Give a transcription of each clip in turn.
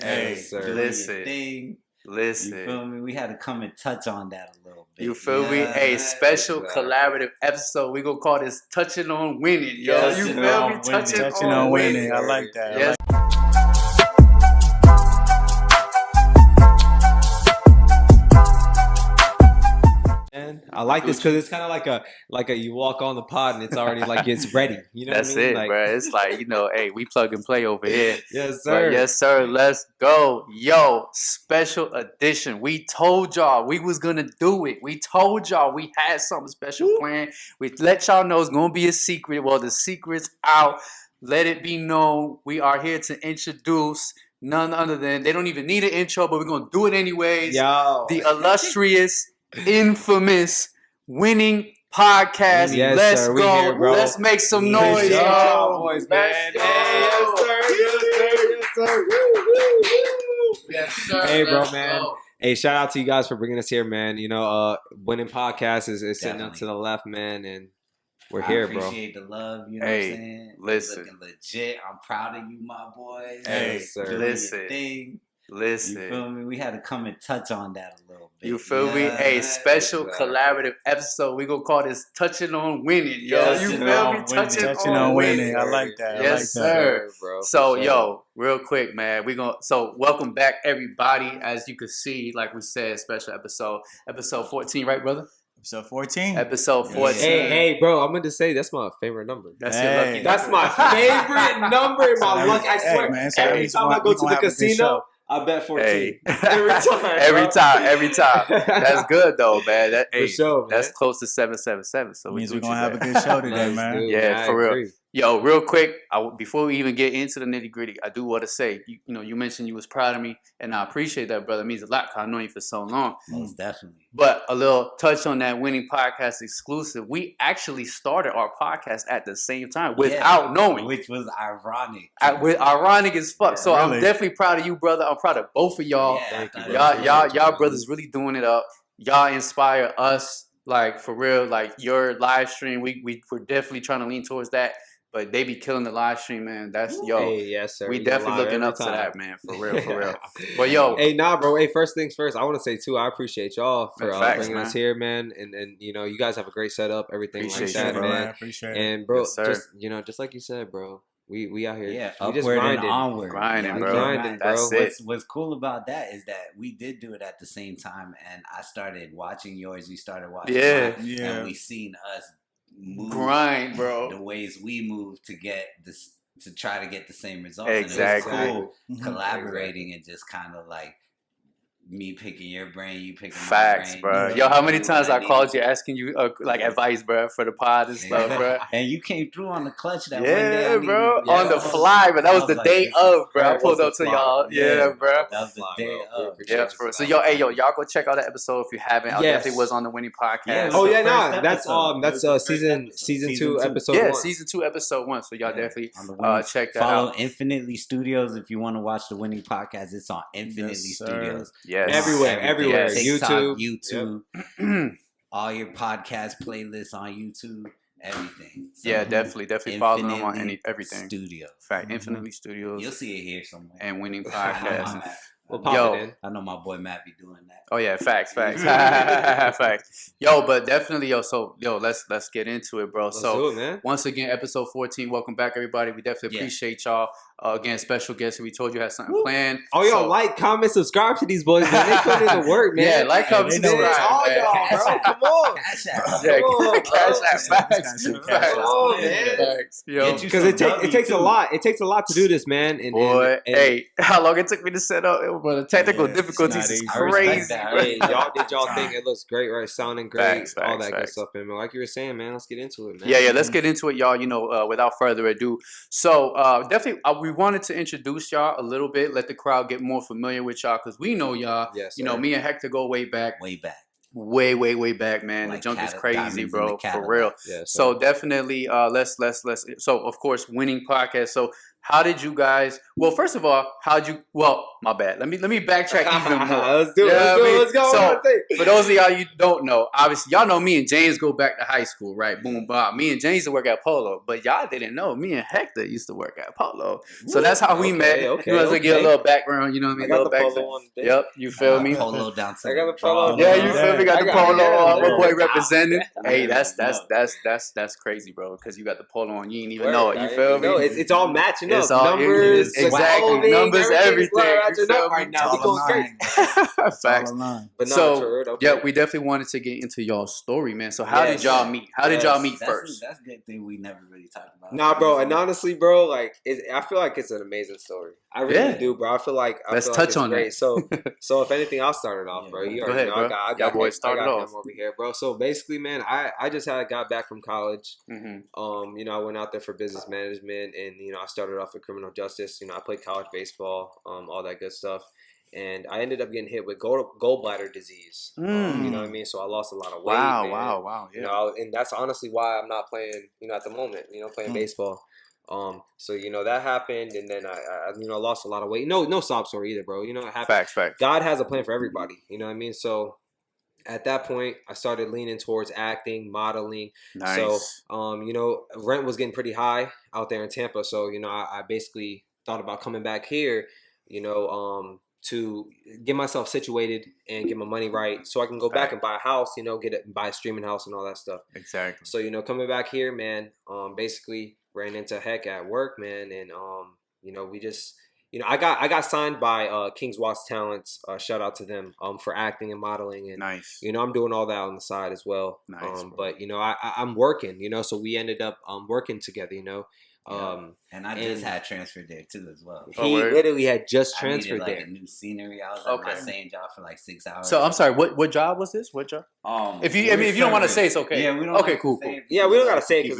Hey, sir. doing Listen. your thing. Listen. You feel me? We had to come and touch on that a little bit. You feel me? A special collaborative episode. We gonna call this "Touching on Winning." Yo, Yes, you touching feel on me? winning. Touching on winning. I like that. Yes. I like this because it's kind of like a you walk on the pod and it's already like it's ready. You know That's what I mean? it, Like, bro. It's like, hey, we plug and play over here. yes, But sir. yes, sir. Let's go. Yo, special edition. We told y'all we was gonna do it. We told y'all we had something special planned. We let y'all know it's gonna be a secret. Well, the secret's out. Let it be known. We are here to introduce none other than, they don't even need an intro, but we're gonna do it anyways. Yo. The illustrious, infamous, winning podcast. Yes, Let's sir. We go. here, bro. Let's make some Appreciate noise, y'all yo. boys, man. Let's Hey, go. yes, sir. Yes, sir. Woo, woo, woo. Yes, sir. Hey, bro, Let's man. go. Hey, shout out to you guys for bringing us here, man. You know, winning podcast is sitting up Definitely. to the left, man, and we're I here, bro. appreciate the love. You know Hey, what I'm saying? listen. Looking legit. I'm proud of you, my boy. Hey, Yes, sir. Doing listen. your thing. Listen. You feel me? We had to come and touch on that a little bit. You feel me? A special exactly. collaborative episode. We gonna call this "Touching on Winning." Yo, Yes, you sir. feel me? Winning. Touching on winning. I like that. Yes, sir. Bro, So, for sure. real quick, man, welcome back, everybody. As you can see, like we said, special episode 14, right, brother? Episode 14. Episode 14. Hey, bro, I'm gonna say that's my favorite number. That's your Hey. lucky. That's number. my favorite number in my luck. I swear. man, so Every we time gonna- I go we to gonna the have a good casino, show. I bet 14. Hey. Every time. every time. That's good though, man. That, For hey, sure, man. that's close to 777. So Means we we're going to have a good show today, man. Yeah, I for real. agree. Yo, real quick, before we even get into the nitty gritty, I do want to say, you mentioned you was proud of me, and I appreciate that, brother. It means a lot because I know you for so long. Most definitely. But a little touch on that winning podcast exclusive. We actually started our podcast at the same time without knowing. Which was ironic. Ironic as fuck. Yeah, So I'm really. definitely proud of you, brother. I'm proud of both of y'all. Yeah, Thank you, I bro. thought Y'all brothers really doing it up. Y'all inspire us, like for real. Like your live stream, we're definitely trying to lean towards that. But they be killing the live stream, man. That's Hey, yes, sir. we You go definitely live looking every up to time. that, man. For real, for real. But yo, Hey, nah, bro. Hey, first things first. I want to say too, I appreciate y'all for Facts, bringing man. us here, man. And you guys have a great setup, everything Appreciate like that, you, bro. man. I appreciate it. And bro, Yes, sir. just like you said, bro, we out here, Yeah, we just upward and grinding. onward. Grinding, We bro. grinding, bro. That's it. What's cool about that is that we did do it at the same time, and I started watching yours. You started watching Yeah. mine, Yeah. and we seen us move Grind, the bro. ways we move to get this, to try to get the same results. Exactly. And it was cool Mhm. collaborating and just kind of like me picking your brain, you picking Facts, my brain. bro. You Yo, how know, many what times I need. called you asking you like advice, bro, for the pod and stuff, Yeah. bro. And you came through on the clutch that one day. Yeah, I needed- bro. Yeah, On the that was- fly, but that was the like, day this is- of, bro. I That pulled was up the to fly. y'all. Yeah, bro. That was the Fly, day bro. We of. appreciate Yeah, you for for so that. yo, y'all go check out that episode if you haven't. I Yes. definitely was on the winning podcast. Yeah, Oh the yeah, first nah, episode. that's It was the first season episode. season Season 2 two. episode Yeah, 1. season 2, episode 1. So y'all Yeah. definitely On the winning. check that Follow out. Infinitely Studios if you want to watch the winning podcast. It's on Infinitely Yes, sir. Studios. Yes. Everywhere, everywhere. TikTok, YouTube. YouTube, all your podcast playlists on YouTube, everything. So, Yeah, definitely follow them on Infinitely everything. Studios. Fact, Mhm. Infinitely Studios You'll see it here somewhere. and winning I know podcast. my Matt- We'll pop Yo. it in. I know my boy Matt be doing that. Oh yeah, facts. Facts. Yo, but definitely, let's get into it, bro. Let's So do it, man. once again, episode 14. Welcome back, everybody. We definitely Yeah. appreciate y'all. Again, special guest. We told you had something planned. Oh, y'all So- like, comment, subscribe to these boys, man. They put in the work, man. Yeah, like, comment, they know subscribe. it. all man. y'all, bro. Come on. Cash App. Yeah, Come on, cash bro. app, facts. Cash Facts. app. Come on, man. Facts. Yo, Get you Because some it takes a W2. lot. It takes a lot to do this, man. And, boy, and hey, how long it took me to set up? But the technical Yeah, it's difficulties not is easy. I respect crazy. that. bro. hey, y'all did y'all thing. It looks great, right? Sounding great, Facts, all facts, that good facts. stuff, man. Like you were saying, man, let's get into it, man. Yeah, let's get into it, y'all. Without further ado. So, definitely, we wanted to introduce y'all a little bit, let the crowd get more familiar with y'all, because we know y'all. Yes, You know, sir. me and Hector go way back, Way back. way back, man. Like the junk is diamonds crazy, in bro, the for Cadillac. real. Yes, So sir. definitely, let's. So of course, winning podcast. So how did you guys? Well, first of all, how'd you? Well, my bad. Let me backtrack even more. Let's do it. Yeah, Let's go. So, for those of y'all you don't know, obviously y'all know me and James go back to high school, right? Boom, bob. Me and James used to work at Polo, but y'all didn't know me and Hector used to work at Polo. So that's how we met. Okay, You want to get a little background? You know what I mean? I got little the background. Polo on. Yep, you feel me? Polo down to I got the draw. Polo. Yeah, you feel me? Got the I Polo got on. it. My boy Yeah. representing. Hey, Yeah, that's crazy, bro. Because you got the Polo on, you ain't even know it. You I feel didn't know. me? It's all matching It's up. all- Numbers, exactly. clothing, Numbers, everything's everything. matching You feel up right me? now. We It's going all crazy. It's all Facts. aligned. But no, So, Turd, okay. yeah, we definitely wanted to get into y'all's story, man. So how did Yes. y'all meet? How did y'all meet That's first? that's a good thing we never really talked about. Nah, bro, and honestly, bro, like I feel like it's an amazing story. I really Yeah. do, bro. I feel like Let's it's touch on great. that. So if anything, I'll start it off, Yeah, bro. You go already ahead, know bro. I got Y'all boys start it him off. over here, bro. So basically, man, I just got back from college. Mm-hmm. I went out there for business management, and I started off with criminal justice. I played college baseball, all that good stuff. And I ended up getting hit with gallbladder disease. You know what I mean? So I lost a lot of weight. Man. Wow. Yeah. And that's honestly why I'm not playing, at the moment, playing baseball. So that happened, and then I lost a lot of weight. No sob story either, bro. It happened. Facts. God has a plan for everybody. You know what I mean? So at that point, I started leaning towards acting, modeling. Nice. So, rent was getting pretty high out there in Tampa. So, I basically thought about coming back here, to get myself situated and get my money right so I can go back and buy a house, buy a streaming house and all that stuff. Exactly. So, coming back here, man, basically ran into heck at work, man. And, we just, I got signed by King's Watts Talents. Shout out to them for acting and modeling. And, Nice. I'm doing all that on the side as well. Nice, but, I'm working, so we ended up working together, and I just had transferred there too as well. He literally had just I needed, transferred like, there. a new scenery. I was at my same job for like 6 hours. So I'm sorry. What job was this? What job? If you don't want to say, it's okay. Yeah, we don't. Okay, cool. Yeah, we don't gotta say it because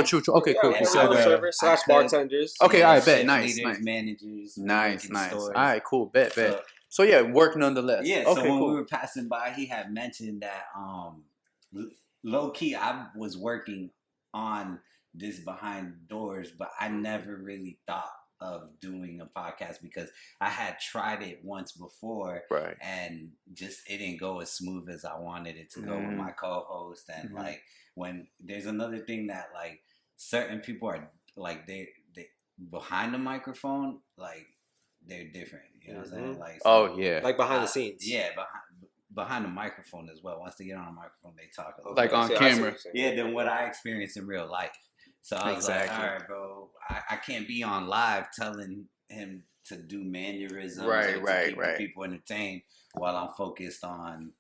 True. Okay, cool. And servers / bartenders. Okay, all right, bet. shift Nice, leaders, nice. managers, Nice. stores. All right, cool. Bet. So yeah, work nonetheless. Yeah. Okay, So when cool. we were passing by, he had mentioned that low key I was working on this behind doors, but I never really thought of doing a podcast because I had tried it once before, Right. and just it didn't go as smooth as I wanted it to go with my co-host. And like when there's another thing that like certain people are like they behind the microphone, like they're different. You know what I'm saying? Like like behind the scenes. Yeah, behind the microphone as well. Once they get on the microphone, they talk a little Like bit. on camera. Yeah, than what I experienced in real life. So I was like, all right, bro, I can't be on live telling him to do mannerisms or to keep the people entertained while I'm focused on,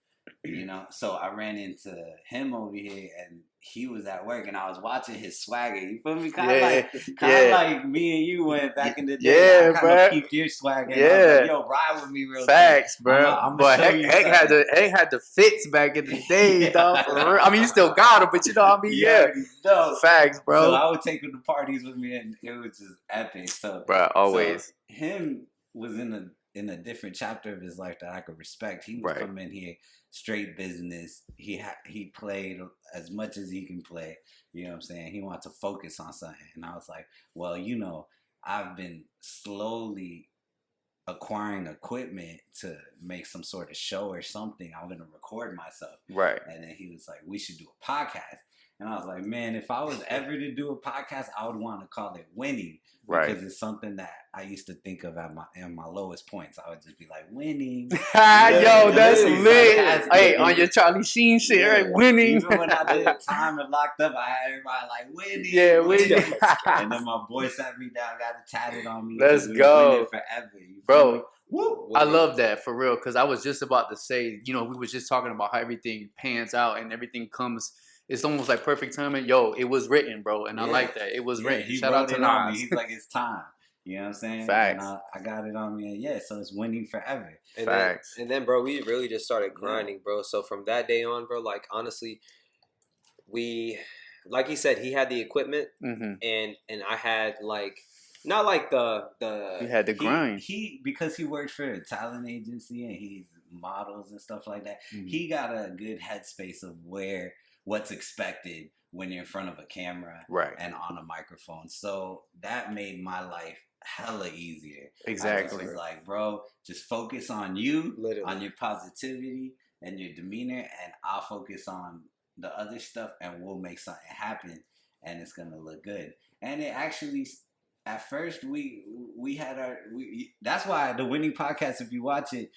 So I ran into him over here, and he was at work, and I was watching his swagger. You feel me? Kind of like me and you went back in the day. Yeah, I kind of peeped your swagger. Yeah. And I was like, yo, ride with me real Facts, quick. bro. I'm But show you Heck had the fits back in the day, dog. For real. I mean, you still got them, but what I mean, yeah. No. Facts, bro. So I would take him to parties with me, and it was just epic. So, bro, always. So him was in a different chapter of his life that I could respect. He was coming in here straight business. He played as much as he can play. You know what I'm saying? He wanted to focus on something, and I was like, well, I've been slowly acquiring equipment to make some sort of show or something. I'm gonna record myself. Right. And then he was like, we should do a podcast. And I was like, man, if I was ever to do a podcast, I would want to call it Winning. Because it's something that I used to think of at my lowest points. I would just be like, winning. Yo, that's lit. Hey, on your Charlie Sheen shit, right? Winning. Even when I did Time and Locked Up, I had everybody like, winning. Yeah, winning. And then my boy sat me down, got it tatted on me. Let's go. Winning forever. Bro, Woo. I love that, for real, because I was just about to say, we was just talking about how everything pans out and everything comes. It's almost like perfect timing. Yo, it was written, bro, and I like that. It was written. Shout out to Nas. He's like, it's time. You know what I'm saying? Facts. And I got it on me. And so it's winning forever. And Facts. Then, bro, we really just started grinding, bro. So from that day on, bro, like, honestly, like he said, he had the equipment, and I had, like, not like the You had the grind. He because he worked for a talent agency and he's models and stuff like that, he got a good headspace of what's expected when you're in front of a camera right, and on a microphone. So that made my life hella easier. exactly. I just was like, bro, just focus on you, Literally. on your positivity and your demeanor, and I'll focus on the other stuff, and we'll make something happen, and it's gonna look good. And it actually, at first, we had that's why the Winning Podcast, if you watch it,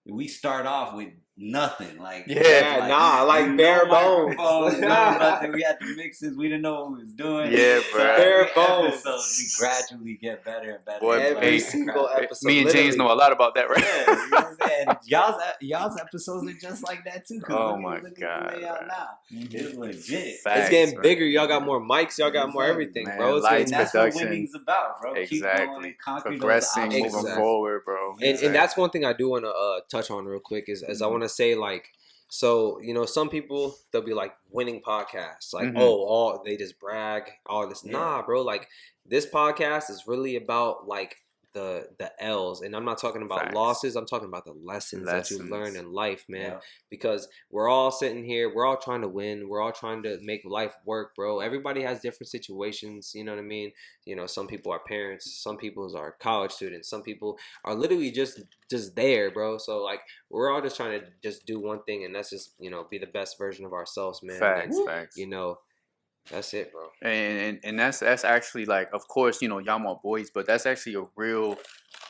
we start off with nothing. Like, like bare bones. No nothing. We had the mixes. We didn't know what we was doing. Yeah, so bro. Bare bones. episode, we gradually get better and better. Boy, Every single episode. Me and James know a lot about that, right? Yeah, you know what I'm saying? Y'all's episodes are just like that too. Oh my God, Now. It's legit. Facts, it's getting bro. bigger. Y'all got more mics. Y'all got more everything, Man, bro. It's lights, getting, that's what production. winning's about, bro. Keep going, conquer Progressing, those moving Exactly. forward, bro. and that's one thing I do want to touch on real quick is I want to say, like, so, you know, some people, they'll be like, winning podcasts, like, all they just brag, all this. Yeah. Nah, bro, like, this podcast is really about, like, the L's, and I'm not talking about Facts. losses. I'm talking about the lessons that you learn in life, man. Yeah. Because we're all sitting here, we're all trying to win, we're all trying to make life work, bro. Everybody has different situations, you know what I mean? You know, some people are parents, some people are college students, some people are literally just there, bro. So, like, we're all just trying to just do one thing, and that's just, you know, be the best version of ourselves, man. Facts, And, facts. you know, that's it, bro. And that's actually, like, of course, you know, y'all my boys, but that's actually a real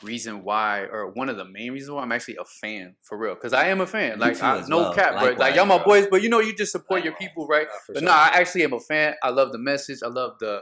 reason why, or one of the main reasons why I'm actually a fan, for real. Because I am a fan. Me Like, too as no well. cap, bro. Like, Likewise, y'all my bro. boys, but you know, you just support your Likewise. people, right? For But sure. no, I actually am a fan. I love the message. I love the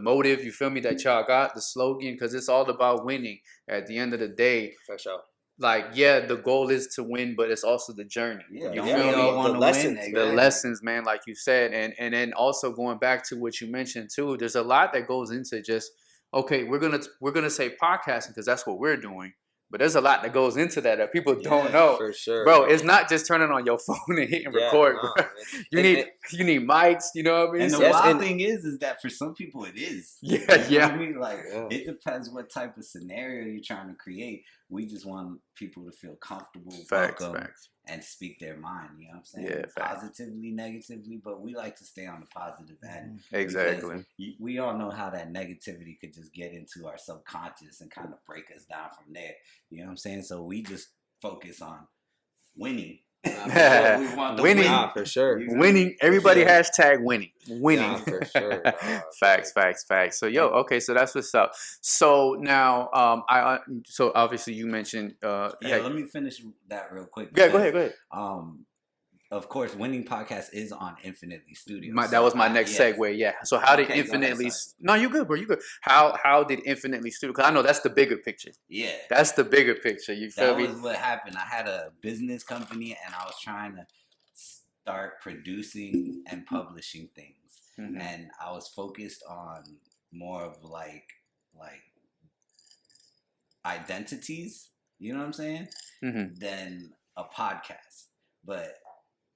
motive, you feel me, that y'all got, the slogan, because it's all about winning. At the end of the day, For sure. like, yeah, the goal is to win, but it's also the journey. Yeah, You we feel me? all want The to lessons, win. The lessons, man, like you said, and then also going back to what you mentioned too, there's a lot that goes into just, okay, we're gonna say podcasting because that's what we're doing, but there's a lot that goes into that people don't know, For sure. bro. It's not just turning on your phone and hitting record, nah, bro. man. You And- need mics, you know what I mean? And the So- wild thing is that for some people it is. Yeah, You know what yeah. I mean? Like, Yeah. it depends what type of scenario you're trying to create. We just want people to feel comfortable, Facts, welcome, facts. and speak their mind. You know what I'm saying? Yeah, facts. Positively, negatively, but we like to stay on the positive end. Exactly. Because we all know how that negativity could just get into our subconscious and kind of break us down from there. You know what I'm saying? So we just focus on winning. We want the Winning. win. Nah, for sure. You know? Winning. Everybody sure. hashtag winning. Winning. Nah, for sure. Nah, Facts. So okay, so that's what's up. So now, so obviously you mentioned, Yeah, hey, let me finish that real quick. yeah, go because, ahead. Of course, Winning Podcast is on Infinitely Studios. That was my next segue. Yeah. So how did Okay, go ahead, Infinitely? sorry. No, you good, bro. You good. How did Infinitely Studio? Because I know that's the bigger picture. Yeah. That's the bigger picture. You feel That me? was what happened. I had a business company and I was trying to start producing and publishing things. Mhm. And I was focused on more of like identities, you know what I'm saying? Mhm. Than a podcast. But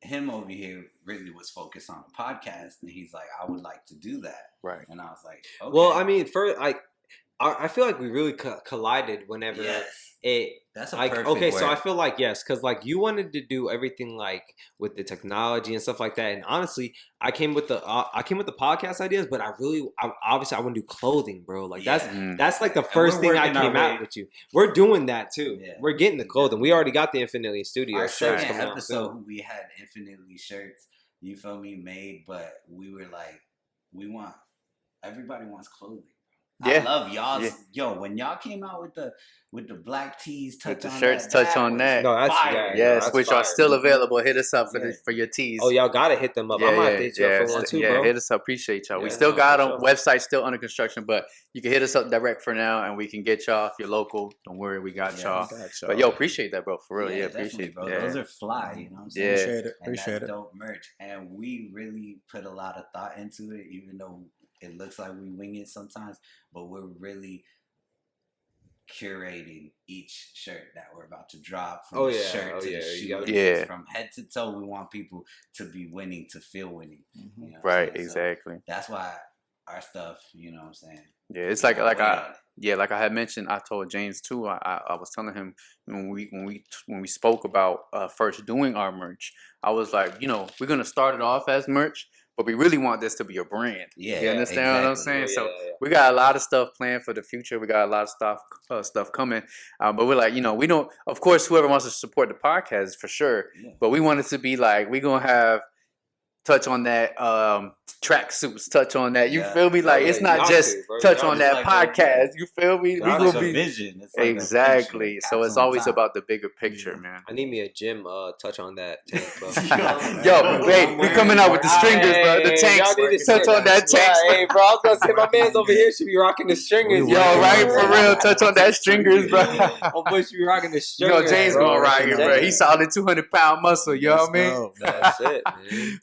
him over here really was focused on a podcast, and he's like, I would like to do that. Right. And I was like, okay. Well, I mean, I feel like we really collided whenever yes. it. That's a Like, perfect okay, word. so I feel like, yes, because, like, you wanted to do everything, like, with the technology and stuff like that, and honestly, I came with the podcast ideas, but obviously I want to do clothing, bro. Like, Yeah. that's like the And first we're thing I working our came out way. with you. We're doing that too. Yeah. We're getting the clothing. We already got the Infinitely Studio Our shirts second coming out episode, soon. we had Infinitely shirts, you feel me, made, but we were like, everybody wants clothing. Yeah. I love y'all. Yeah. Yo, when y'all came out with the black tees, touch With the on shirts, that, touch on was that. No, that's fire. yeah, Yes, that's which fire. are still available. Hit us up Yeah. for your tees. Oh, y'all gotta hit them up. I might hit you up for one too, yeah, bro. hit us up. Appreciate y'all. We Yeah, still no, got for them. sure. Website still under construction, but you can hit us up direct for now, and we can get y'all if you're local. Don't worry, we got Yeah, y'all. But yo, appreciate that, bro. For real, yeah, definitely, appreciate bro. it. Yeah. Those are fly, you know what I'm saying? Yeah. Appreciate it. And Appreciate that's it. dope merch. And we really put a lot of thought into it, even though it looks like we wing it sometimes, but we're really curating each shirt that we're about to drop, from the shirt to the shoe. Yeah. From head to toe, we want people to be winning, to feel winning. You know what I'm Right, saying? So exactly. that's why our stuff, you know what I'm saying? Yeah, it's we like got weight on it. like I had mentioned, I told James too. I was telling him when we spoke about first doing our merch, I was like, we're gonna start it off as merch, but we really want this to be a brand. Yeah, you understand what I'm saying? Yeah, So we got a lot of stuff planned for the future. We got a lot of stuff coming. But we're like, we don't. Of course, whoever wants to support the podcast for sure. Yeah. But we want it to be like we gonna have. Touch on that track suits, touch on that. You feel me? Like it's not just touch on that podcast. You feel me? We gonna be vision. It's like exactly. So it's always about the bigger picture, man. I need me a gym touch on that tank, bro. Yo, wait, we coming out with the stringers, bro. The tanks. Touch on that tank. Hey, bro, I was gonna say my man's over here should be rocking the stringers. Yo, right for real. Touch on that stringers, bro. My boy should be rocking the stringers. James gonna rock it, bro. He's solid 200-pound muscle. You know what I mean? That's it, man.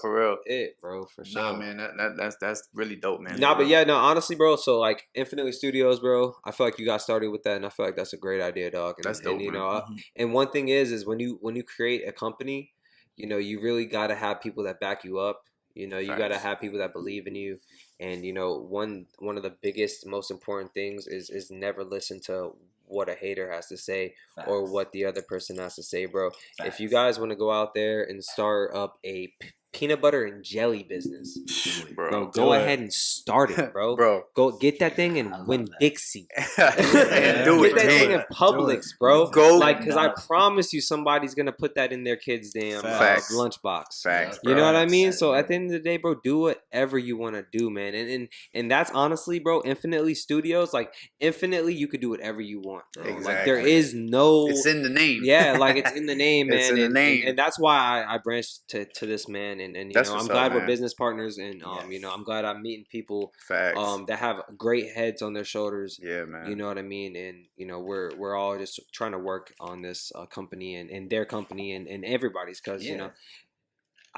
For real. It, bro, for sure. Nah, man, that's really dope, man. Nah, but yeah, no, honestly, bro. So like, Infinitely Studios, bro. I feel like you got started with that, and I feel like that's a great idea, dog. And, that's dope, and, you man. know, and one thing is when you create a company, you really gotta have people that back you up. You gotta have people that believe in you. And one of the biggest, most important things is never listen to what a hater has to say or what the other person has to say, bro. If you guys want to go out there and start up a peanut butter and jelly business, bro, go ahead and start it, bro. Go get that thing and win Dixie. And do get it, that thing in Publix, bro. Go, because I promise you, somebody's gonna put that in their kid's damn lunchbox. Facts, you know what I mean? So at the end of the day, bro, do whatever you want to do, man. And that's honestly, bro, Infinitely Studios, like Infinitely, you could do whatever you want, bro. Exactly. Like there is no. It's in the name. Yeah, like it's in the name, man. It's in the name. And that's why I branched to this, man. And I'm glad we're business partners, and I'm glad I'm meeting people that have great heads on their shoulders. Yeah, man. You know what I mean? And we're all just trying to work on this company and their company and everybody's, because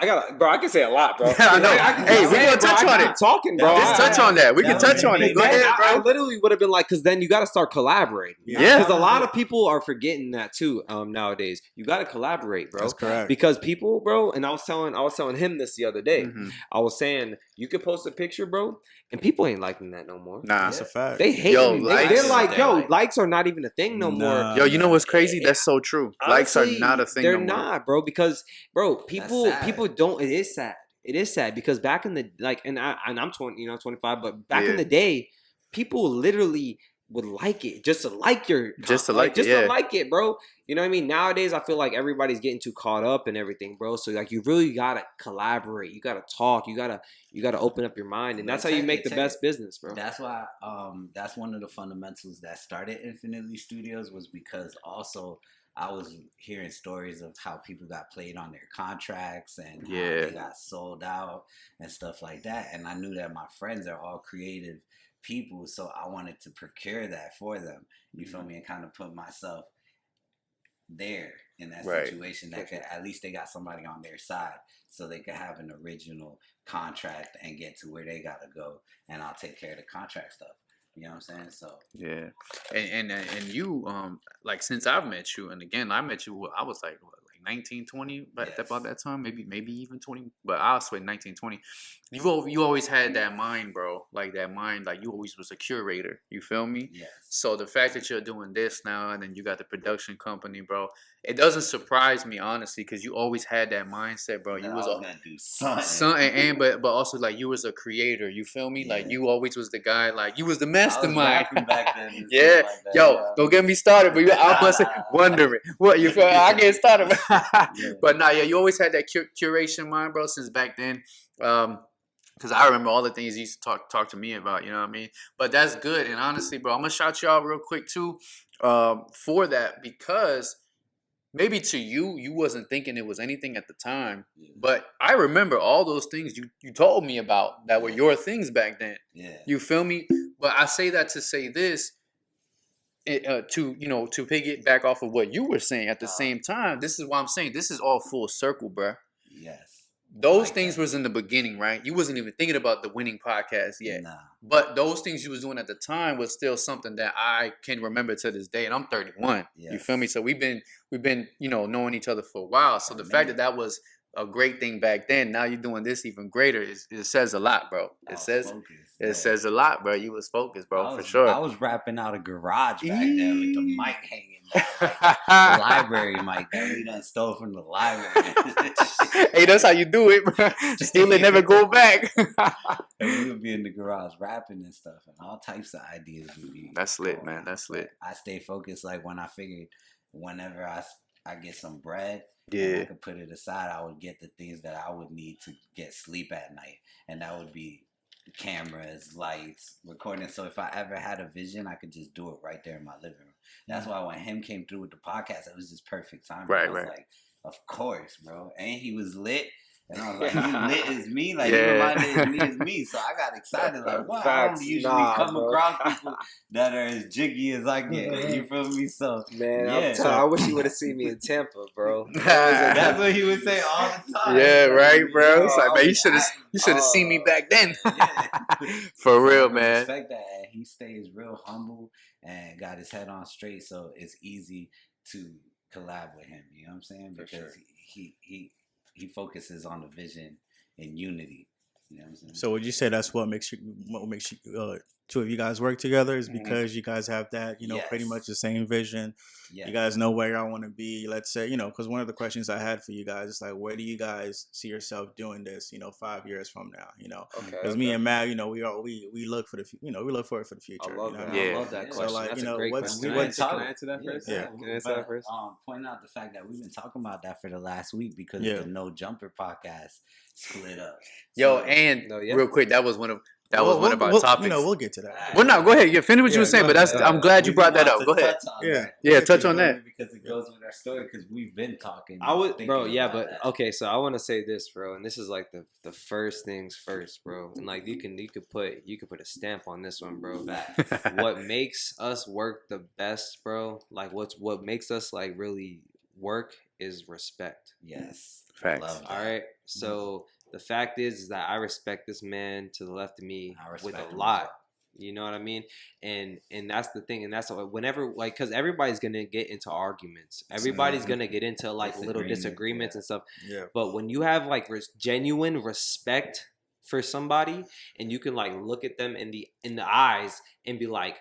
I can say a lot, bro. I know. Hey, we gonna touch on it. Talking, bro. Just touch on that. We can touch on it. Go ahead, bro. I literally would have been like, because then you got to start collaborating. Yeah. Because a lot of people are forgetting that too. Nowadays, you got to collaborate, bro. That's correct. Because people, bro, and I was telling him this the other day. Mm-hmm. I was saying you could post a picture, bro, and people ain't liking that no more. Nah, that's a fact. They hate me. They're like, likes are not even a thing no more. Yo, you know what's crazy? That's so true. Honestly, likes are not a thing no more. They're not, bro. Because, bro, people don't. It is sad. It is sad because back in the I'm 25, but back in the day, people literally would like it just to like to like it, bro. You know what I mean? Nowadays, I feel like everybody's getting too caught up in everything, bro. So like, you really gotta collaborate. You gotta talk. You gotta open up your mind, and that's how you make the best business, bro. That's why that's one of the fundamentals that started Infinitely Studios, was because also I was hearing stories of how people got played on their contracts and how they got sold out and stuff like that. And I knew that my friends are all creative people, so I wanted to procure that for them. You feel me? And kind of put myself there in that situation that could, at least they got somebody on their side, so they could have an original contract and get to where they gotta go, and I'll take care of the contract stuff. You know what I'm saying? So yeah, and you like, since I've met you, and again I met you, I was like 19, 20 about that time, maybe even 20, but I was 19, 20. You always had that mind, bro. Like that mind, like you always was a curator. You feel me? Yes. So the fact that you're doing this now, and then you got the production company, bro, it doesn't surprise me, honestly, because you always had that mindset, bro. You was gonna do something, but also like you was a creator. You feel me? Yeah. Like you always was the guy. Like you was the mastermind. I was back then. Yeah, like don't get me started. But I was wondering what you feel. I get started. But you always had that curation mind, bro, since back then. Because I remember all the things you used to talk to me about, you know what I mean? But that's good. And honestly, bro, I'm going to shout you out real quick, too, for that. Because maybe to you wasn't thinking it was anything at the time. Yeah. But I remember all those things you told me about that were your things back then. Yeah. You feel me? But I say that to say this. To piggyback off of what you were saying at the same time, this is why I'm saying this is all full circle, bro. Yes. Those things was in the beginning, right? You wasn't even thinking about the winning podcast yet. Nah. But those things you was doing at the time was still something that I can remember to this day, and I'm 31. Yes. You feel me? So we've been knowing each other for a while. So the fact that was a great thing back then. Now you're doing this even greater. It says a lot, bro. It says a lot, bro. You was focused, bro, for sure. I was rapping out a garage back then with the mic hanging down, like the library mic that we done stole from the library. Hey, that's how you do it, bro. Steal it, never go back. And we would be in the garage rapping and stuff, and all types of ideas would be. That's lit, man. That's lit. I stay focused. Like when I figured, whenever I get some bread, yeah, and I could put it aside, I would get the things that I would need to get sleep at night, and that would be cameras, lights, recording. So if I ever had a vision, I could just do it right there in my living room. That's why when him came through with the podcast, it was just perfect timing. Right, I was right. like, of course, bro. And he was lit. And I was like, you lit as me? Like, you reminded me as me. So I got excited. Like, wow, I don't usually come across people that are as jiggy as I get. You feel me? So, man, I wish you would have seen me in Tampa, bro. That's what he would say all the time. Yeah, right, bro. It's like, man, you should have seen me back then. For real, man. I respect that. And he stays real humble and got his head on straight. So it's easy to collab with him. You know what I'm saying? Because he focuses on the vision and unity. You know what I'm saying? So would you say that's what makes you two of you guys work together is because you guys have that, pretty much the same vision. Yes. You guys know where y'all want to be. Let's say, because one of the questions I had for you guys is like, where do you guys see yourself doing this, 5 years from now, because me and Matt, we look for the, we look for it for the future. I love that. Yeah. I love that question. So like, that's a great question. Can I answer that first? Yeah. Can I answer that first? Point out the fact that we've been talking about that for the last week because the No Jumper podcast split up. Real quick, that was one of our topics. We'll get to that. Well, no, go ahead. You finish what you were saying, but I'm glad you brought that up. Go ahead. Touch on that because it goes with our story. Because we've been talking. Okay. So I want to say this, bro, and this is like the first things first, bro. And like you could put a stamp on this one, bro. What makes us work the best, bro? Like what makes us like really work is respect. Yes. Facts. All right. So. The fact is that I respect this man to the left of me with a lot. You know what I mean? And that's the thing. And that's whenever, like, because everybody's going to get into arguments. Everybody's going to get into, like, little disagreements and stuff. Yeah. But when you have, like, genuine respect for somebody and you can, like, look at them in the eyes and be like,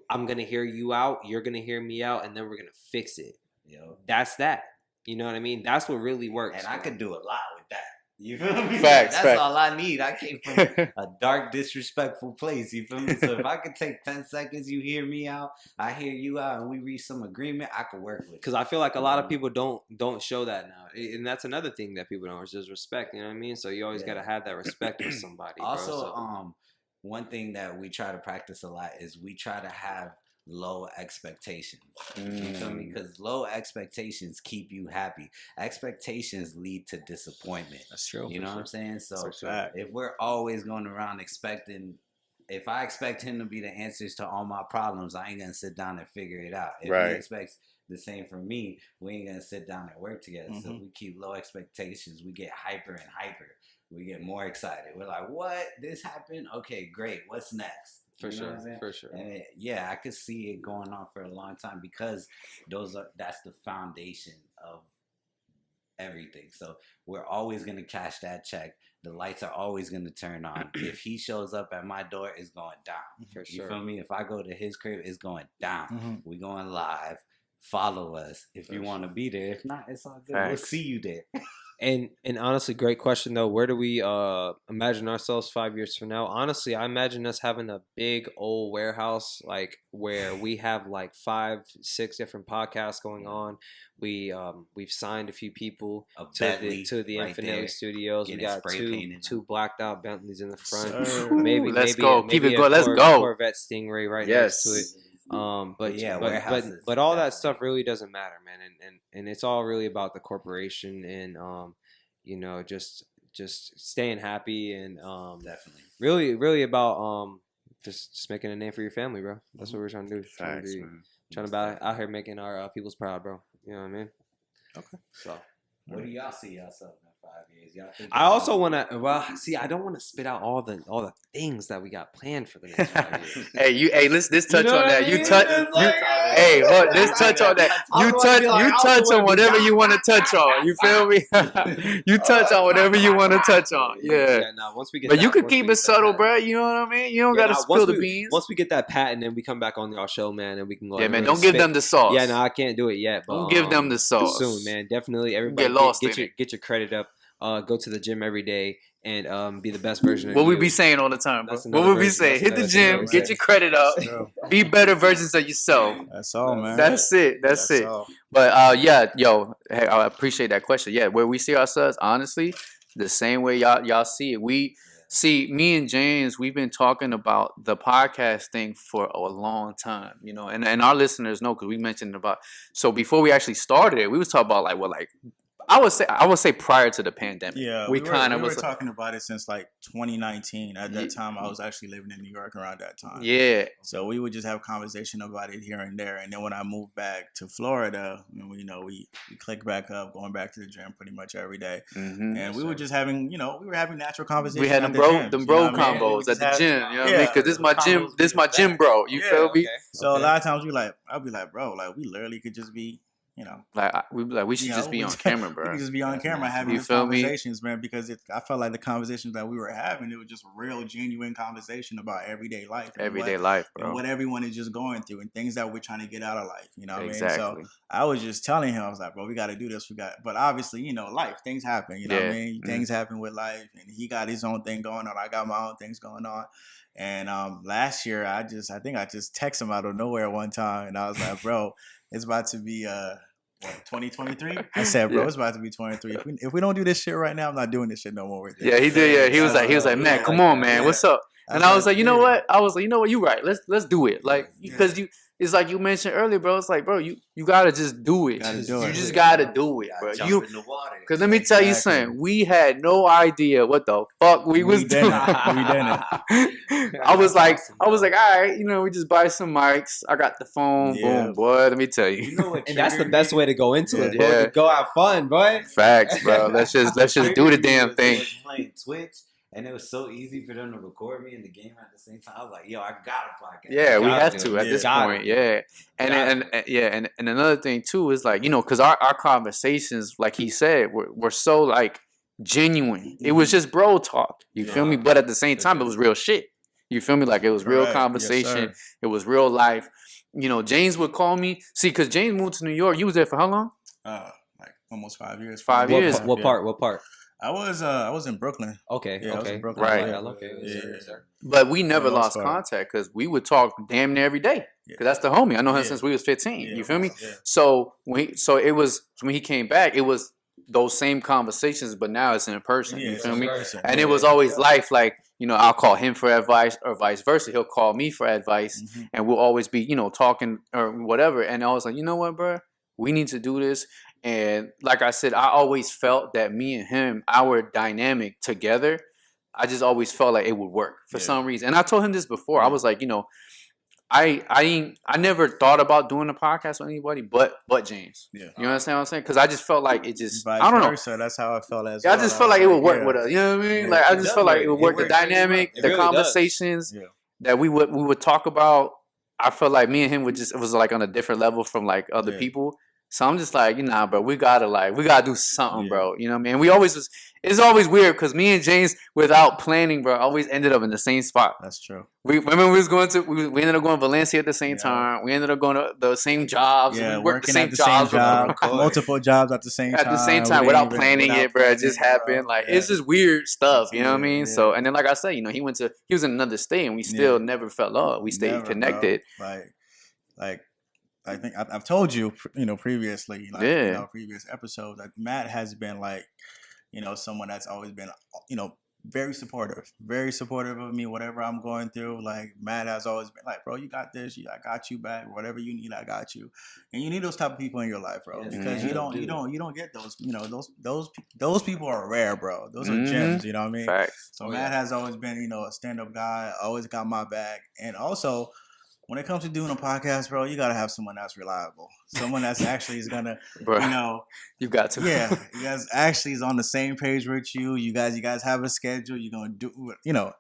I'm going to hear you out. You're going to hear me out. And then we're going to fix it. That's that. You know what I mean? That's what really works. And I could do a lot with that. You feel me? Facts. That's all I need. I came from a dark, disrespectful place. You feel me? So if I could take 10 seconds, you hear me out, I hear you out, and we reach some agreement, I could work with it. Because I feel like a lot of people don't show that now. And that's another thing that people don't, is just respect. You know what I mean? So you always got to have that respect with somebody. Also, bro, one thing that we try to practice a lot is we try to have low expectations. You feel me? Because low expectations keep you happy. Expectations lead to disappointment. That's true. You know what I'm saying? So if we're always going around expecting, if I expect him to be the answers to all my problems, I ain't gonna sit down and figure it out. If he expects the same from me, we ain't gonna sit down and work together. So we keep low expectations. We get hyper and hyper. We get more excited. We're like, what? This happened? Okay, great. What's next? For sure. And I could see it going on for a long time because that's the foundation of everything. So we're always going to cash that check. The lights are always going to turn on. If he shows up at my door, it's going down. For sure. You feel me? If I go to his crib, it's going down. We're going live. Follow us if you want to be there. If not, it's all good. We'll see you there. And honestly, great question though. Where do we imagine ourselves 5 years from now? Honestly, I imagine us having a big old warehouse, like where we have like 5-6 different podcasts going on. We've signed a few people to the Infinity Studios. We got two blacked out Bentleys in the front. Maybe let's go. Keep it going. Let's go. Corvette Stingray right next to it. But all that stuff really doesn't matter, man, and it's all really about the corporation and just staying happy and definitely really about just making a name for your family, bro. That's what we're trying to do. Trying to be out here making our peoples proud, bro. You know what I mean? Okay. So what do y'all see yourself in 5 years? Y'all think I also want to. I don't want to spit out all the things that we got planned for the next 5 years. Let's touch on that. Hey, look, just touch on that. You touch on whatever you want to touch on. You feel me? You touch on whatever you want to touch on. Yeah. Nah, once we get But that, you can keep it subtle, bro. You know what I mean? You don't gotta spill the beans. Once we get that patent and we come back on our show, man, and we can go. Yeah, man. Don't give them the sauce. Yeah, no, I can't do it yet. But, don't give them the sauce soon, man. Definitely, everybody get your credit up. Go to the gym every day and be the best version of you. What we be saying all the time, bro. What would we say? Hit the gym, get your credit up, be better versions of yourself. That's all, man. That's it. That's it. All. But hey, I appreciate that question. Yeah, where we see ourselves, honestly, the same way y'all see it. We see me and James. We've been talking about the podcast thing for a long time, you know, and our listeners know because we mentioned about. So before we actually started it, we was talking about I would say prior to the pandemic. Yeah, we were talking about it since like 2019. At that time, I was actually living in New York around that time. Yeah. So we would just have conversation about it here and there. And then when I moved back to Florida, we clicked back up, going back to the gym pretty much every day. Mm-hmm. And we were just having, we were having natural conversations. We had them bro combos at the gym. You know what I mean? Because this is my gym bro. You feel me? So a lot of times I'll be like, bro, we literally could just be. We should just be on camera, bro. We could just be on camera having these conversations, man, because I felt like the conversations that we were having, it was just real, genuine conversation about everyday life. Everyday life, bro. And what everyone is just going through and things that we're trying to get out of life, you know what exactly. I mean? So I was just telling him, I was like, bro, we got to do this. But obviously, life, things happen, you know what I mean? Things happen with life, and he got his own thing going on. I got my own things going on. And last year, I think I just texted him out of nowhere one time, and I was like, bro, it's about to be 2023? I said, bro, it's about to be 23. If we don't do this shit right now, I'm not doing this shit no more with this. Yeah, he did. Yeah, he was like, man, come on, man, what's up? And I was like, you know what? You right. Let's do it. Because it's like you mentioned earlier, bro. It's like, bro, you gotta just do it. You just gotta do it, bro. Because let me tell you something. We had no idea what the fuck we was doing. We didn't. I was like, all right, we just buy some mics. I got the phone. Boom, boy. Let me tell you. And that's the best way to go into it, bro. Yeah. Go have fun, boy. Facts, bro. Let's just do the damn thing. Playing Twitch. And it was so easy for them to record me in the game at the same time. I was like, yo, I got a podcast. Yeah, we have to at this point. Yeah. And another thing too is because our conversations, like he said, were so genuine. It was just bro talk. You feel me? But at the same time, it was real shit. You feel me? It was real conversation. Yes, it was real life. James would call me. See, because James moved to New York. You was there for how long? Almost 5 years. 5 years. What part? I was in Brooklyn. Okay. Yeah, I was in Brooklyn. Right. Okay. Yeah. But we never lost contact because we would talk damn near every day. Because that's the homie. I know him since we was 15. You feel me? Yeah. So it was when he came back, it was those same conversations, but now it's in person. You feel me? And it was always life. I'll call him for advice or vice versa. He'll call me for advice, and we'll always be talking or whatever. And I was like, you know what, bro? We need to do this. And like I said, I always felt that me and him, our dynamic together, I just always felt like it would work for some reason. And I told him this before. I was like, I never thought about doing a podcast with anybody but James. Yeah. You understand what I'm saying? Because I just felt like it just, I don't know. So that's how I felt as well. I just felt like it would work with us. You know what I mean? I just felt like it would work. The dynamic, the conversations that we would talk about. I felt like me and him it was on a different level from other people. So I'm just like, bro, we gotta do something, bro. You know what I mean? It's always weird because me and James, without planning, bro, always ended up in the same spot. That's true. We ended up going to Valencia at the same time. We ended up going to the same jobs. Yeah, we worked the same jobs. Multiple jobs at the same time. At the same time, without planning it, bro. It just happened. It's just weird stuff. You know what I mean? Yeah. So, and then like I said, he was in another state, and we still never fell off. We stayed connected. Bro. I think I've told you, previously, previous episodes, Matt has been someone that's always been, very supportive of me, whatever I'm going through. Matt has always been bro, you got this, I got you back, whatever you need, I got you. And you need those type of people in your life, bro, because you don't get those, those people are rare, bro. Those are gems, you know what I mean? Facts. So Matt has always been, a stand-up guy, always got my back, and also, when it comes to doing a podcast, bro, you gotta have someone that's reliable, someone that's actually is gonna, you got to, you guys actually is on the same page with you. You guys have a schedule. You're gonna do,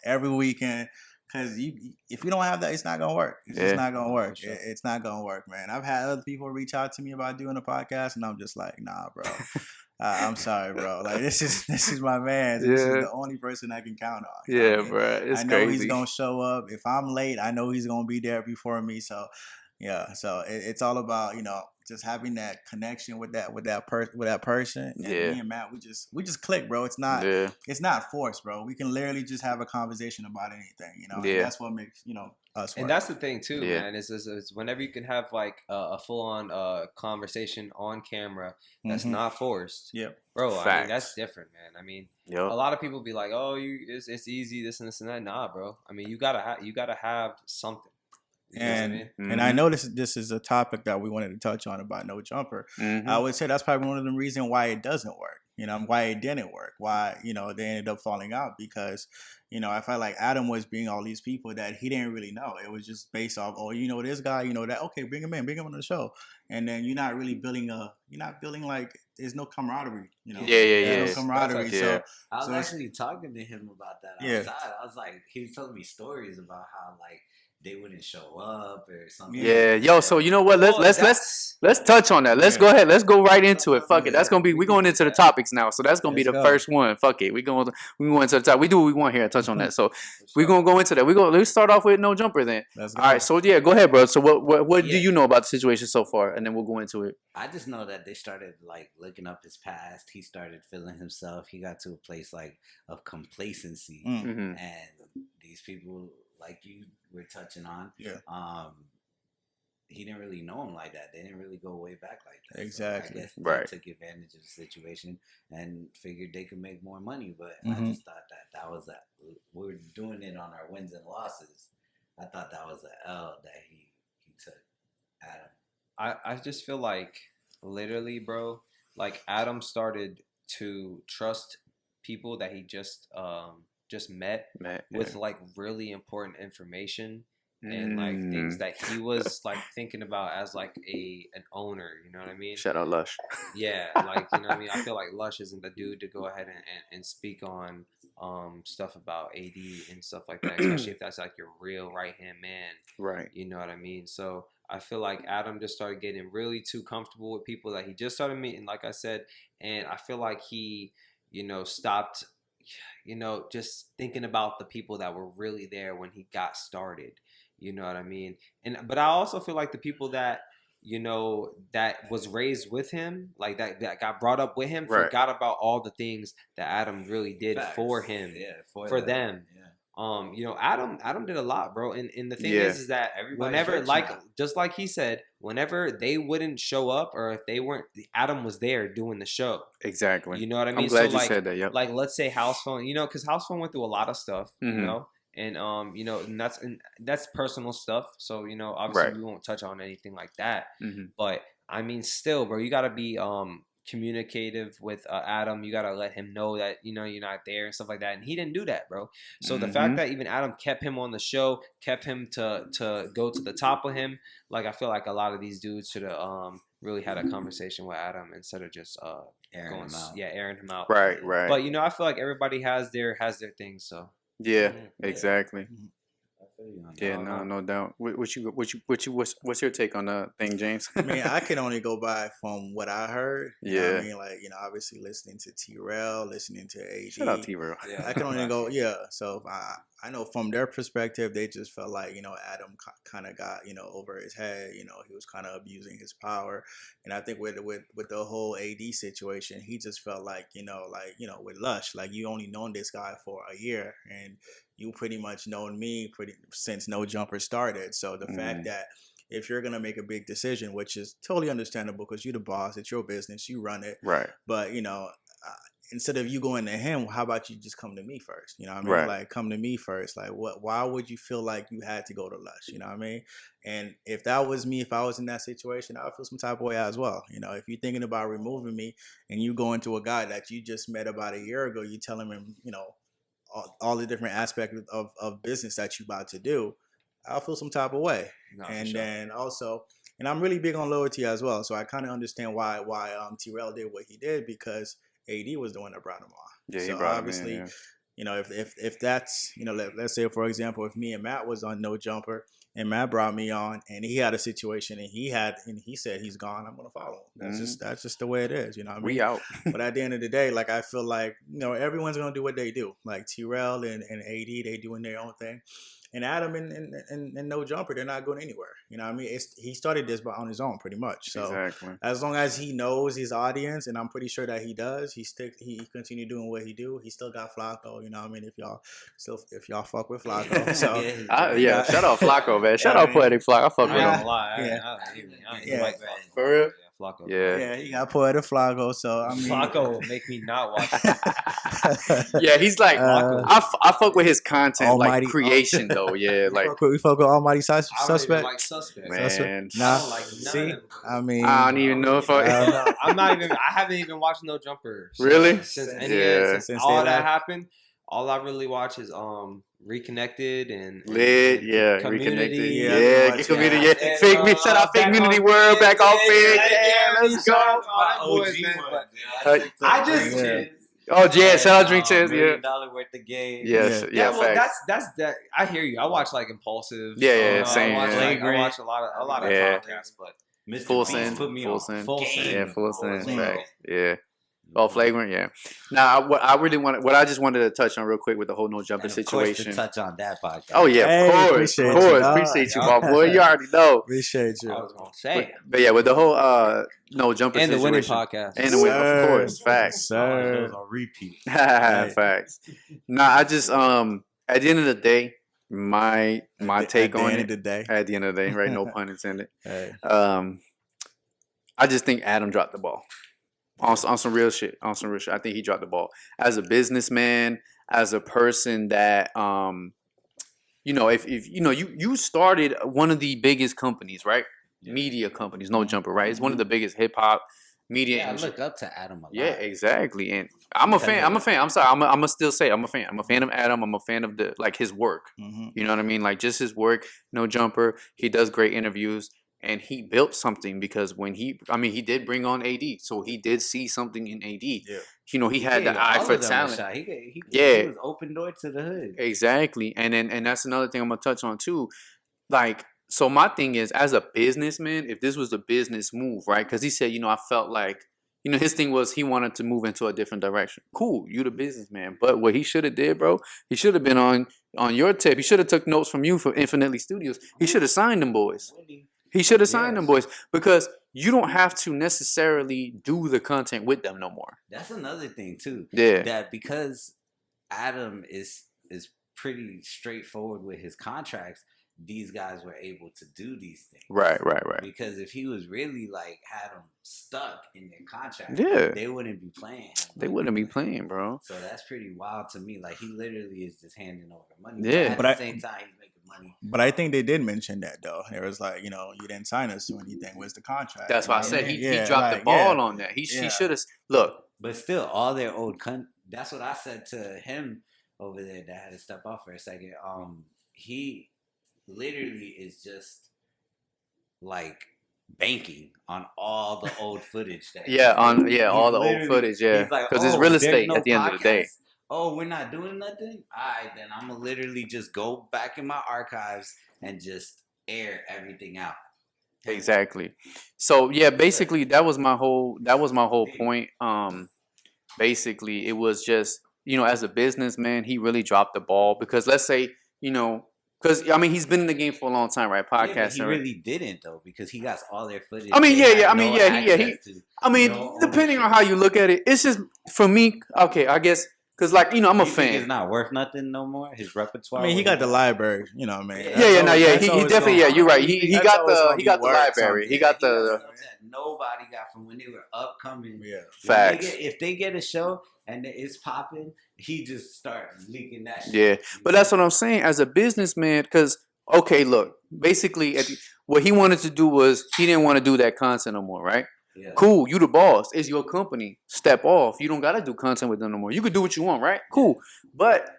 every weekend. Because if you don't have that, it's not gonna work. It's just not gonna work. Sure. It's not gonna work, man. I've had other people reach out to me about doing a podcast, and I'm just like, nah, bro. I'm sorry, bro. Like this is my man. This is the only person I can count on. Yeah, bro. It's I know crazy. he's gonna show up. If I'm late, I know he's gonna be there before me. So yeah, so it's all about just having that connection with that person. And me and Matt, we just click, bro. It's not forced, bro. We can literally just have a conversation about anything, And that's what makes us. And that's the thing too, man. Is whenever you can have like a full on conversation on camera that's not forced. Yep, bro. Facts. I mean, that's different, man. I mean, a lot of people be like, "Oh, it's easy, this and that." Nah, bro. I mean, you gotta have something. And I know this is a topic that we wanted to touch on about no jumper. I would say that's probably one of the reasons why it doesn't work. Why it didn't work. Why they ended up falling out because I felt like Adam was being all these people that he didn't really know. It was just based off, this guy, that. Okay, bring him on the show, and then you're not building like there's no camaraderie. There's no camaraderie. So I was actually talking to him about that outside. I was like, he was telling me stories about how like they wouldn't show up or something. Yeah, yo. So you know what? Let's touch on that. Let's go ahead. Let's go right into it. Fuck it. That's gonna be. We're going into the topics now. So that's gonna be the first one. Fuck it. We go into the top. We do what we want here. Touch on that. So we're gonna go into that. Let's start off with no jumper then. All right. So yeah, go ahead, bro. So what do you know about the situation so far, and then we'll go into it. I just know that they started like looking up his past. He started feeling himself. He got to a place like of complacency, and these people like you were touching on. He didn't really know him like that. They didn't really go way back like that. Exactly. So I guess they took advantage of the situation and figured they could make more money. But I just thought that was that. We're doing it on our wins and losses. I thought that was the L that he took. Adam. I just feel like literally, bro, like Adam started to trust people that he just met with like really important information and like things that he was like thinking about as like an owner, you know what I mean? Shout out Lush. Yeah, like you know what I mean? I feel like Lush isn't the dude to go ahead and speak on stuff about AD and stuff like that, especially if that's like your real right hand man. Right. You know what I mean? So I feel like Adam just started getting really too comfortable with people that he just started meeting, like I said, and I feel like he, stopped just thinking about the people that were really there when he got started. You know what I mean? But I also feel like the people that, that was raised with him, like that got brought up with him, forgot about all the things that Adam really did for him, for them. Yeah. Adam did a lot, bro. And the thing is that whenever, just like he said, whenever they wouldn't show up or if they weren't, Adam was there doing the show. Exactly. You know what I mean? I'm glad you said that. Yep. Like, let's say House Phone, because House Phone went through a lot of stuff, and and that's personal stuff. So obviously we won't touch on anything like that. But I mean, still, bro, you gotta be communicative with Adam. You gotta let him know that you're not there and stuff like that. And he didn't do that, bro. So the fact that even Adam kept him on the show, kept him to go to the top of him, like I feel like a lot of these dudes should have really had a conversation with Adam instead of just airing him out. Yeah, airing him out. Right. But I feel like everybody has their things. So yeah, exactly. Yeah, no doubt. What's your take on the thing, James? I mean, I can only go by from what I heard. Yeah. I mean, like, obviously listening to T-Rail, listening to AD. Shout out T-Rail. Yeah, I can only go, So I know from their perspective, they just felt like, Adam kind of got, over his head. He was kind of abusing his power. And I think with the whole AD situation, he just felt like, with Lush, like you only known this guy for a year and you pretty much known me since No Jumper started. So the fact that if you're going to make a big decision, which is totally understandable because you're the boss, it's your business, you run it. Right. But, instead of you going to him, how about you just come to me first? You know what I mean? Right. Like, come to me first. Like, why would you feel like you had to go to Lush? You know what I mean? And if that was me, if I was in that situation, I would feel some type of way as well. If you're thinking about removing me and you go into a guy that you just met about a year ago, you telling him, all the different aspects of business that you about to do, I'll feel some type of way. No, then also, and I'm really big on loyalty as well. So I kind of understand why T-Rail did what he did because AD was the one that brought him on. Yeah, so he brought obviously, him in, if that's, let's say, for example, if me and Matt was on No Jumper and Matt brought me on and he had a situation and he said he's gone, I'm gonna follow him. That's just the way it is. You know what I mean? We out. But at the end of the day, like, I feel like, everyone's gonna do what they do. Like Tyrell and AD, they doing their own thing. And Adam and No Jumper, they're not going anywhere. You know what I mean? He started this on his own, pretty much. So exactly. As long as he knows his audience, and I'm pretty sure that he does, he continue doing what he do. He still got Flacco. You know what I mean? If y'all fuck with Flacco, so shout out Flacco, man. Shout out Poetic Flacco. I fuck with him. I don't like that. For real? Flacco. Yeah, he got Poetic Flacco. So I mean, Flacco will make me not watch it. Yeah, he's like, I fuck with his content, Almighty, like creation though. Yeah, like we fuck with Almighty Suspect. I don't even like Suspect. Man, I don't like none. I mean, I don't even know if I haven't even watched No Jumper. Really? Since all that happened, all I really watch is Reconnected and Lit, Community. Reconnected, Community, yeah. Fake me, shout out Fake Community World, back on Fake, let's go. I just. Oh yeah, shout out Drink Chance, yeah. $1 worth of game. Yes, well, that's that. I hear you. I watch like Impulsive. Same. I watch a lot of podcasts, but Mr. Full Beast Send, put me Full on Send. Full Send. Yeah, Full Send. Facts. Yeah. Oh, Flagrant, yeah. Now, what I just wanted to touch on real quick with the whole No Jumping situation. To touch on that podcast. Oh yeah, of course, appreciate you, my boy. You already know. Appreciate you. I was gonna say, but yeah, with the whole No Jumping and the situation. Winning podcast, and the Winning, of course, facts, sir. On repeat. Facts. Nah, I just at the end of the day, my take on it. At the end of the day, right? No pun intended. I just think Adam dropped the ball. On some real shit. I think he dropped the ball. As a businessman, as a person that if you started one of the biggest companies, right? Yeah. Media companies, No Jumper, right? It's one of the biggest hip hop media. Yeah, I look up to Adam a lot. Yeah, exactly. And I'm a fan. I'm sorry. I'm gonna still say I'm a fan. I'm a fan of Adam. I'm a fan of his work. Mm-hmm. You know what I mean? Like just his work. No Jumper. He does great interviews. And he built something because he did bring on AD, so he did see something in AD. Yeah. He had the eye for talent. He was open door to the hood. Exactly, and that's another thing I'm gonna touch on too. Like, so my thing is, as a businessman, if this was a business move, right? Because he said, I felt like, his thing was he wanted to move into a different direction. Cool, you the businessman, but what he should have did, bro, he should have been on your tip. He should have took notes from you for Infinitely Studios. He should have signed them boys. He should have signed them boys because you don't have to necessarily do the content with them no more. That's another thing too. Yeah. That because Adam is pretty straightforward with his contracts, these guys were able to do these things. Right. Because if he was really had them stuck in their contract, they wouldn't be playing. They wouldn't be playing, bro. So that's pretty wild to me. Like he literally is just handing over money. Yeah. But at the same time, he's making money. But I think they did mention that though. It was like, you didn't sign us to anything. Where's the contract? That's why I said he dropped the ball on that. He should have look. But still, all their old that's what I said to him over there. That had to step off for a second. He literally is just banking on all the old footage. All the old footage. Yeah, because it's real estate at the end of the day. Oh, we're not doing nothing? All right, then I'm going to literally just go back in my archives and just air everything out. Exactly. So, yeah, basically that was my whole point. Basically, it was just, as a businessman, he really dropped the ball because let's say, because he's been in the game for a long time, right? Podcasting. He really didn't though, because he got all their footage. Depending on how you look at it, it's just for me. Okay, I guess because I'm a fan. It's not worth nothing no more. His repertoire. He got the library. He definitely. Yeah, you're right. He got the library. He got the. Nobody got from when they were upcoming. Yeah, facts. If they get a show and it's popping, he just starts leaking that shit. Yeah, but that's what I'm saying. As a businessman, because, okay, look, basically, what he wanted to do was he didn't want to do that content no more, right? Yeah. Cool, you the boss. It's your company. Step off. You don't got to do content with them no more. You could do what you want, right? Cool. But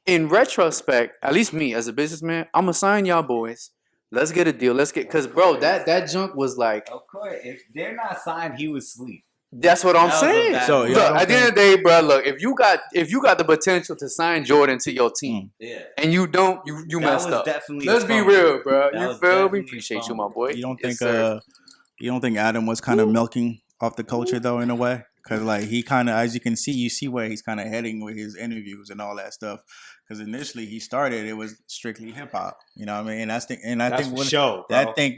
in retrospect, at least me as a businessman, I'm going to sign y'all boys. Let's get a deal. Because, bro, that junk was like. Of course. If they're not signed, he was asleep. That's what I'm saying. So look, at the end of the day, bro, look, if you got the potential to sign Jordan to your team, and you don't, you messed up. Definitely Let's be real, bro. You feel me? Appreciate you, my boy. You don't think Adam was kind of milking off the culture though, in a way? Because like he kind of, as you can see, you see where he's kind of heading with his interviews and all that stuff. Because initially he started, it was strictly hip hop. You know what I mean? And I think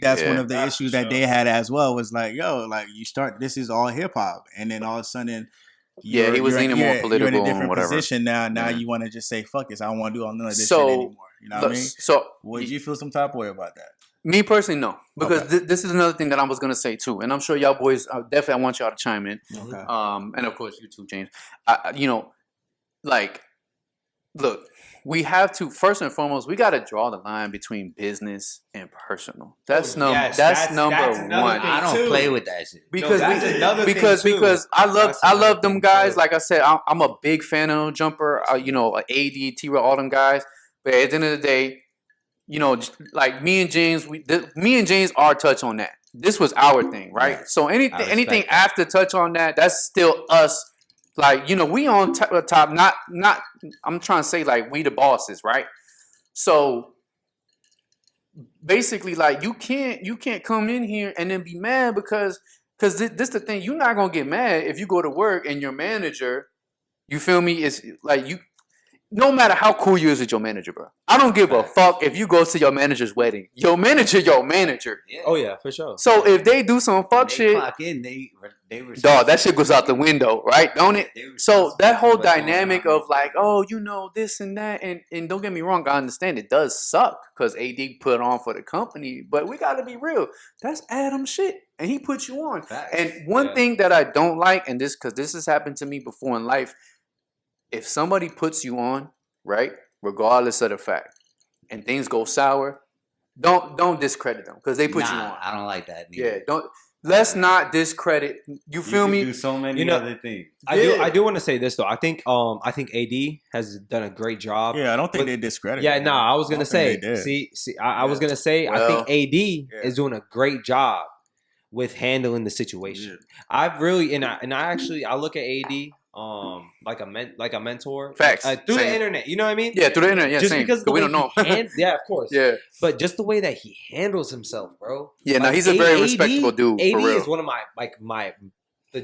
that's one of the issues that they had as well. Was like, yo, like you start, this is all hip hop, and then all of a sudden, he was leaning more political. You're in a different whatever. position now. Now you want to just say, fuck this, I don't want to do none of this shit anymore. You know what I mean? So would you feel some type of way about that? Me personally, no, because this is another thing that I was gonna say too, and I'm sure y'all boys definitely. I want y'all to chime in. Okay. And of course you too, James. Look, we have to first and foremost. We got to draw the line between business and personal. That's number one. I don't play with that shit because I love them guys. Too. Like I said, I'm a big fan of No Jumper. AD, T-Rail, all them guys. But at the end of the day. Like me and James are touch on that. This was our thing, right? Yes, so anything after touch on that, that's still us. Like we on top. Not. I'm trying to say like we the bosses, right? So basically, like you can't come in here and then be mad because this the thing. You're not gonna get mad if you go to work and your manager, you feel me? Is like you. No matter how cool you is with your manager, bro. I don't give a fuck if you go to your manager's wedding. Your manager. Yeah. Oh yeah, for sure. So if they do some fuck shit, clock in, they dog, that shit goes out the window, right? Don't it? So that whole dynamic of like, this and that, and don't get me wrong, I understand it does suck because AD put on for the company, but we gotta be real. That's Adam shit, and he put you on. Facts. And one thing that I don't like, and this because this has happened to me before in life. If somebody puts you on, right, regardless of the fact, and things go sour, don't discredit them because they put you on. I don't like that. Neither. Yeah, let's not discredit. You feel me? Do so many other things. I do want to say this though. I think AD has done a great job. Yeah, I don't think they discredit. Yeah, no, I was gonna say. I was gonna say. I think AD is doing a great job with handling the situation. Yeah. I've really I look at AD. Like a mentor. Facts. Through the internet, you know what I mean? Yeah, through the internet. Yeah, just same. because we don't know. Yeah, of course. Yeah, but just the way that he handles himself, bro. Yeah, no, he's a very respectable dude. AD for real. is one of my. Yeah,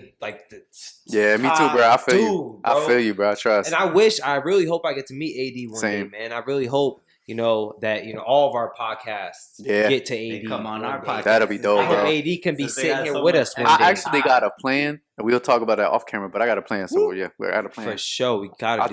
me too, bro. I feel you. I feel you, bro. Trust. And I really hope I get to meet AD one day, man. I really hope. That all of our podcasts get to AD. They come on our podcast. That'll be dope, bro. AD can be sitting here with us one day. I actually got a plan, and we'll talk about that off camera. But I got a plan, so we got a plan for sure. We got to. I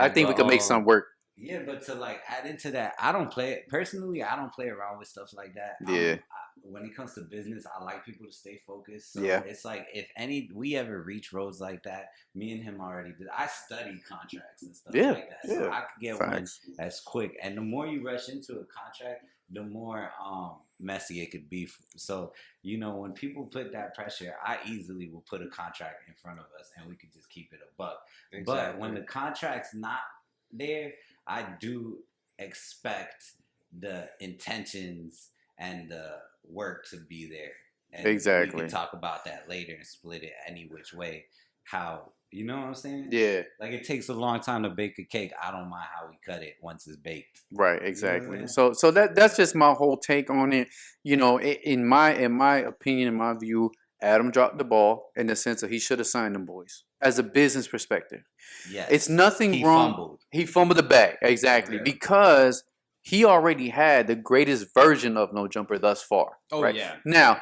think we could make something work. Yeah, but to add into that, I don't play around with stuff like that. Yeah. When it comes to business, I like people to stay focused. So it's like if we ever reach roads like that, me and him already did. I studied contracts and stuff like that, so I could get one as quick. And the more you rush into a contract, the more messy it could be. So when people put that pressure, I easily will put a contract in front of us, and we could just keep it a buck. Exactly. But when the contract's not there, I do expect the intentions and the work to be there. And exactly. We can talk about that later and split it any which way. How, you know what I'm saying? Yeah. Like it takes a long time to bake a cake. I don't mind how we cut it once it's baked. Right, exactly. Yeah. So that's just my whole take on it. In my opinion, in my view, Adam dropped the ball in the sense that he should have signed them boys. As a business perspective. Yes. It's nothing wrong. He fumbled the bag. Exactly. Yeah. Because he already had the greatest version of No Jumper thus far. Oh, right? Yeah. Now,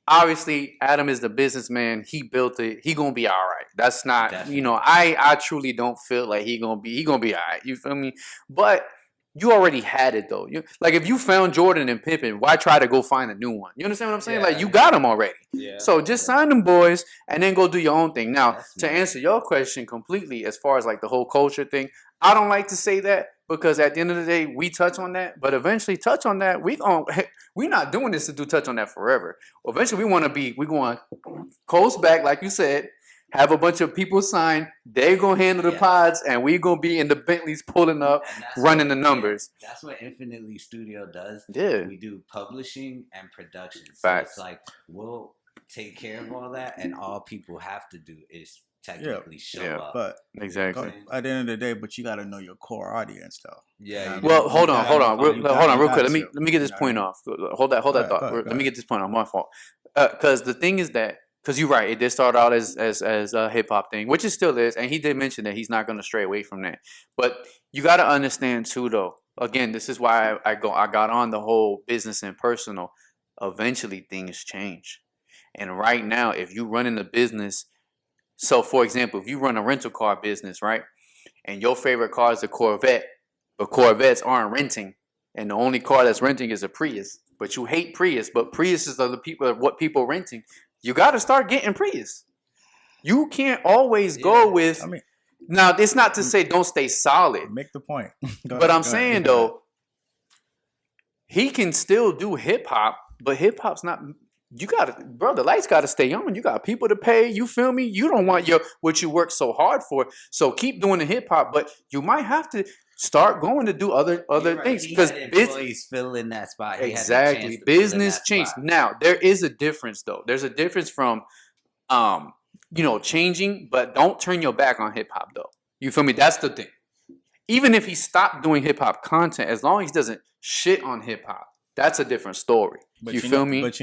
obviously, Adam is the businessman. He built it. He gonna be all right. That's not, Definitely. I truly don't feel like he gonna be all right. You feel me? But you already had it though. Like if you found Jordan and Pippen, why try to go find a new one? You understand what I'm saying? Like you got them already. Yeah. So just sign them boys and then go do your own thing. Now, to answer your question completely, as far as like the whole culture thing, I don't like to say that because at the end of the day, we touch on that, but eventually touch on that. We're not doing this to do touch on that forever. Well, eventually we're going coast back, like you said. Have a bunch of people sign. They're going to handle the pods, and we're going to be in the Bentleys pulling up, running the numbers. That's what Infinitely Studio does. Yeah. We do publishing and production. So Facts. it's like, we'll take care of all that, and all people have to do is technically show up. But exactly. At the end of the day, but you got to know your core audience, though. Yeah. Well, hold on, real quick. Let me get this point off. Hold that thought. Let me get this point off. My fault. Because the thing is that, because you're right, it did start out as a hip hop thing, which it still is, and he did mention that he's not going to stray away from that. But you got to understand too, though. Again, this is why I got on the whole business and personal. Eventually, things change, and right now, if you run in the business, so for example, if you run a rental car business, right, and your favorite car is a Corvette, but Corvettes aren't renting, and the only car that's renting is a Prius, but you hate Prius, but Priuses are what people are renting. You got to start getting Prius. You can't always go with. I mean, now, it's not to say don't stay solid. Make the point. But I'm saying, though, he can still do hip hop, but hip hop's not. You got to, bro, the lights got to stay on. You got people to pay. You feel me? You don't want what you work so hard for. So keep doing the hip hop, but you might have to start going to do other things, because employees fill in that spot. Exactly, business changed. Now there is a difference, though. There's a difference from, changing, but don't turn your back on hip hop, though. You feel me? That's the thing. Even if he stopped doing hip hop content, as long as he doesn't shit on hip hop, that's a different story. But you feel me? But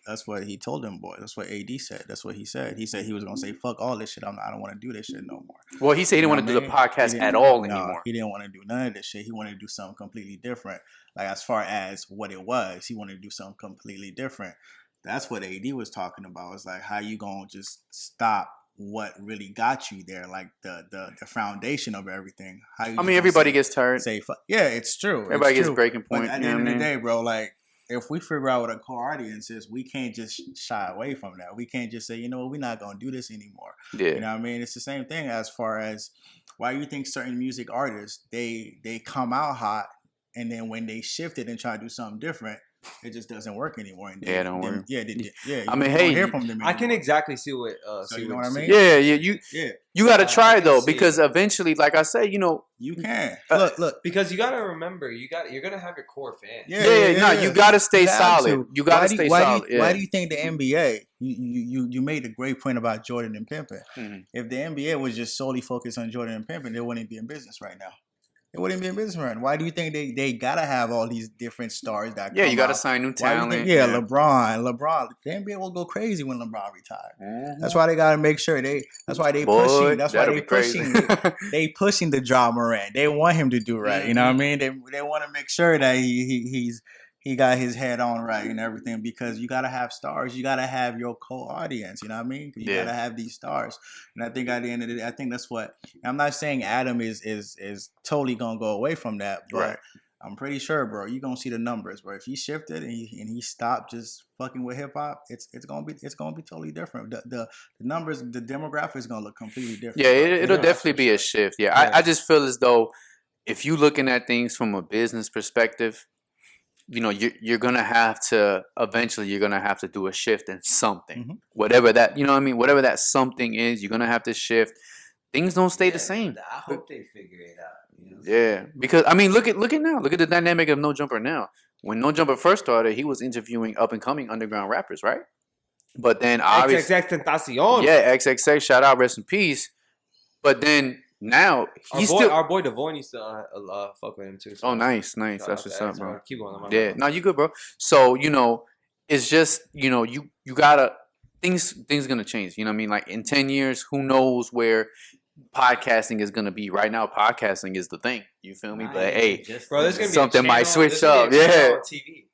that's what he told them, boy. That's what AD said. That's what he said. He said he was gonna say, "Fuck all this shit. I don't want to do this shit no more." Well, he said he didn't want to do the podcast at all anymore. He didn't want to do none of this shit. He wanted to do something completely different. Like, as far as what it was, he wanted to do something completely different. That's what AD was talking about. It's like, how you gonna just stop what really got you there, like the foundation of everything. Everybody gets tired. Yeah, it's true. Everybody gets breaking point. But at the end of the day, bro, like, if we figure out what a core audience is, we can't just shy away from that. We can't just say, we're not gonna do this anymore. Yeah. You know what I mean? It's the same thing as far as why you think certain music artists they come out hot, and then when they shift it and try to do something different, it just doesn't work anymore. And it don't work. Yeah. I mean, hey, hear from them anymore. I can exactly see what. You know what I mean? Yeah. You got to try though, because eventually, like I said, you can look, because you got to remember, you're gonna have your core fans. Yeah. You got to stay solid. You got to stay solid. Why do you think the NBA? You made a great point about Jordan and Pimpin. Mm-hmm. If the NBA was just solely focused on Jordan and Pimpin, they wouldn't be in business right now. It wouldn't be a business run. Why do you think they gotta have all these different stars that? Yeah, you gotta sign new talent. LeBron. The NBA will go crazy when LeBron retires. Mm-hmm. That's why they gotta make sure That's why they pushing. That's why they pushing. They pushing the Ja Morant. They want him to do right. Mm-hmm. You know what I mean? They want to make sure that he got his head on right and everything, because you gotta have stars. You gotta have your co-audience. You know what I mean? You gotta have these stars. And I think at the end of the day, I think that's what. I'm not saying Adam is totally gonna go away from that, but right. I'm pretty sure, bro, you're gonna see the numbers. Bro, if he shifted and he stopped just fucking with hip hop, it's gonna be totally different. The numbers, the demographic is gonna look completely different. Yeah, it'll definitely be a shift. Yeah, I just feel as though if you looking at things from a business perspective, you're gonna have to eventually. You're gonna have to do a shift in something, mm-hmm. whatever that whatever that something is. You're gonna have to shift. Things don't stay the same. I hope they figure it out. Yeah, because look at now. Look at the dynamic of No Jumper now. When No Jumper first started, he was interviewing up and coming underground rappers, right? But then obviously, XXXTentacion. Yeah, XXX. Shout out, rest in peace. But then. Now our boy Devoy needs to fuck with him too. So. Oh, nice. That's what's up, bro. Keep going. Yeah, no, you good, bro. So it's just you gotta things gonna change. You know what I mean? Like in 10 years, who knows where podcasting is gonna be? Right now, podcasting is the thing. You feel me? But hey, bro, there's gonna be something might switch up. Yeah, TV.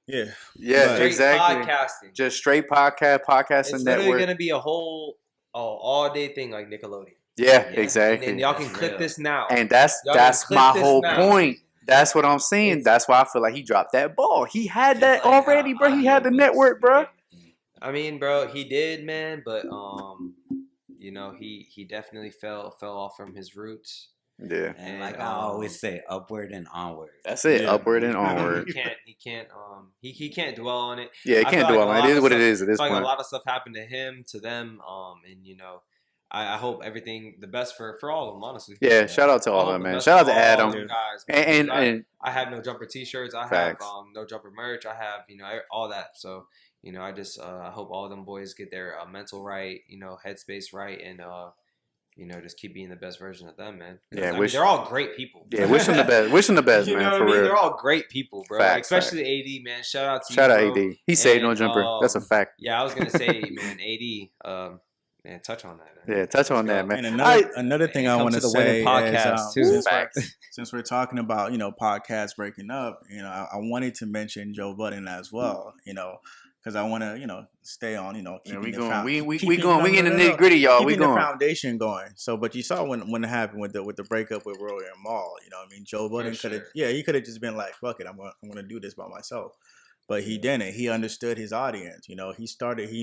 Yeah, straight exactly. Podcasting. Just straight podcasting. It's network. literally gonna be a whole all day thing like Nickelodeon. Yeah, exactly. And y'all can clip this now. And that's my whole point. That's what I'm saying. That's why I feel like he dropped that ball. He had that already, bro. He had the network, bro. I mean, bro, he did, man. But he definitely fell off from his roots. Yeah. And like I always say, upward and onward. That's it. Yeah. Upward and onward. He can't dwell on it. Yeah, he can't dwell on it. It is what it is at this point. Like a lot of stuff happened to him, to them, and I hope everything the best for all of them, honestly. Yeah, shout out to all of them, man. Shout out to Adam. Guys, and I have No Jumper t-shirts. I have No Jumper merch. I have all that. So you know, I just I hope all them boys get their mental right, you know, headspace right, and you know, just keep being the best version of them, man. Yeah, I mean, they're all great people. Yeah, wish them the best. Wish them the best, you man. know what For I mean? real. They're all great people, bro. Fact, Like, especially AD, man. Shout out to Shout you, out bro. AD. He saved no And, jumper. That's a fact. Yeah, I was gonna say, man, AD. Man, touch on that, man. Yeah, touch on that, man. And another thing I want to say podcast is, too. since we're talking about, you know, podcasts breaking up, you know, I wanted to mention Joe Budden as well, you know, because I want to, you know, stay on, you know, keeping we the going. We keeping, going. We getting the nitty gritty, y'all. We keeping going. the foundation going. So, but you saw when it happened with the breakup with Rory and Maul, you know, I mean, Joe Budden could have, he could have just been like, fuck it, I'm gonna do this by myself. But he didn't. He understood his audience. You know, he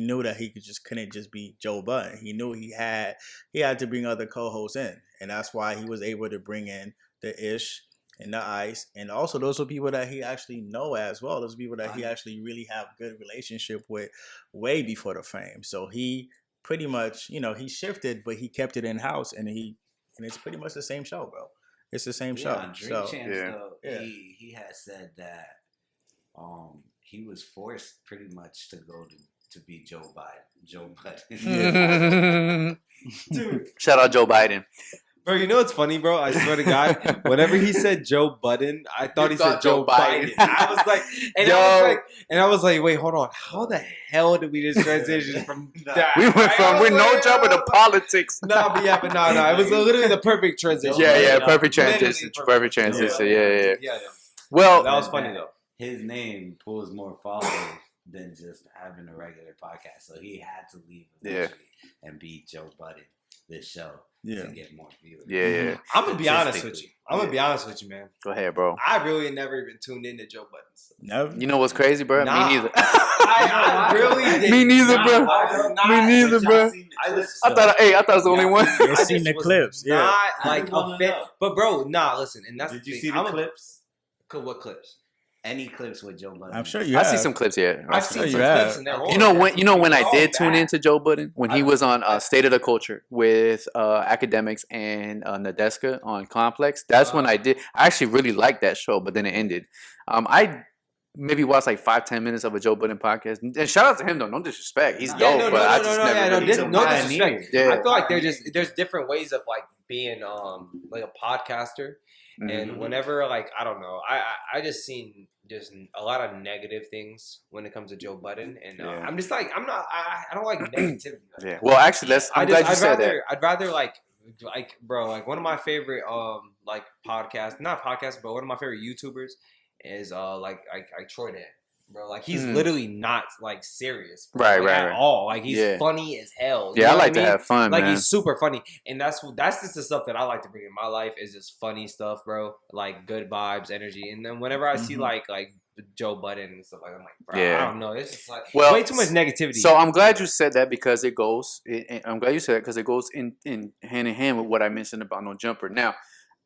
knew that couldn't just be Joe Budden. He knew he had to bring other co-hosts in. And that's why he was able to bring in the Ish and the Ice. And also those are people that he actually know as well. Those are people that he actually really have good relationship with way before the fame. So he pretty much, you know, he shifted, but he kept it in-house and it's pretty much the same show, bro. It's the same show. On Drink Champs, though, he had said that he was forced pretty much to go to be Joe Budden. Dude. Shout out Joe Biden. Bro, you know what's funny, bro? I swear to God, whenever he said Joe Budden, I thought he said Joe Biden. I was like, I was like, wait, hold on. How the hell did we just transition from that? We went from no jumper to politics. No. It was literally the perfect transition. Perfect transition. Perfect transition. Yeah. Well, that was funny though. His name pulls more followers than just having a regular podcast, so he had to leave eventually and be Joe Budden, this show, to get more viewers. Yeah. I'm gonna be honest with you. Man. Go ahead, bro. I really never even tuned into Joe Budden. Never. You know what's crazy, bro? Nah. Me neither. I really didn't. Me neither, bro. Me neither, bro. I thought I was the only one. I seen the clips. Not like a fit, but bro, listen, and that's Did you see the clips? What clips? Any clips with Joe Budden? I'm sure you. I see some clips. Yeah, I've seen some clips, and they're You know when I did tune into Joe Budden when he was on State of the Culture with Academics and Nadeska on Complex. That's when I actually really liked that show, but then it ended. I maybe watched like 5-10 minutes of a Joe Budden podcast. And shout out to him though. No disrespect, he's dope. No disrespect. Yeah. I feel like there's different ways of like being like a podcaster, and whenever like I don't know, I just seen just a lot of negative things when it comes to Joe Budden, and I'm just like I don't like negativity. Yeah. Well, actually, I'm glad you said that. I'd rather like bro, like one of my favorite like podcasts, not podcasts, but one of my favorite YouTubers is like Troy Dan. Bro, like he's literally not like serious, bro, at all. Like he's funny as hell. Yeah, I like to have fun, like man. he's super funny, and that's just the stuff that I like to bring in my life is just funny stuff, bro. Like good vibes, energy, and then whenever I see like Joe Budden and stuff like that, I'm like, bro, I don't know. It's just like way too much negativity. So I'm glad you said that because it goes. I'm glad you said that because it goes in hand in hand with what I mentioned about No Jumper. Now,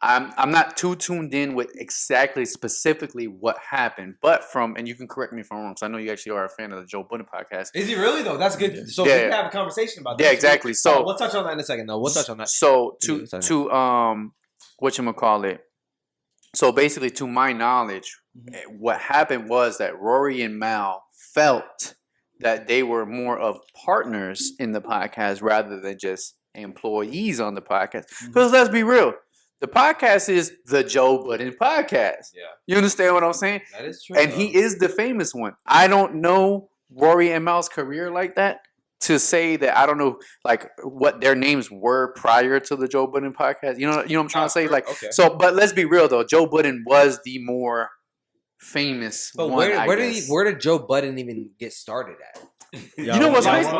I'm not too tuned in with exactly specifically what happened, but and you can correct me if I'm wrong, because I know you actually are a fan of the Joe Budden podcast. Is he really though? That's good. So we can have a conversation about that. Yeah, exactly. So we'll touch on that in a second though. We'll touch on that. So whatchamacallit. So basically, to my knowledge, what happened was that Rory and Mal felt that they were more of partners in the podcast rather than just employees on the podcast. Because let's be real. The podcast is the Joe Budden podcast. Yeah. You understand what I'm saying? That is true. And he is the famous one. I don't know Rory and Mal's career like that to say that I don't know like what their names were prior to the Joe Budden podcast. You know what I'm trying to say? Like so, but let's be real though. Joe Budden was the more famous one. Where did Joe Budden even get started at? You know what's crazy? Joe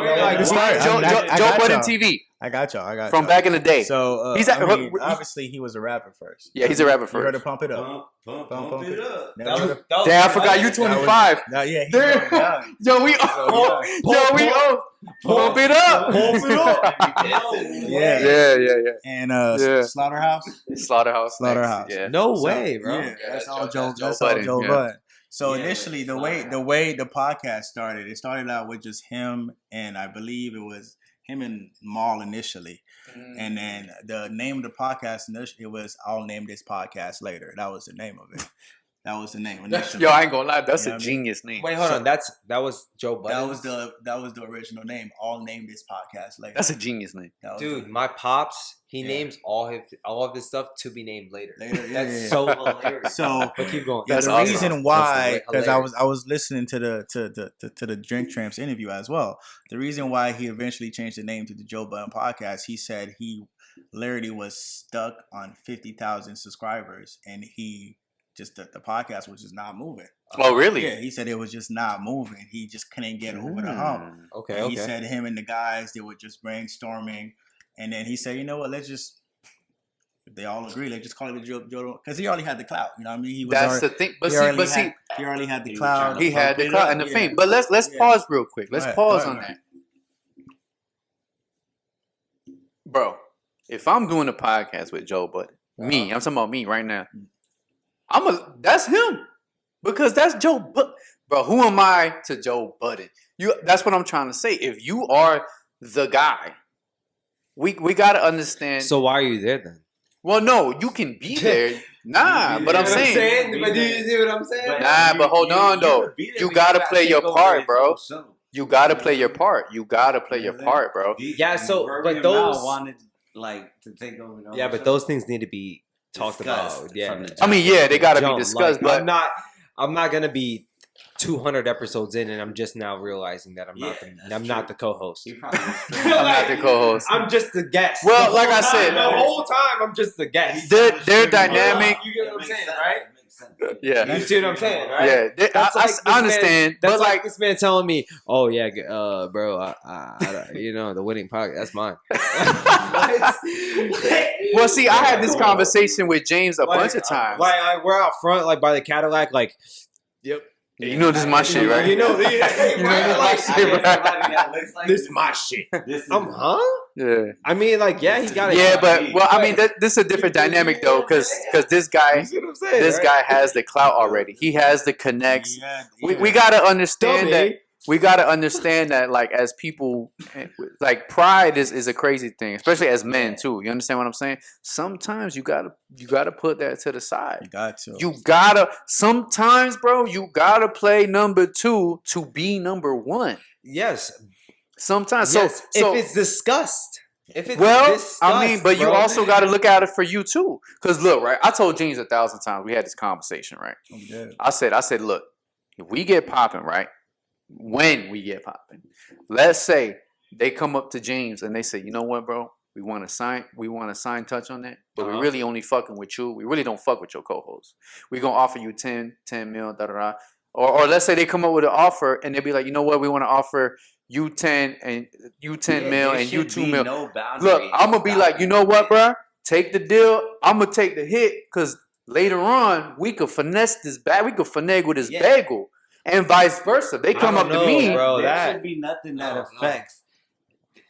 Budden TV. I got y'all. From back in the day. So obviously he was a rapper first. Yeah, he's a rapper first. You heard of Pump It Up? Pump it up. Damn, I forgot you 25. Yo, we owe. Pump it up. Pump it up. Yeah. And Slaughterhouse. Yeah. No way, bro. Yeah, that's all Joe Budden. So initially, the way the podcast started, it started out with just him, and I believe it was him and Maul initially, and then the name of the podcast it was "I'll name this podcast later." That was the name of it. That was the name. Yo, I ain't gonna lie. That's You know a what I mean? genius name. Wait, hold on. That was Joe Budden. That was the original name. I'll name this podcast later. That's a genius name. Dude, my pops, he names all of his stuff to be named later. That's so hilarious. So, but keep going. That's the awesome. reason why, because I was listening to the Drink Champs interview as well. The reason why he eventually changed the name to the Joe Budden podcast, he said he literally was stuck on 50,000 subscribers, and he just the podcast was just not moving. Oh, really? Yeah, he said it was just not moving. He just couldn't get over the hump. Okay, He said him and the guys, they were just brainstorming, and then he said, you know what, let's just. If they all agree, let's just call it the Joe, because he already had the clout. You know what I mean? He was That's the thing. But see, he already had the clout. He had the clout and the fame. But let's pause real quick. Let's pause on that, bro. If I'm doing a podcast with Joe Budden, I'm talking about me right now. That's him, because that's Joe Budden. Bro, who am I to Joe Budden? That's what I'm trying to say. If you are the guy, we gotta understand. So why are you there then? Well, no, you can be there. Nah, but I'm saying. But do you see what I'm saying? Nah, but hold on though. You gotta play your part, bro. You gotta play your part. You gotta play your part, bro. Yeah. So, but those wanted to take over. Yeah, but those things need to be talked about. Yeah. I mean, yeah, they gotta be discussed. But I'm not gonna be 200 episodes in, and I'm just now realizing that I'm not the co-host. I'm not the co-host. I'm just the guest. Well, like I said, the whole time I'm just the guest. They're dynamic. You get what I'm saying, right? Yeah, you see what I'm saying, right? Yeah, I understand. That's but like this man telling me, "Oh yeah, bro, I you know the winning podcast, that's mine." Well, see, I had this conversation with James a bunch of times. We're out front, like by the Cadillac, like, yep. You know this is my shit, right? You know this is my shit, right? This is my shit. Yeah. I mean, like, yeah, he got it. Yeah, but well, I mean, this is a different dynamic though, because this guy, guy has the clout already. He has the connects. We gotta understand that. We gotta understand that, like, as people, like, pride is a crazy thing, especially as men too. You understand what I'm saying? Sometimes you gotta put that to the side. You gotta. Sometimes, bro, you gotta play number 2 to be number 1. Yes. Sometimes. Yes. So if it's discussed. I mean, but you also got to look at it for you too. Because look, right? I told James 1,000 times. We had this conversation, right? I said, look, if we get popping, right? When we get popping, let's say they come up to James and they say, you know what, bro? We want to sign touch on that, but we really only fucking with you. We really don't fuck with your co-host. We're going to offer you 10 mil, da-da-da. Or let's say they come up with an offer and they'll be like, you know what? We want to offer you 10 and you 10 mil and you 2 mil. Look, I'm going to be like, you know what, bro? Take the deal. I'm going to take the hit, because later on, we could finesse this bag. We could finagle this bagel. And vice versa. They come up to me. Bro, there should be nothing that affects.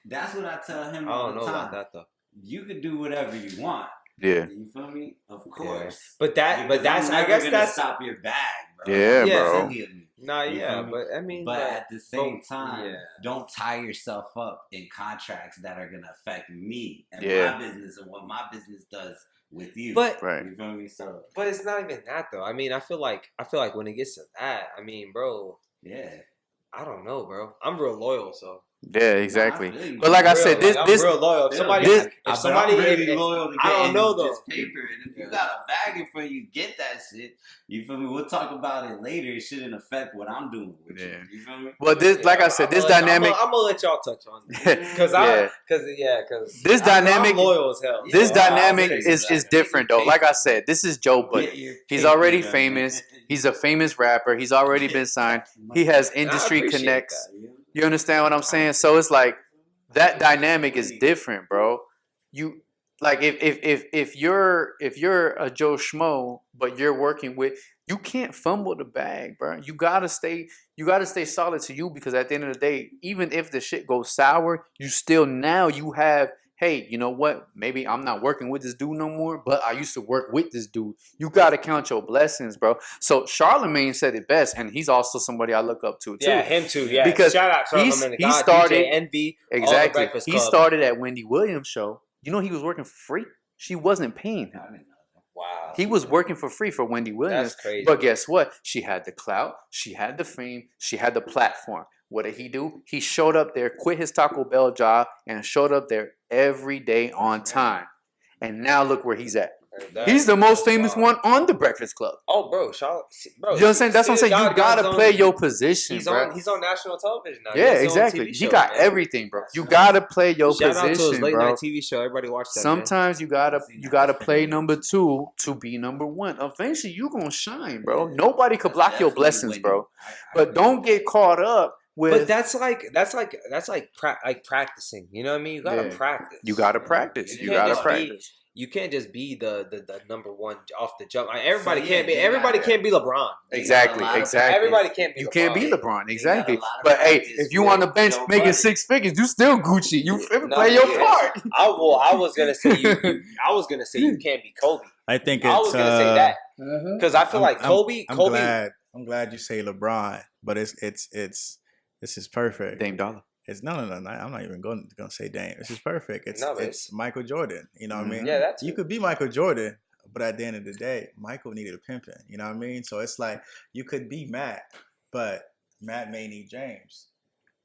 That's what I tell him all the time. About that though. You can do whatever you want. Yeah. You feel me? Of course. But that's I guess that's stop your bag, bro. Yeah, bro. Nah, yeah, but I mean, but at the same time, don't tie yourself up in contracts that are gonna affect me and my business and what my business does with you. But you feel me? So, but it's not even that though. I mean, I feel like when it gets to that, I mean, bro. Yeah. I don't know, bro. I'm real loyal, so. Yeah, exactly. But like I said, I'm real loyal. If somebody, loyal to I don't know though. This paper, and if you got a bag in front of you, get that shit. You feel me? We'll talk about it later. It shouldn't affect what I'm doing with you. You feel me? Well, this, like I said, this dynamic. I'm gonna let y'all touch on it because this dynamic, I'm loyal as hell. This dynamic is different though. Like I said, this is Joe Budden. He's already famous. He's a famous rapper. He's already been signed. He has industry connects. You understand what I'm saying? So it's like that dynamic is different, bro. You like if you're a Joe Schmo, but you're working with, you can't fumble the bag, bro. You gotta stay solid to you, because at the end of the day, even if the shit goes sour, you have, hey, you know what? Maybe I'm not working with this dude no more, but I used to work with this dude. You got to count your blessings, bro. So Charlamagne said it best, and he's also somebody I look up to, too. Yeah, him too, yeah. Because shout out Charlamagne, he started, DJ Envy, exactly. He started at Wendy Williams' show. You know he was working for free? She wasn't paying him. Wow. He was working for free for Wendy Williams. That's crazy. But guess what? She had the clout. She had the fame. She had the platform. What did he do? He showed up there, quit his Taco Bell job, and showed up there every day on time. And now look where he's at. He's the most famous one on the Breakfast Club. Oh, bro, bro. You know what I'm saying? That's what I'm saying. You gotta play your position, he's bro. He's on national television now. Yeah, exactly. He got everything, bro. You gotta play your position, Shout out to his late bro. night TV show. Everybody watch that. Sometimes you gotta play number 2 to be number 1. Eventually, you gonna shine, bro. Nobody could block your blessings, bro. But don't get caught up. But that's like practicing. You know what I mean? You gotta practice. You gotta practice. You gotta practice. You can't just be the number one off the jump. Like, everybody can't be LeBron. Exactly. Everybody can't be. You can't be LeBron. Exactly. But hey, if you on the bench making 6 figures, you still Gucci. You play your part. I was gonna say you can't be Kobe. I think I was gonna say that because I feel like Kobe. I'm glad you say LeBron, but this is perfect. Dame Dollar. It's no. I'm not even going to say Dame. This is perfect. It's Michael Jordan. You know what I mean? Yeah, that's you could be Michael Jordan, but at the end of the day, Michael needed a pimping. You know what I mean? So it's like you could be Matt, but Matt may need James.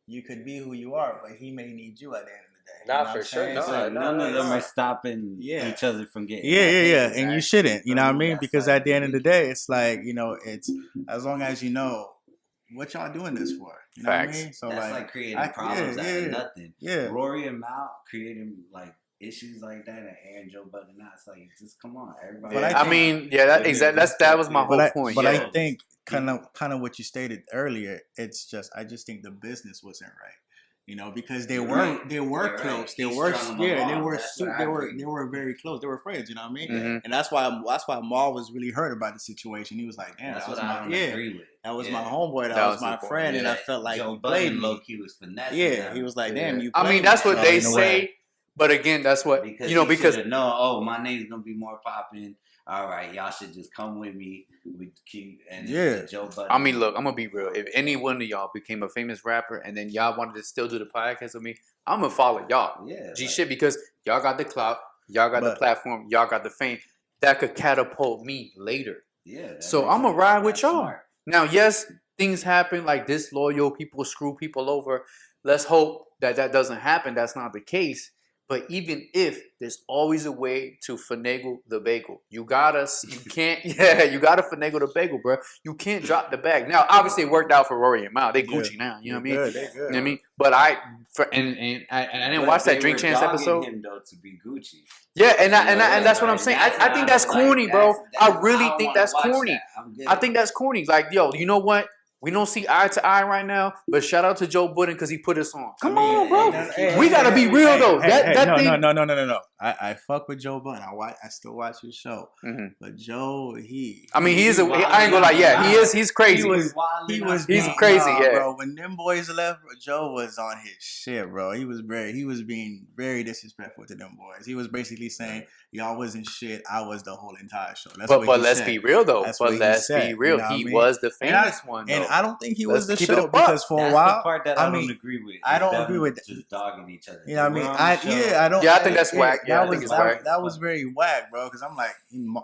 You could be who you are, but he may need you at the end of the day. Not for sure. None of them are stopping each other from getting. Yeah. Exactly. And you shouldn't. You know what I mean? Because at the end of the day, it's like, it's as long as you know what y'all doing this for. You know Facts. What I mean? So that's like creating problems out of nothing. Yeah. Rory and Mal creating like issues like that, and Aaron Joe Budden. It's like, just come on, everybody. That was my whole point. But I think kind of what you stated earlier. It's just I just think the business wasn't right. Because they were close. They were very close. They were friends. You know what I mean? Mm-hmm. And that's why Maul was really hurt about the situation. He was like, "Damn, that's what I don't agree with. That was my homeboy. That was my friend, and I felt like Joe he played me. Low-key was finessing. Yeah, he was like, "Damn, you." I mean, that's what they say. But again, that's what because my name's gonna be more popping. All right, y'all should just come with me. We keep Joe Budden. I mean, look, I'm gonna be real. If any one of y'all became a famous rapper and then y'all wanted to still do the podcast with me, I'm gonna follow y'all. Yeah, shit, because y'all got the clout, y'all got the platform, y'all got the fame that could catapult me later. Yeah. So I'm gonna ride with y'all. Smart. Now, yes, things happen like disloyal people screw people over. Let's hope that doesn't happen. That's not the case. But even if, there's always a way to finagle the bagel. You gotta finagle the bagel, bro. You can't drop the bag. Now, obviously, it worked out for Rory and Mal. They Gucci now. You know what I mean? Good, you know what I mean? But I didn't watch that Drink Champs episode. Him though to be Gucci. Yeah, and that's what I'm saying. I think that's corny, bro. I really think that's corny. I think that's corny. Like, yo, you know what? We don't see eye to eye right now, but shout out to Joe Budden because he put us on. Come on, bro. We gotta be real though. No. I fuck with Joe Budden. I still watch his show. Mm-hmm. But Joe, I ain't gonna lie. Yeah, he is. He's crazy. He's crazy. Yeah, bro. When them boys left, Joe was on his shit, bro. He was being very disrespectful to them boys. He was basically saying y'all wasn't shit. I was the whole entire show. But let's be real though. He was the famous one. And I don't think he was the show because for a while. The part that I don't agree with. I don't agree with just dogging each other. You know what I mean? I don't. Yeah, I think that's whack. Yeah, I think it's whack. That was very whack, bro. Because I'm like,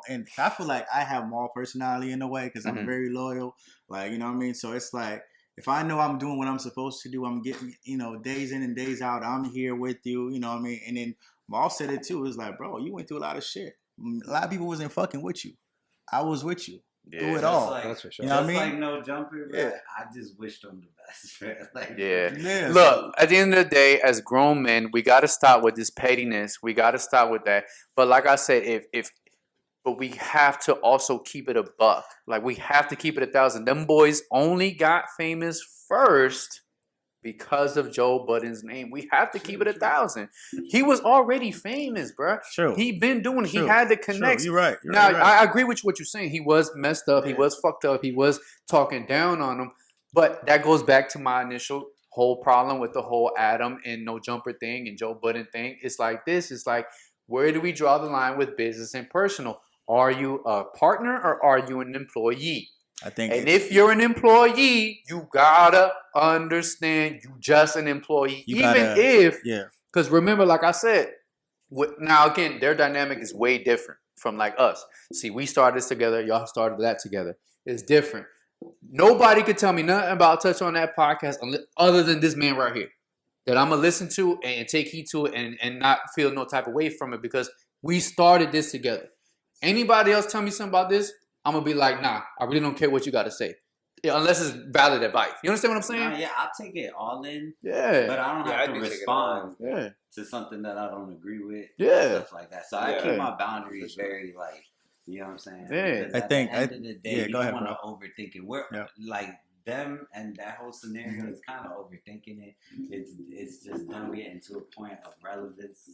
and I feel like I have more personality in a way because I'm very loyal. Like, you know what I mean? So it's like, if I know I'm doing what I'm supposed to do, I'm getting, days in and days out, I'm here with you. You know what I mean? And then Maul said it too. It's like, bro, you went through a lot of shit. A lot of people wasn't fucking with you. I was with you. Do it all. That's for sure. You know what I mean? Like No Jumper, bro. Yeah. I just wished them the best, man. Look, at the end of the day, as grown men, we got to stop with this pettiness. We got to stop with that. But like I said, but we have to also keep it a buck. Like, we have to keep it 1,000. Them boys only got famous first because of Joe Budden's name. We have to keep it 1,000. He was already famous, bro. True. He been doing. He had the connects. You're right. Now I agree with what you're saying. He was messed up. He was fucked up. He was talking down on him. But that goes back to my initial whole problem with the whole Adam and No Jumper thing and Joe Budden thing. It's like this. It's like, where do we draw the line with business and personal? Are you a partner or are you an employee? And if you're an employee, you gotta understand you just an employee. Because remember, like I said, now again, their dynamic is way different from like us. See, we started this together. Y'all started that together. It's different. Nobody could tell me nothing about Touch on That podcast other than this man right here that I'm going to listen to and take heed to it and not feel no type of way from it because we started this together. Anybody else tell me something about this, I'm going to be like, nah, I really don't care what you got to say. Yeah, unless it's valid advice. You understand what I'm saying? Yeah, I'll take it all in. Yeah. But I don't have to respond to something that I don't agree with. Yeah. Stuff like that. So I keep my boundaries very like, you know what I'm saying? Yeah. Because at the end of the day, you don't want to overthink it. We're like them and that whole scenario is kind of overthinking it. It's just them getting to a point of relevance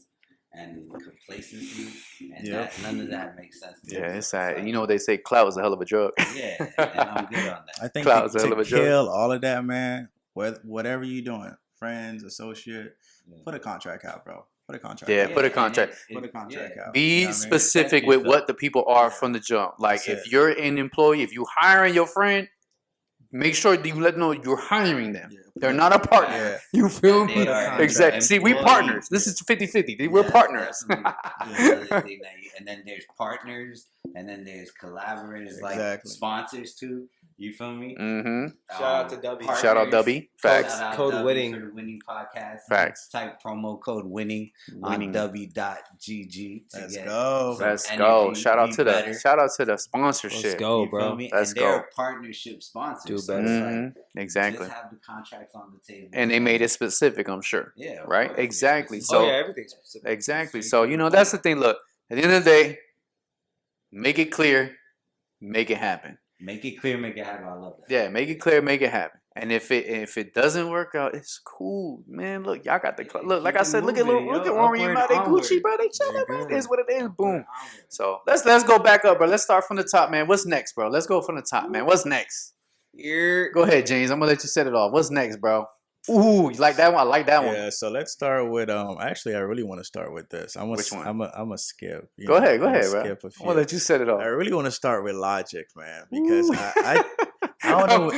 and complacency, and none of that makes sense. It's sad. You know what they say, clout is a hell of a drug. Yeah, and I'm good on that. I think clout is a hell of a drug. Kill all of that, man. Whatever you're doing, friends, associate, put a contract out, bro. Put a contract out. Put a contract. Put a contract out. Be specific with what the people are from the jump. Like if you're an employee, if you hiring your friend, make sure that you let them know you're hiring them. They're not a partner. Yeah. You feel me? Exactly. See, we partners. This is 50-50. We're partners. And then there's partners, and then there's collaborators, like sponsors too. You feel me? Mm-hmm. Shout out to W. Shout out W. Facts. Code winning. For the winning podcast. Facts. Type promo code winning on w.gg. Let's go. Let's go. Shout out to the sponsorship. Let's go, bro. Let's go. They're partnership sponsors. Do better. Mm-hmm. Exactly. Just have the contracts on the table. And they made it specific, I'm sure. Yeah. Right? Exactly. So everything's specific. Exactly. So, you know, that's the thing. Look, at the end of the day, make it clear, make it happen. Make it clear, make it happen. I love that. Yeah, make it clear, make it happen. And if it doesn't work out, it's cool, man. Look, y'all got the look. Like I said, look at Warren, you know, they Gucci, bro. They chilling, man. It is what it is. Boom. So let's go back up, bro. Let's start from the top, man. What's next, bro? Let's go from the top, man. What's next? Go ahead, James. I'm gonna let you set it off. What's next, bro? Ooh, you like that one? I like that one. Yeah, so let's start with actually I really want to start with this. Which one? I'm a skip. Go ahead, bro. Skip a few. I'm gonna let you set it off. I really want to start with Logic, man, because I don't know.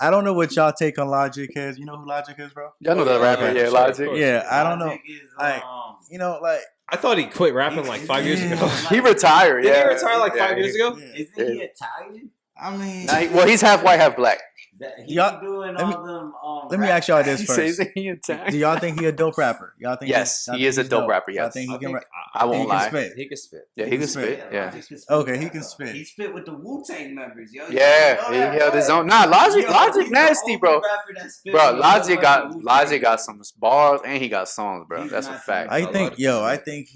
I don't know what y'all take on Logic is. You know who Logic is, bro? Y'all know that rapper, yeah, Logic. Yeah, I don't know. Like, you know, like I thought he quit rapping like 5 years ago. He retired. Did he retire like 5 years ago? Isn't he Italian? I mean, well, he's half white, half black. Let me ask y'all this first. Do y'all think he a dope rapper? Y'all think? Yes, he is a dope rapper. Yes, I think he can rap. I won't lie. He can spit. Yeah, he can spit. Yeah. Okay, he can spit. He spit with the Wu-Tang members, yo. Yeah, he held his own. Nah, Logic nasty, bro. Bro, Logic got some bars and he got songs, bro. That's a fact. I think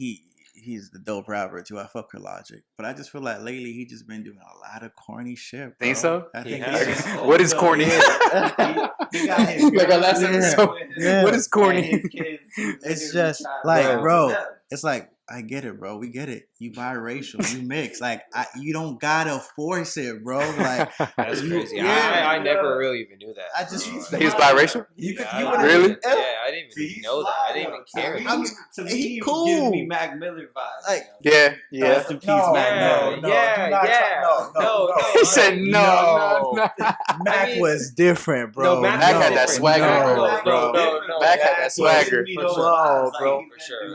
he's the dope rapper too. I fuck with Logic, but I just feel like lately he just been doing a lot of corny shit. Bro. Think so? I think what is corny? He got his like our last episode. Yeah. What is corny? It's just like, bro. It's like, I get it, bro. We get it. You biracial. You mix. Like, you don't gotta force it, bro. Like, that's crazy. I never really even knew that. I just he was biracial. Really? Yeah, I didn't even know that. I didn't even care. To me, he gives me Mac Miller vibes. Like, yeah. Rest in peace, Mac Miller. No. He said no. Mac was different, bro. No, Mac had that swagger. No. Mac had that swagger. For sure.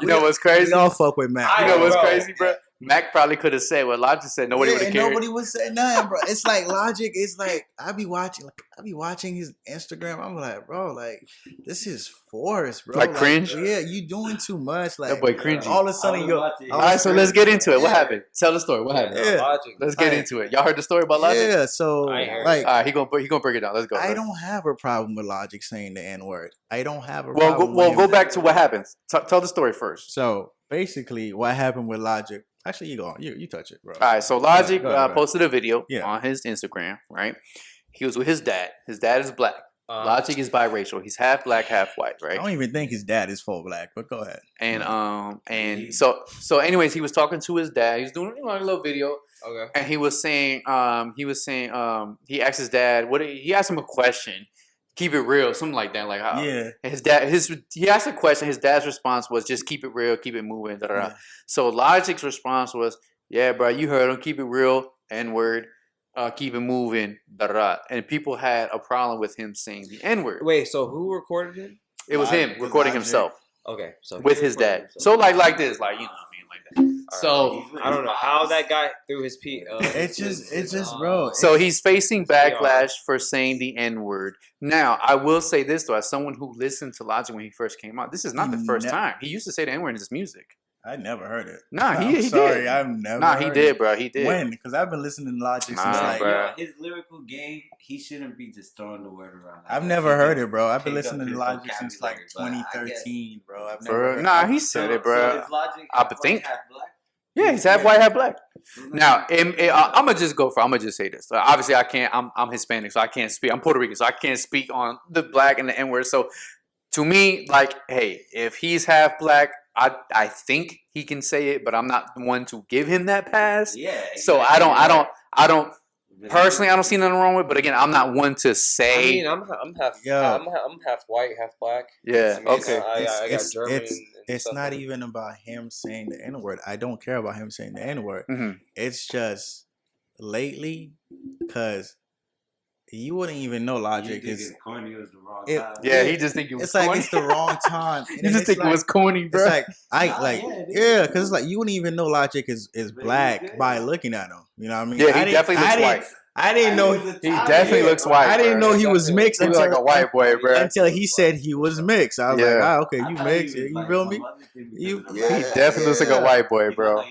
You know what's crazy? We all fuck with Mac. You know what's crazy, bro? Mac probably could have said what Logic said. Nobody would have cared. Nobody would say nothing, bro. It's like Logic. It's like I be watching his Instagram. I'm like, bro, like this is forced, bro. Like cringe. Yeah, you doing too much. Like that boy cringy. All of a sudden, all right, so let's get into it. What happened? Tell the story. What happened? Yeah. Let's get into it. Y'all heard the story about Logic? Yeah. So like, all right, he gonna break it down. Let's go. I don't have a problem with Logic saying the N word. I don't have a problem. Well, go back to what happens. Tell the story first. So basically, what happened with Logic? Actually, you go on. You touch it, bro. All right. So Logic posted a video on his Instagram. Right. He was with his dad. His dad is black. Logic is biracial. He's half black, half white. Right. I don't even think his dad is full black. But go ahead. And so anyways, he was talking to his dad. He was doing a little video. Okay. And he was saying he asked his dad he asked him a question. Keep it real, something like that. Like how he asked a question. His dad's response was just keep it real, keep it moving. Yeah. So Logic's response was, yeah, bro, you heard him. Keep it real, N-word, keep it moving. And people had a problem with him saying the N-word. Wait, so who recorded him? It was him recording himself. Okay, so with his dad. So like this, like you know what I mean, like that. So I don't know how that guy threw his P. It's just, bro. So he's facing backlash for saying the N-word. Now, I will say this, though, as someone who listened to Logic when he first came out, this is not the first time. He used to say the N-word in his music. I never heard it. Nah, he did. Sorry, I've never Nah, he heard did, it. bro. He did. When? Because I've been listening to Logic since like... bro. His lyrical game, he shouldn't be just throwing the word around. I've never heard it, bro. I've been listening to Logic since like 2013, bro. I've never heard Nah, he said it, bro. So is Logic I would think. half black? Yeah, he's half white, half black. Now, I'm gonna just go for. I'm gonna just say this. Obviously, I can't. I'm Hispanic, so I can't speak. I'm Puerto Rican, so I can't speak on the black and the N word. So, to me, like, hey, if he's half black, I think he can say it, but I'm not the one to give him that pass. Yeah. Exactly. So I don't. Personally, I don't see nothing wrong with it, but again, I'm not one to say. I mean, I'm half white, half black. Yeah, I mean, okay. I got German. It's not even about him saying the N-word. I don't care about him saying the N-word. Mm-hmm. It's just lately, because you wouldn't even know Logic is corny was the wrong it, time. Yeah, he just think it was. It's corny. like it's the wrong time. You just think it was corny, bro. It's like because it's like you wouldn't even know Logic is black by looking at him. You know what I mean? Yeah, he definitely looks white. I didn't know he definitely looks white. I didn't know he was mixed He looks like a white boy, bro. until he said he was mixed. I was like, okay, you mixed. You feel me? He definitely looks like a white boy, bro. I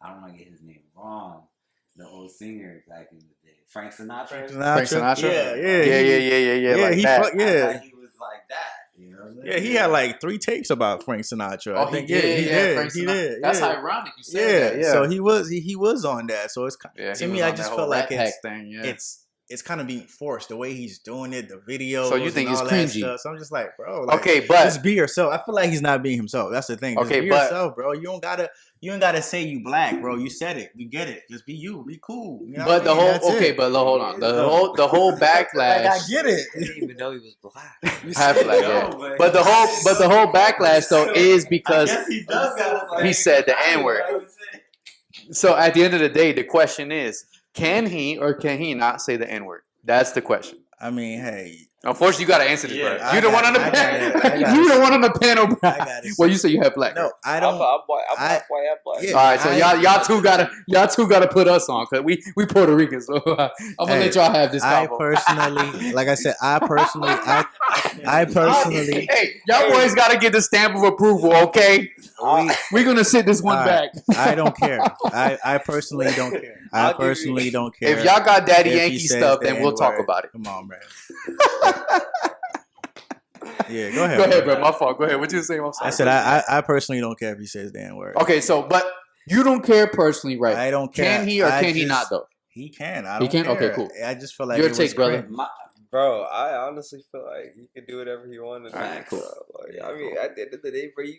don't want to get his name wrong. The old singer back in the day, Frank Sinatra. Frank Sinatra. Yeah. Like he that. He was like that. You know what I'm saying? Yeah, he had like 3 takes about Frank Sinatra. Oh, I think. he did. Frank Sinatra. That's ironic. You said that. Yeah. So he was on that. So it's to me, I just felt like it's kind of being forced the way he's doing it, the video. So you think it's cringy? Stuff. So I'm just like, bro. Like, okay, but just be yourself. I feel like he's not being himself. That's the thing. Just be yourself, bro. You ain't gotta say you black, bro. You said it. We get it. Just be you. Be cool. You know but the whole hold on. The whole backlash. Like, I get it. I didn't even know he was black. Half black, yeah. But the whole backlash though is because he said the N-word. So at the end of the day, the question is, can he or can he not say the N-word? That's the question. I mean, hey. Unfortunately, you got to answer this, bro. Yeah, You the one on the panel. You the one on the panel, bro. Well, you say you have black. No, I don't. I'm white, half white. Yeah, all right, so y'all two gotta put us on because we Puerto Ricans. So I'm gonna let y'all have this. I personally, like I said, I personally. Hey, y'all boys gotta get the stamp of approval, okay? We're gonna sit this one back. I don't care. I personally don't care. I personally don't care. If y'all got Daddy Yankee stuff, then we'll talk about it. Come on, man. Yeah, go ahead. Go ahead, bro. My fault. Go ahead. What you saying? I said I personally don't care if he says the N-word. Okay, so but you don't care personally, right? I don't care. Can he or can he not though? He can. I don't He can. care. Okay, cool. I just feel like Your take, brother. Bro, I honestly feel like you can do whatever you want. Alright, cool. Like, I mean, at the end of the day, bro, you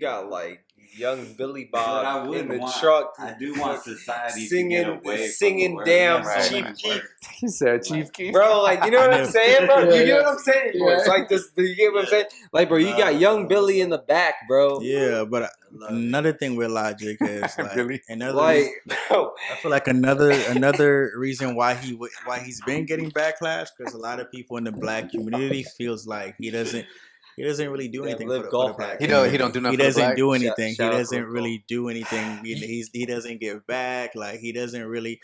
got like young Billy Bob in the truck. I do want society singing damn Chief Keef. He said Chief Keef. Bro, like, you know what I'm saying, bro? You get what I'm saying, bro? Yeah. It's like this. You get what I'm saying? Like, bro, you got young Billy in the back, bro. Yeah, but another thing with Logic is like Really? Bro. I feel like another reason why he's been getting backlash because a lot of people in the black community feels like he doesn't really do anything for the black. He don't do nothing. He doesn't do anything. Shout He doesn't really do anything. He doesn't give back. Like he doesn't really.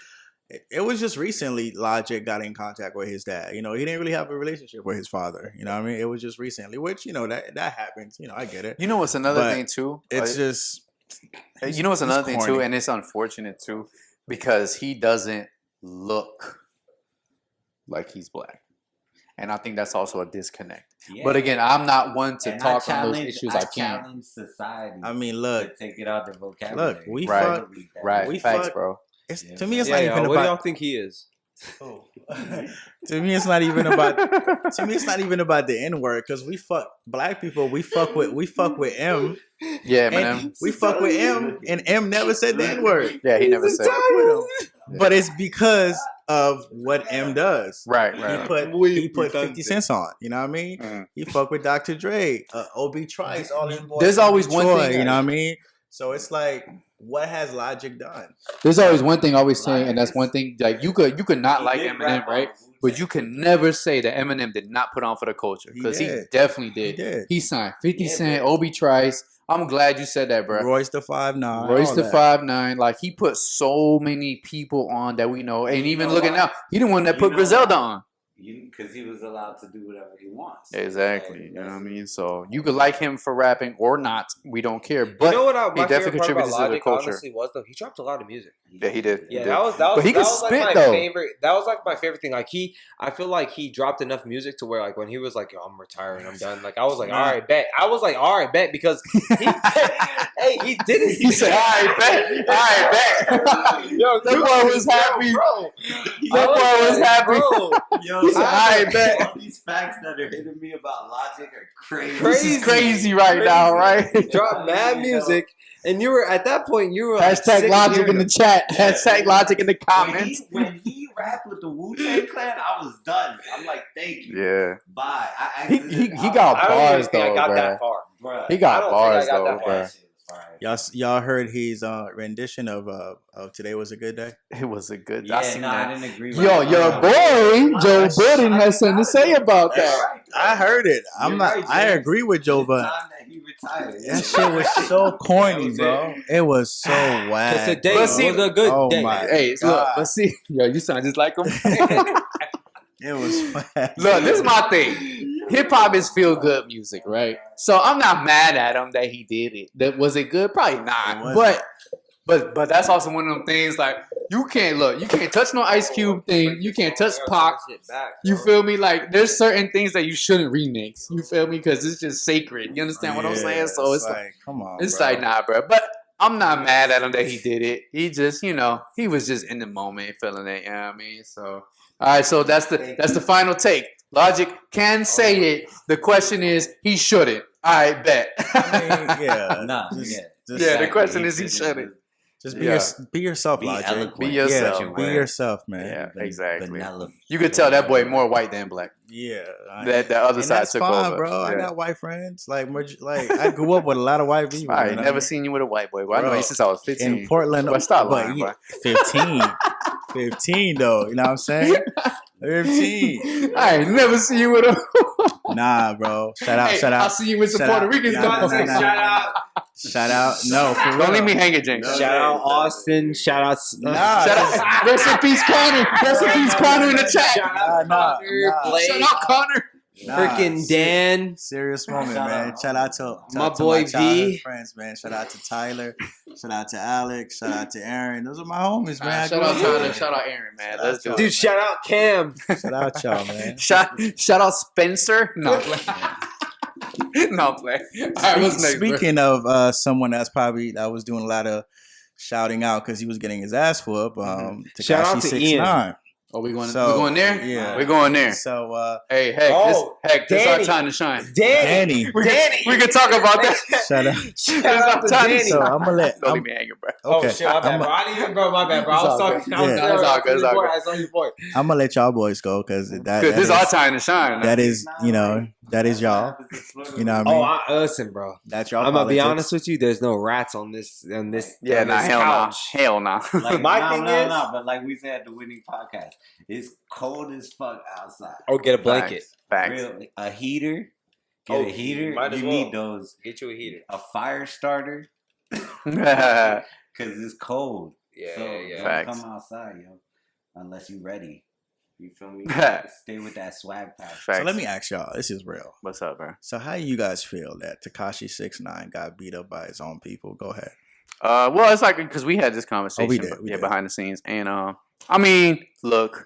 It was just recently Logic got in contact with his dad. You know, he didn't really have a relationship with his father. You know what I mean? It was just recently, which, you know, that happens. You know, I get it. You know what's another thing too? It's just... You know what's another thing corny. too? And it's unfortunate too because he doesn't look like he's black. And I think that's also a disconnect. Yeah. But again, I'm not one to talk on those issues. I can't. Challenge society. I mean, look. To take it out the vocabulary. Look, we right. We Facts, bro. To me, it's not even about. What do y'all think he is? Oh. To me, it's not even about. To me, it's not even about the N-word because we fuck black people. We fuck with M. Yeah, man. We fuck with M, and M never said the N-word. Yeah, he never said it. But it's because of what M does. Right. He put 50 cents on. You know what I mean? Mm-hmm. He fuck with Dr. Dre, Obi Trice, all them boys. There's always one thing. You know what I mean? So it's like, what has Logic done? There's always one thing I always say, and that's one thing. Like you could not like Eminem, right? But you can never say that Eminem did not put on for the culture because he definitely did. He signed 50 Cent, Obi Trice. I'm glad you said that, bro. Royce the 5'9". Royce the 5'9". Like he put so many people on that we know, and even looking now, he the one that put Griselda on. Because he was allowed to do whatever he wants. Exactly. You know what I mean? So you could like him for rapping or not. We don't care. But you know what he definitely contributed to the culture. Honestly, was though he dropped a lot of music. Yeah, he did. Yeah, that was but he that could was spit like my though. favorite. That was like my favorite thing. Like I feel like he dropped enough music to where like when he was like, "Yo, I'm retiring, I'm done." Like I was like, "All right, bet." I was like, "All right, bet," because hey, he did it. He said, "All right, bet, all right, bet." Yo, that boy was happy, bro. That boy was happy, bro. Yo, he said, "All right, bet." All these facts that are hitting me about Logic are crazy. This is crazy right now, right? He dropped mad music, and you were at that point. You were Hashtag Logic in the chat. Hashtag Logic in the comments. When he rapped with the Wu-Tang Clan, I was done. I'm like, thank you. Yeah. Bye. He got bars though, I got bro. that far. He got bars though, bro. Y'all heard his rendition of "Today Was a Good Day"? It was a good. Yeah, I didn't agree. Yo, your boy Joe Budden has something to say about that. I heard it. I agree with Joe Budden. That shit was so corny, bro. It was so whack. Today was a good day. Hey, look, but see, yo, you sound just like him. It was whack. Look, this is my thing. Hip hop is feel good music, right? So I'm not mad at him that he did it. That was it good? Probably not. But that's also one of them things like you can't touch no Ice Cube thing. You can't touch Pac. You feel me? Like there's certain things that you shouldn't remix. You feel me? Because it's just sacred. You understand what I'm saying? So it's like come on. It's like nah, bro. But I'm not mad at him that he did it. He just, he was just in the moment feeling it. You know what I mean? So all right, so that's the final take. Logic can say it. The question is, he shouldn't. I bet. The question is, he shouldn't. Just be yourself, Logic. Be yourself. Be yourself, man. Yeah, exactly. You could tell that boy more white than black. Yeah, that the other side took over, bro. Yeah. I got white friends. Like I grew up with a lot of white people. I ain't never seen you with a white boy. Well, I know you since I was 15 in Portland. But stop lying, 15 though. You know what I'm saying? 15. I ain't never seen you with a. Nah, bro. Shout out. I see you with some Puerto Ricans. Shout out. No, for real. Don't leave me hanging, James. Shout out Austin. Shout out. Shout out. Rest in peace, Connor. Rest in peace, Connor in the chat. Shout out Connor. Shout out Connor. Freaking Dan. Serious moment, man. Shout out to my boy V. Friends, man. Shout out to Tyler. Shout out to Alex. Shout out to Aaron. Those are my homies, man. Shout out Tyler. Shout out Aaron, man. Let's do it. Dude, shout out Cam. Shout out y'all, man. Shout out Spencer. No, no play. All right, what's next, speaking of someone that was doing a lot of shouting out because he was getting his ass whooped. Shout out to Ian. Oh, we going there? Yeah. We're going there. So, hey, Heck, this is our time to shine. Danny. We can talk about that. Shout out to Danny. So, I'm going to let... Don't leave me hanging, bro. Okay. Oh, shit, my bad, bro. I didn't even go, my bad, bro. I was talking... It's all good. I'm going to let y'all boys go because that this is our time to shine. That is, that is y'all. You know what I mean? Listen, bro. That's y'all I'm going to be honest with you. There's no rats on this Yeah, hell nah. Like, my thing is... but like we said, the winning podcast, it's cold as fuck outside. Oh, get a blanket. Facts. Really, a heater. Get a heater. You need those. Get you a heater. A fire starter. Because it's cold. Yeah, so yeah. Don't come outside, yo. Unless you're ready. You feel me? Stay with that swag pack. So let me ask y'all. This is real. What's up, bro? So how you guys feel that Tekashi 6ix9ine got beat up by his own people? Go ahead. Well, it's like because we had this conversation. We did. Behind the scenes, and I mean, look.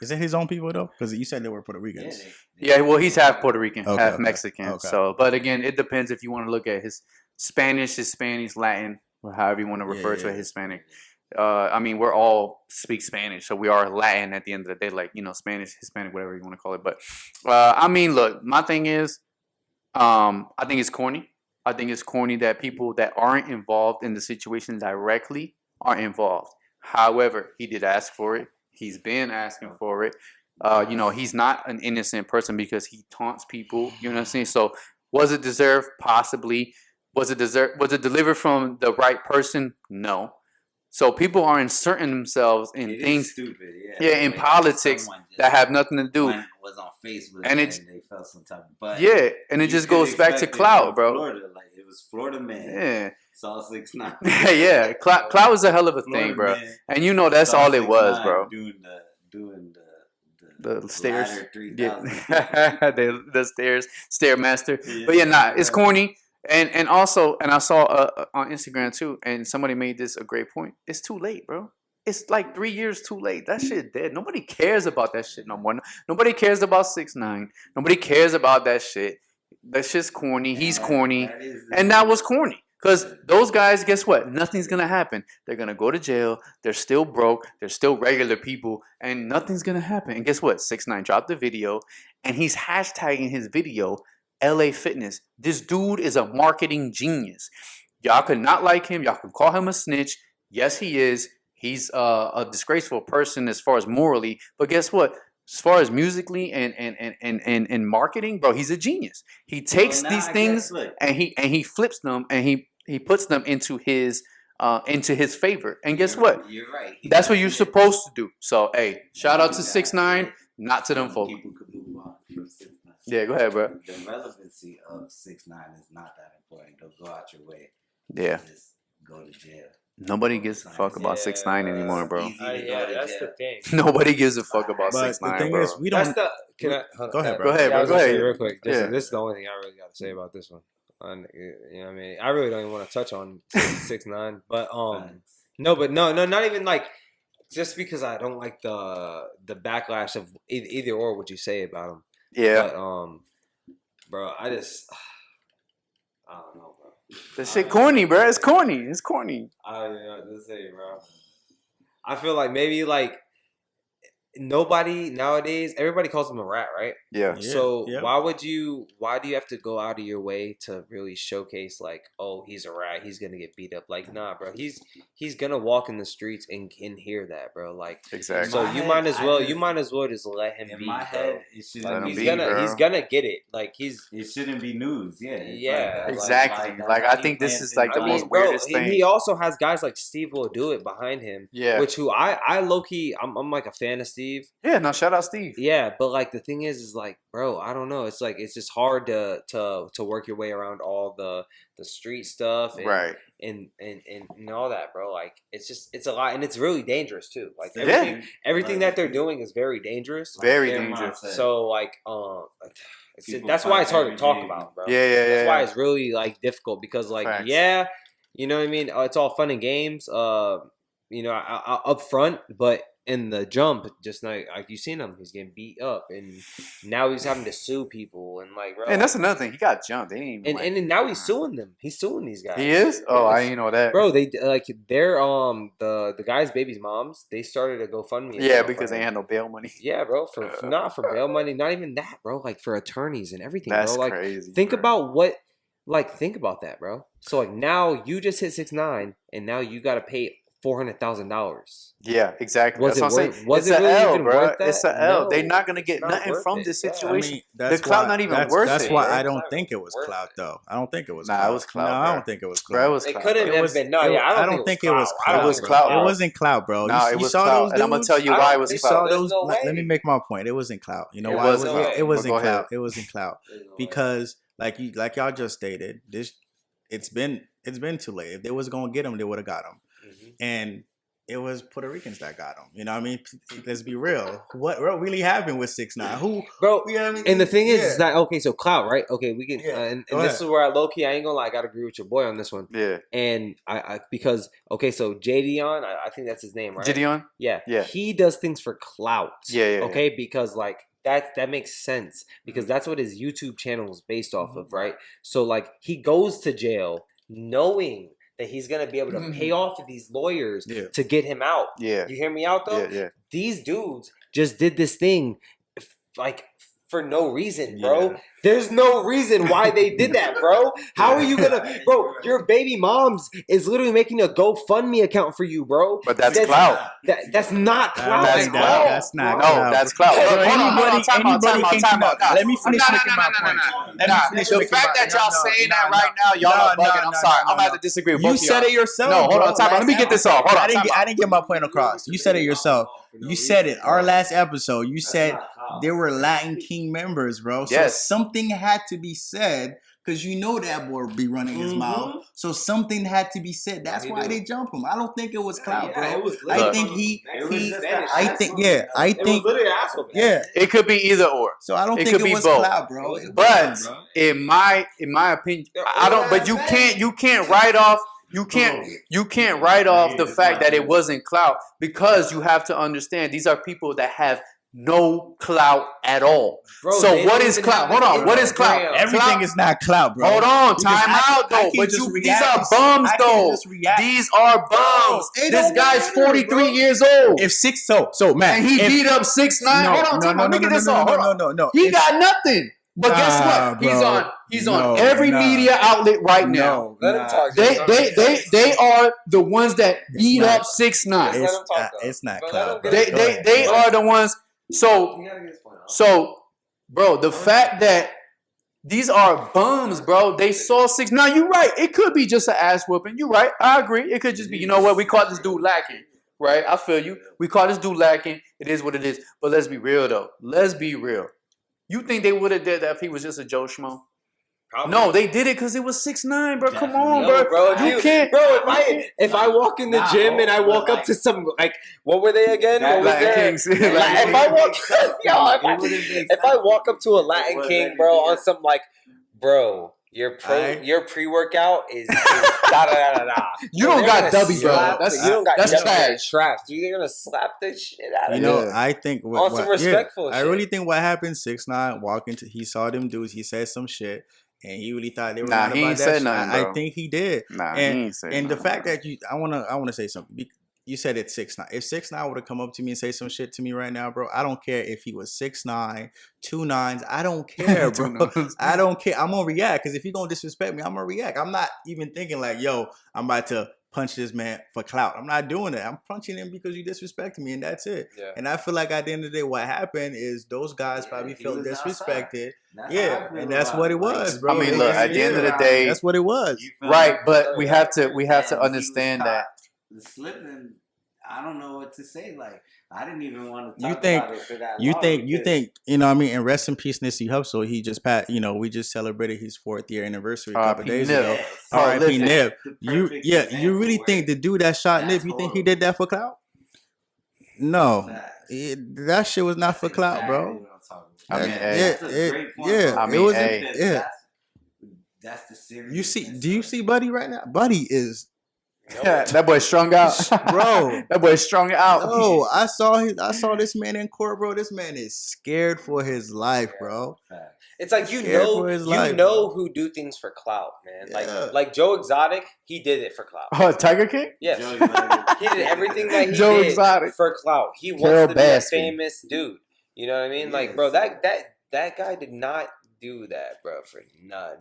Is it his own people though? Because you said they were Puerto Ricans. Yeah, well, he's half Puerto Rican, half Mexican. Okay. So, but again, it depends if you want to look at his Spanish, Hispanic, Latin, or however you want to refer to a Hispanic. I mean, we're all speak Spanish, so we are Latin at the end of the day, like, Spanish, Hispanic, whatever you want to call it. But I mean, look, my thing is, I think it's corny. I think it's corny that people that aren't involved in the situation directly are involved. However, he did ask for it. He's been asking for it. He's not an innocent person because he taunts people. You know what I'm saying? So was it deserved? Possibly. Was it delivered from the right person? No. So people are inserting themselves in things, stupid, in politics that have nothing to do. Was on Facebook and they felt some type of, but and it just goes back to clout, bro. Florida, like it was Florida man. Yeah. Saw 6ix9ine. Yeah, clout was a hell of a thing, bro. Man. And you know that's all it was, bro. Doing the stairs, the stairs, stairmaster. Yeah, but it's corny. And also, I saw on Instagram too, and somebody made this a great point. It's too late, bro. It's like 3 years too late. That shit dead. Nobody cares about that shit no more. Nobody cares about 6ix9ine. Nobody cares about that shit. That shit's corny. He's corny, and that was corny. Because those guys, guess what? Nothing's going to happen. They're going to go to jail. They're still broke. They're still regular people. And nothing's going to happen. And guess what? 6ix9ine dropped the video. And he's hashtagging his video, LA Fitness. This dude is a marketing genius. Y'all could not like him. Y'all could call him a snitch. Yes, he is. He's a disgraceful person as far as morally. But guess what? As far as musically and marketing, bro, he's a genius. He takes these things and he flips them and he puts them into his favor. And guess what? You're right. That's what you're supposed to do. So hey, shout out to 6ix9ine, not to them folks. People could move on from 6ix9ine. Yeah, go ahead, bro. The relevancy of 6ix9ine is not that important. Don't go out your way. Yeah. Just go to jail. Nobody gives a fuck about 6ix9ine anymore, bro. That's the thing. Nobody gives a fuck about 6ix9ine, the thing bro. is, we don't. Can I Go ahead, bro. Go ahead, bro. Go ahead. Real quick. This is the only thing I really got to say about this one. You know what I mean? I really don't even want to touch on 6ix9ine, but no, not even like just because I don't like the backlash of either or what you say about him. Yeah. But bro, I don't know, bro. That shit corny, bro. It's corny. It's corny. I don't know what to say, bro. I feel like maybe like nobody nowadays, everybody calls him a rat, right? Yeah. So why do you have to go out of your way to really showcase like, oh, he's a rat, he's gonna get beat up? Like, nah, bro, he's gonna walk in the streets and hear that, bro. Like, exactly. So you might as well just let him be. In my head, it shouldn't he's gonna get it. Like it shouldn't be news. Yeah. Yeah. Exactly. Like I think this is like the most weirdest thing. He also has guys like Steve will do it behind him. Yeah. Which I low key I'm like a fan of Steve. Yeah, no, shout out Steve. Yeah, but like the thing is like, bro, I don't know. It's like it's just hard to work your way around all the street stuff, and, right? And all that, bro. Like it's a lot, and it's really dangerous too. Like everything that they're doing is very dangerous. Very dangerous. So like that's why it's hard to talk about, bro. Yeah. That's why it's really like difficult because like Facts. you know what I mean. It's all fun and games, you know, up front, but in the jump, just like you seen him, he's getting beat up, and now he's having to sue people, and like, bro. And that's another thing, he got jumped. They ain't even and now he's suing them. He's suing these guys. He is? Oh, I didn't know that, bro. They like they're the guy's baby's moms. They started a GoFundMe. Yeah, because they had no bail money. Yeah, bro. Not for bail money. Not even that, bro. Like for attorneys and everything. That's bro. Like, crazy. Think about that, bro. So like now you just hit 6ix9ine, and now you got to pay $400,000. Yeah, exactly. That's what I'm saying. Was it's it really L, even bro. worth that? It's an L. No, they're not gonna get nothing from this situation. I mean, the clout not even worth it. That's why I don't think it was clout, though. I don't think it was. Nah, it was clout. No, bro. I don't think it was clout. Bro, it was It clout. couldn't have been. No, I don't think it was clout. It was clout. It wasn't clout, bro. No, it was clout. And I'm gonna tell you why it was clout. Let me make my point. It wasn't clout. You know why? It wasn't clout. It wasn't clout because, like y'all just stated, it's been too late. If they was gonna get him, they would have got him, and it was Puerto Ricans that got him. You know what I mean? Let's be real. What really happened with 6ix9ine? Who, bro? You know what I mean? And the thing is that okay, so clout, right? Okay, we can. And this is where I low key, I ain't gonna lie, I gotta agree with your boy on this one. Yeah. And I because okay, so Jadion, I think that's his name, right? Gideon. Yeah. Yeah. He does things for clout. Yeah. Okay, because like that makes sense because that's what his YouTube channel is based off of, right? So like he goes to jail knowing that he's gonna be able to pay off of these lawyers to get him out. Yeah, you hear me out though? Yeah. These dudes just did this thing, like for no reason, bro. Yeah. There's no reason why they did that, bro. How are you gonna, bro? Your baby mom's is literally making a GoFundMe account for you, bro. But that's clout. That's not clout. That's clout. That's not clout. No, that's clout. Anybody can come out. Let me finish making my point. The fact that y'all saying that right now, y'all are bugging. I'm sorry. I'm gonna have to disagree with both of y'all. You said it yourself. No, hold on. Time out. Let me get this off. Hold on. I didn't get my point across. You said it yourself. You said it. Our last episode, you said there were Latin King members, bro. So something had to be said because you know that boy be running his mouth. So something had to be said. That's why they jump him. I don't think it was clout, bro. I think it could be either or. So I don't think it was clout, bro. But in my opinion, I don't. But you can't write off. You can't write off the fact that it wasn't clout because you have to understand these are people that have no clout at all. Bro, so what is clout? Hold on. What is clout? Everything is not clout, bro. Hold on. Time out, though. But these are bums, though. These are bums. This guy's 43 years old. If man, and he beat up 6'9". Hold on. Let me get this off. No. He got nothing. But guess what? Bro. He's on every media outlet right now. Let him talk. They are the ones that beat up 6'9". It's not clout. They are the ones. So, bro, the fact that these are bums, bro. They saw 6'9". Now you're right. It could be just an ass whooping. You're right. I agree. It could just be. You know what? We caught this dude lacking. Right? I feel you. We caught this dude lacking. It is what it is. But let's be real though. Let's be real. You think they would have did that if he was just a Joe Schmo? Probably. No, they did it because it was 6'9", bro. Come on, bro. You can't, bro. If I walk in the gym and I walk up to some what were they again? What was there? If I walk up to a Latin King, bro, on some bro, your pre-workout is da da da da. You don't got W, bro. That's trash. You're gonna slap the shit out of you. You know, I think on some respectful. I really think what happened. 6'9" walking to, he saw them dudes. He said some shit. And he really thought they were he ain't said nothing, bro. I think he did. He ain't said nothing. And the fact that I wanna say something. You said it's 6'9". If 6'9" would have come up to me and say some shit to me right now, bro, I don't care if he was 6'9", 2 9s. I don't care, bro. I don't care. I'm gonna react because if he gonna disrespect me, I'm gonna react. I'm not even thinking yo, I'm about to punch this man for clout. I'm not doing that. I'm punching him because you disrespected me, and that's it. Yeah. And I feel like at the end of the day, what happened is those guys probably felt disrespected. And that's what it was, bro. I mean, look, at the end of the day, that's what it was. Right, but we have to understand that. The slipping, I don't know what to say. I didn't even want to talk about it for that long. You think, you know what I mean? And rest in peace, Nipsey Hussle. He just we just celebrated his 4th year anniversary a couple days ago. R.I.P. Nip. You really think the dude that shot Nip, you think he did that for clout? No. That shit was not for clout, bro. That's the serious. Do you see Buddy right now? Buddy is that boy strung out, bro. That boy strung out. Oh, I saw this man in court, bro. This man is scared for his life, bro. It's you know who do things for clout, man. Like Joe Exotic, he did it for clout. Oh, Tiger King? Yes. He did everything that he did Exotic. For clout. He wants to be a famous dude. You know what I mean? Bro, that guy did not do that, bro, for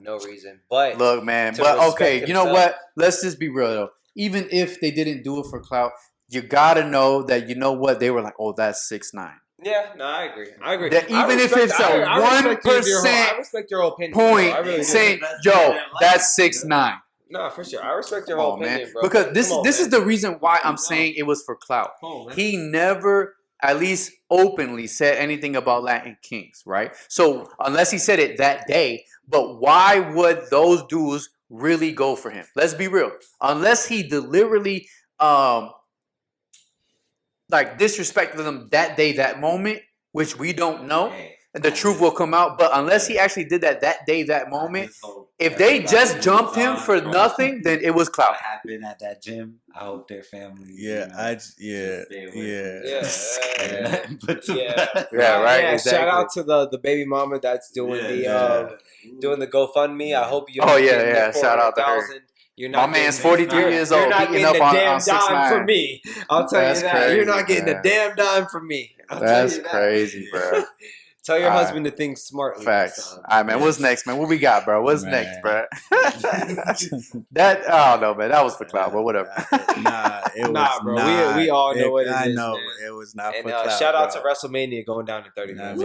no reason. But look, man. But okay, you know what? Let's just be real though. Even if they didn't do it for clout, you gotta know that you know what they were like. Oh, that's 6'9". Yeah, no, I agree. That even if it's a 1% point saying, "Yo, that's 6'9". No, for sure. I respect your whole opinion, bro. Because this is the reason why I'm saying it was for clout. He never, at least openly, said anything about Latin Kings, right? So unless he said it that day, but why would those dudes really go for him? Let's be real. Unless he deliberately disrespected them that day, that moment, which we don't know. The truth will come out. But unless he actually did that day, that moment, if they just jumped him for nothing, then it was clout. What happened at that gym? I hope their family. Right. Exactly. Shout out to the baby mama that's doing doing the GoFundMe. I hope you. Shout out to her. My man's 43 years old. You're not getting a damn dime from me. I'll tell you that. Crazy, you're not getting a damn dime from me. That's crazy, bro. Tell your husband to think smartly. Facts. All right, man. What's next, man? What we got, bro? What's next, bro? That I don't know, man. That was for clout, but whatever. Bro. We all know what it is. I know man. it was not. And for clout, shout out bro. to WrestleMania going down in 30 minutes.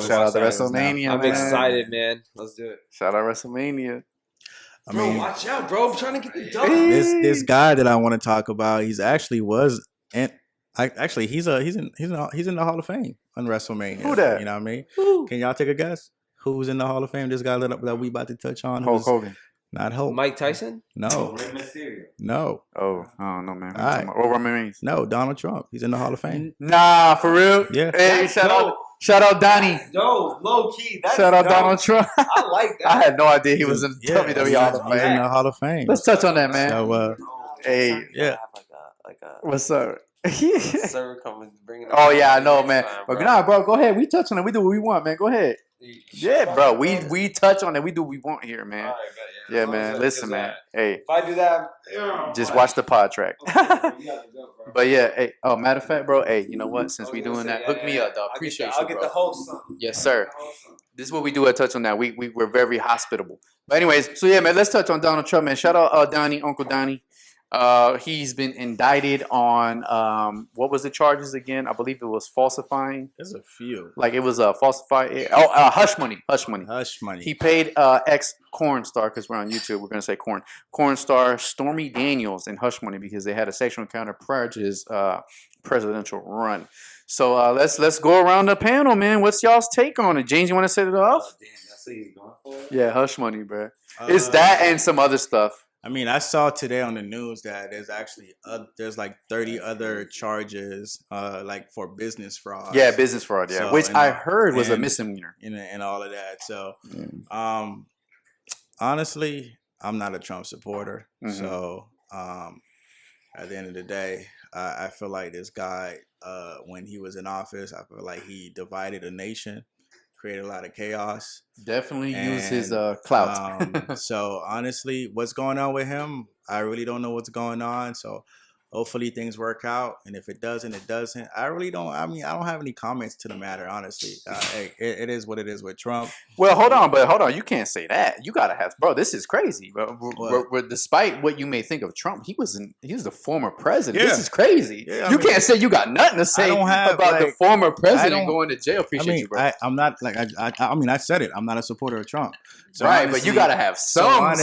Shout out to WrestleMania. I'm excited, man. Let's do it. Shout out WrestleMania. I mean, bro, watch out, bro. I'm trying to get the done. This guy that I want to talk about, he's actually he's in the Hall of Fame on WrestleMania. Who that? You know what I mean? Can y'all take a guess? Who's in the Hall of Fame? This guy that we about to touch on. Hulk Hogan. Not Hulk. Mike Tyson? No. No. Oh, I don't know, man. All right. Roman Reigns. No, Donald Trump. He's in the Hall of Fame. Nah, for real? Yeah. Hey, shout out Donnie. No, low key. Shout out Donald Trump. I like that. I had no idea he was in WWE Hall of Fame. He's in the Hall of Fame. Let's touch on that, man. So, hey. Yeah. What's up? Sir, coming bringing. Oh yeah, I know, man. But nah, bro, go ahead. We touch on it. We do what we want, man. Go ahead. Yeah, bro. We touch on it. We do what we want here, man. Right, yeah, man. Listen, man. Hey, if I do that, just watch the pod track. Okay, But yeah, hey. Oh, matter of fact, bro. Hey, you know what? Since we doing that, hook me up, dog. Appreciate you, bro. I'll get the whole song. Yes, sir. This is what we do at Touch on That. We're very hospitable. But anyways, so yeah, man. Let's touch on Donald Trump, man. Shout out Donnie, Uncle Donnie. He's been indicted on what was the charges again? I believe it was falsifying. There's a few. Like it was a falsified. Hush money. He paid ex Corn star, because we're on YouTube. We're gonna say Corn star Stormy Daniels and Hush Money because they had a sexual encounter prior to his presidential run. So let's go around the panel, man. What's y'all's take on it? James, you want to set it off? Damn, that's what he's going for. Yeah, Hush Money, bro. It's that and some other stuff. I mean, I saw today on the news that there's actually there's like 30 other charges, like for business fraud. Yeah, business fraud. Yeah, so, which I heard was a misdemeanor and all of that. So, honestly, I'm not a Trump supporter. Mm-hmm. So, at the end of the day, I feel like this guy, when he was in office, I feel like he divided a nation. Created a lot of chaos. Definitely use his clout. So honestly, what's going on with him? I really don't know what's going on. So hopefully things work out. And if it doesn't, it doesn't. I really don't. I mean, I don't have any comments to the matter, honestly. It is what it is with Trump. Well, hold on. You can't say that. You gotta have, bro. This is crazy, bro. Despite what you may think of Trump, he was the former president. Yeah. This is crazy. Yeah, you can't say you got nothing to say about the former president going to jail. Appreciate you, bro. I'm not like I mean, I said it. I'm not a supporter of Trump. So right, honestly, but you gotta have some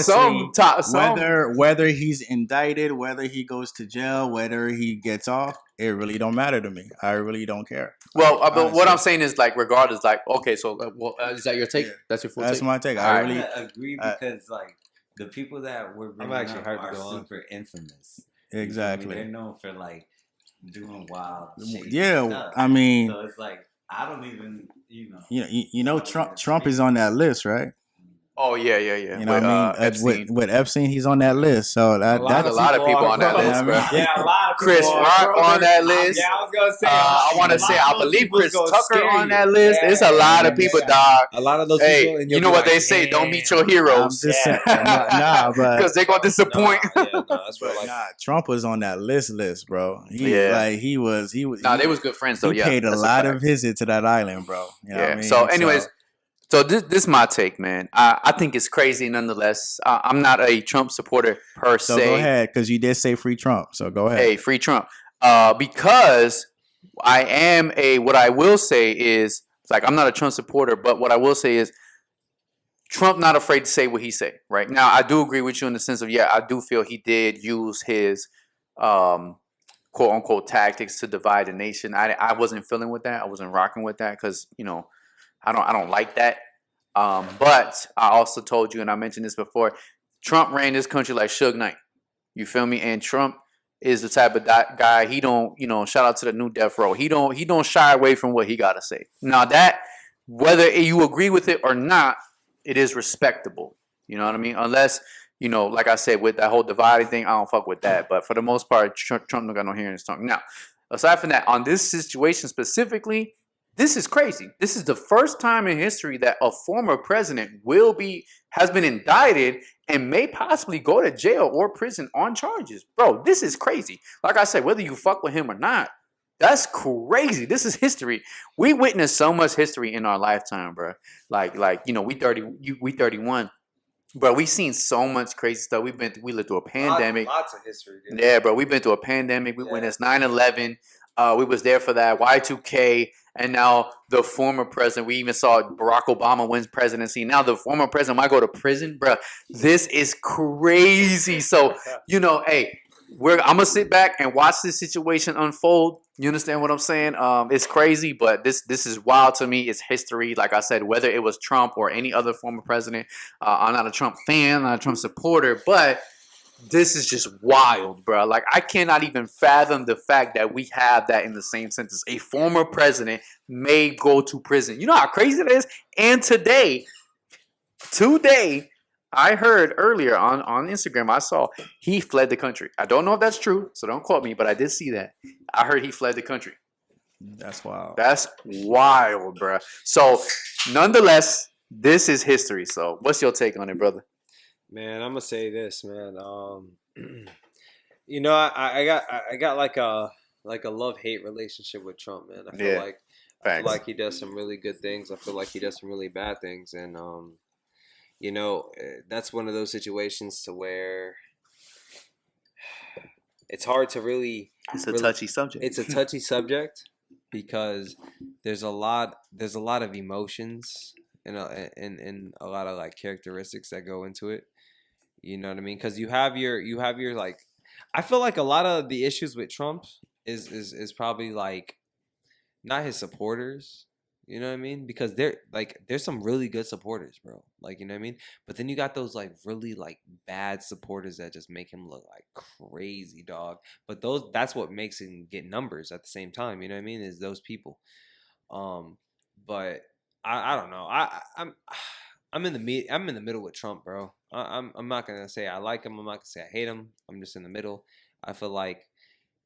whether he's indicted, whether he goes to jail, whether he gets off, it really don't matter to me. I really don't care. Well, but what I'm saying is, like, regardless, like, okay, so is that your take? Yeah. That's your full take? That's my take. I really agree because, like, the people that we're bringing up are super infamous. Exactly. They're known for, like, doing wild shit. Yeah, stuff. I mean, so it's like I don't even, you know, Trump is on that list, right? Oh yeah. You know what I mean? With Epstein, he's on that list. So that's a lot of people on that list, bro. Yeah, a lot of people. Chris Rock on that list. Yeah, I was gonna say. I want to say, I believe Chris Tucker on that list. There's a lot of people, dog. A lot of those people. You know what they say? Don't meet your heroes. Nah, but because they're gonna disappoint. That's right. Nah, Trump was on that list, bro. He was. Nah, they was good friends though. He paid a lot of visits to that island, bro. You know what I mean? So, anyways. So this is my take, man. I think it's crazy nonetheless. I'm not a Trump supporter per se. So go ahead, because you did say free Trump. So go ahead. Hey, free Trump. Because I am what I will say is, like, I'm not a Trump supporter, but what I will say is Trump not afraid to say what he say, right? Now, I do agree with you in the sense of, I do feel he did use his quote-unquote tactics to divide the nation. I wasn't feeling with that. I wasn't rocking with that because, I don't like that. But I also told you, and I mentioned this before, Trump ran this country like Suge Knight. You feel me? And Trump is the type of guy, he don't, shout out to the new death row. He don't shy away from what he got to say. Now that, whether you agree with it or not, it is respectable. You know what I mean? Unless, like I said, with that whole dividing thing, I don't fuck with that. But for the most part, Trump don't got no hair in his tongue. Now, aside from that, on this situation specifically, this is crazy. This is the first time in history that a former president has been indicted and may possibly go to jail or prison on charges. Bro, this is crazy. Like I said, whether you fuck with him or not, That's crazy. This is history. We witnessed so much history in our lifetime, bro. Like we 31. Bro, we seen so much crazy stuff. We lived through a pandemic. Lots of history, dude. Yeah, bro. We've been through a pandemic. We witnessed 9/11. We was there for that. Y2K. And now the former president. We even saw Barack Obama wins presidency. Now the former president might go to prison, bro. This is crazy. So, hey, I'm gonna sit back and watch this situation unfold. You understand what I'm saying? It's crazy, but this is wild to me. It's history. Like I said, whether it was Trump or any other former president, I'm not a Trump fan, not a Trump supporter, but this is just wild, bro. Like, I cannot even fathom the fact that we have that in the same sentence. A former president may go to prison. You know how crazy that is? And today, I heard earlier on Instagram, I saw he fled the country. I don't know if that's true, so don't quote me, but I did see that. I heard he fled the country. That's wild. That's wild, bro. So, nonetheless, this is history. So, what's your take on it, brother? Man, I'm gonna say this, man. I got like a love-hate relationship with Trump, man. I feel like he does some really good things. I feel like he does some really bad things, and that's one of those situations to where it's hard to really. It's a touchy subject. It's a touchy subject because there's a lot of emotions and a lot of like characteristics that go into it. You know what I mean? Because you have your like, I feel like a lot of the issues with Trump is probably like not his supporters. You know what I mean? Because there's some really good supporters, bro. Like, you know what I mean? But then you got those like really like bad supporters that just make him look like crazy, dog. But that's what makes him get numbers at the same time. You know what I mean? Is those people. But I don't know. I'm in the middle with Trump, bro. I'm not gonna say I like him. I'm not gonna say I hate him. I'm just in the middle. I feel like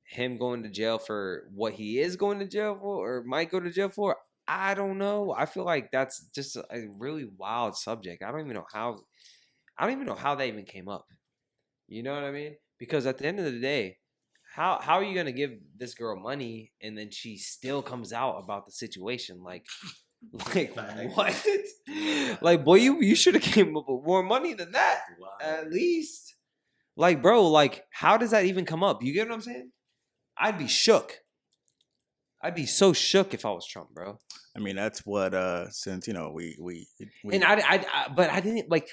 him going to jail for what he is going to jail for or might go to jail for. I don't know. I feel like that's just a really wild subject. I don't even know how that even came up. You know what I mean? Because at the end of the day, how are you gonna give this girl money and then she still comes out about the situation? Like what? Like, boy, you should have came up with more money than that. Wow. At least. Like, bro, like, how does that even come up? You get what I'm saying? I'd be shook. I'd be so shook if I was Trump, bro. I mean, that's what since we and but I didn't like.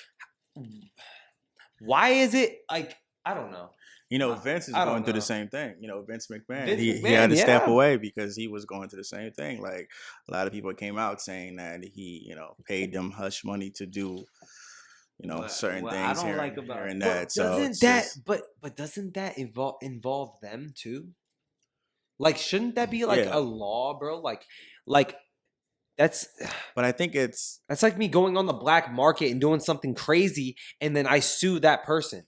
Why is it like I don't know. Vince is going through the same thing. Vince McMahon, he had to step away because he was going through the same thing. Like a lot of people came out saying that he, paid them hush money to do, certain things here and that. But doesn't that involve them too? Like, shouldn't that be like a law, bro? Like that's. But I think that's like me going on the black market and doing something crazy, and then I sue that person.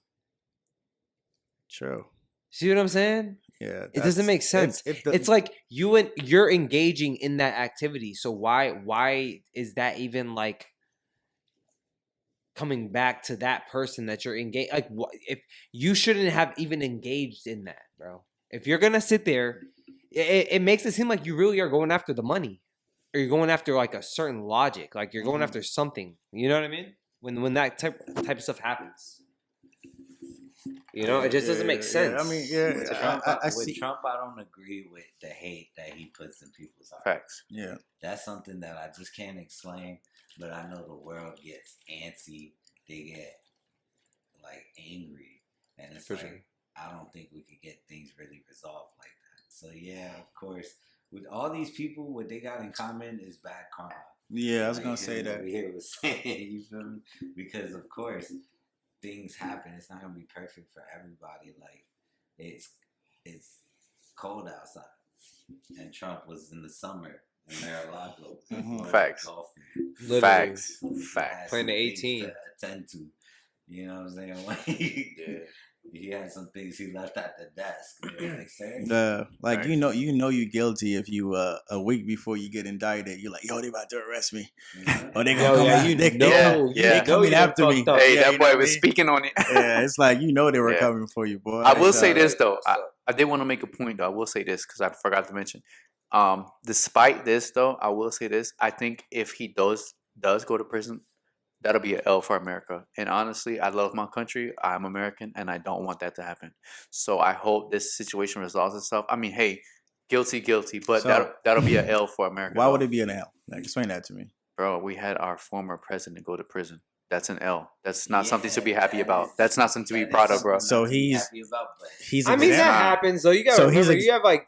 True. See what I'm saying? Yeah. It doesn't make sense. It's like you're engaging in that activity. So why is that even like coming back to that person that you're engaged? Like, if you shouldn't have even engaged in that, bro. If you're gonna sit there, it makes it seem like you really are going after the money, or you're going after like a certain logic, like you're going after something. You know what I mean? When that type of stuff happens. It just doesn't make sense. Yeah. I mean, with Trump, I don't agree with the hate that he puts in people's hearts. Facts. Yeah. That's something that I just can't explain, but I know the world gets antsy. They get, like, angry. And it's I don't think we could get things really resolved like that. So, yeah, of course, with all these people, what they got in common is bad karma. Yeah, I was going to say that. Here was saying, you feel me? Because, of course, things happen. It's not gonna be perfect for everybody. Like it's cold outside, and Trump was in the summer in Mar-a-Lago. Facts. Facts. Playing the 18 to attend to. You know what I'm saying? Like, he had some things he left at the desk. Like you're guilty if you a week before you get indicted, you're like, yo, they about to arrest me, or they gonna come out. They coming after me. Hey, that boy was speaking on it. Yeah, it's like they were coming for you, boy. I will say this though. I did want to make a point though. I will say this because I forgot to mention. Despite this though, I will say this. I think if he does go to prison, that'll be an L for America. And honestly, I love my country. I'm American, and I don't want that to happen. So I hope this situation resolves itself. I mean, hey, guilty, but that'll be an L for America. Why would it be an L? Like, explain that to me, bro. We had our former president go to prison. That's an L. That's not something to be happy about. That's not something to be proud of, bro. So he's. I mean, that happens though. You got to remember, you have like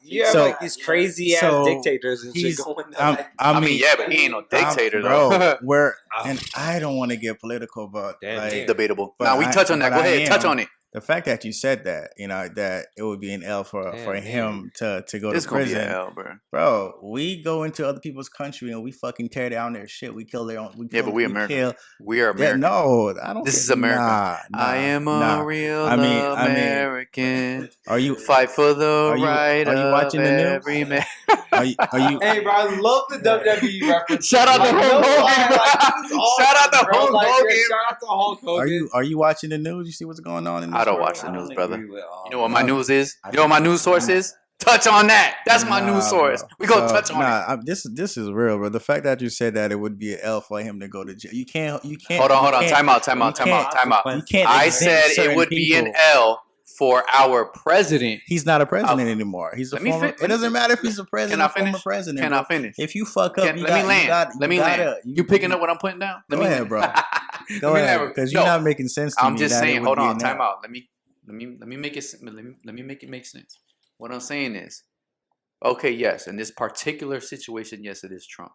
these crazy ass dictators and shit going on. I mean, yeah, but he ain't no dictator, though. Bro, and I don't want to get political, but like, debatable. Now we touch on that. Go ahead, touch on it. The fact that you said that, that it would be an L for him to go to prison. Gonna be an L, bro. We go into other people's country and we fucking tear down their shit. We kill their own. But we American. We are American. No, I don't. This is America. I am a real American. Are you fight for the right? Are you watching the news? Every man. Are you? Hey, bro, I love the WWE reference. Shout out to Hulk Hogan. Shout out to Hulk Hogan. Shout out to Hulk Hogan. Are you watching the news? You see what's going on in this I don't world? watch the news, brother. You know what my news is? You know what my news source is? Touch on that. That's my news source. We gonna touch on it. This is real, bro. The fact that you said that it would be an L for him to go to jail. You can't. Hold on. Time out. You can't. I said it would be an L for our president. He's not a president anymore. He's a former. It doesn't matter if he's a president. Or former president. Can I finish? If you fuck up, let me land. Let me land. You picking up what I'm putting down? Go ahead, bro. Go ahead, because you're not making sense to me. I'm just saying. Hold on. Time out. Let me make it. Let me make it make sense. What I'm saying is, okay, yes, in this particular situation, yes, it is Trump,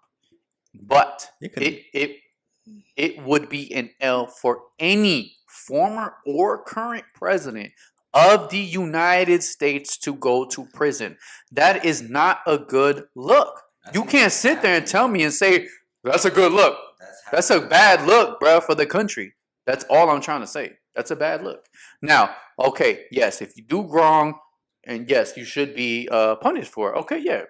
but it would be an L for any former or current president of the United States to go to prison. That is not a good look. You can't sit there and tell me and say that's a good look. That's a bad look, bro, for the country. That's all I'm trying to say. That's a bad look. Now, okay, yes, if you do wrong, and yes, you should be punished for it. Okay, yeah.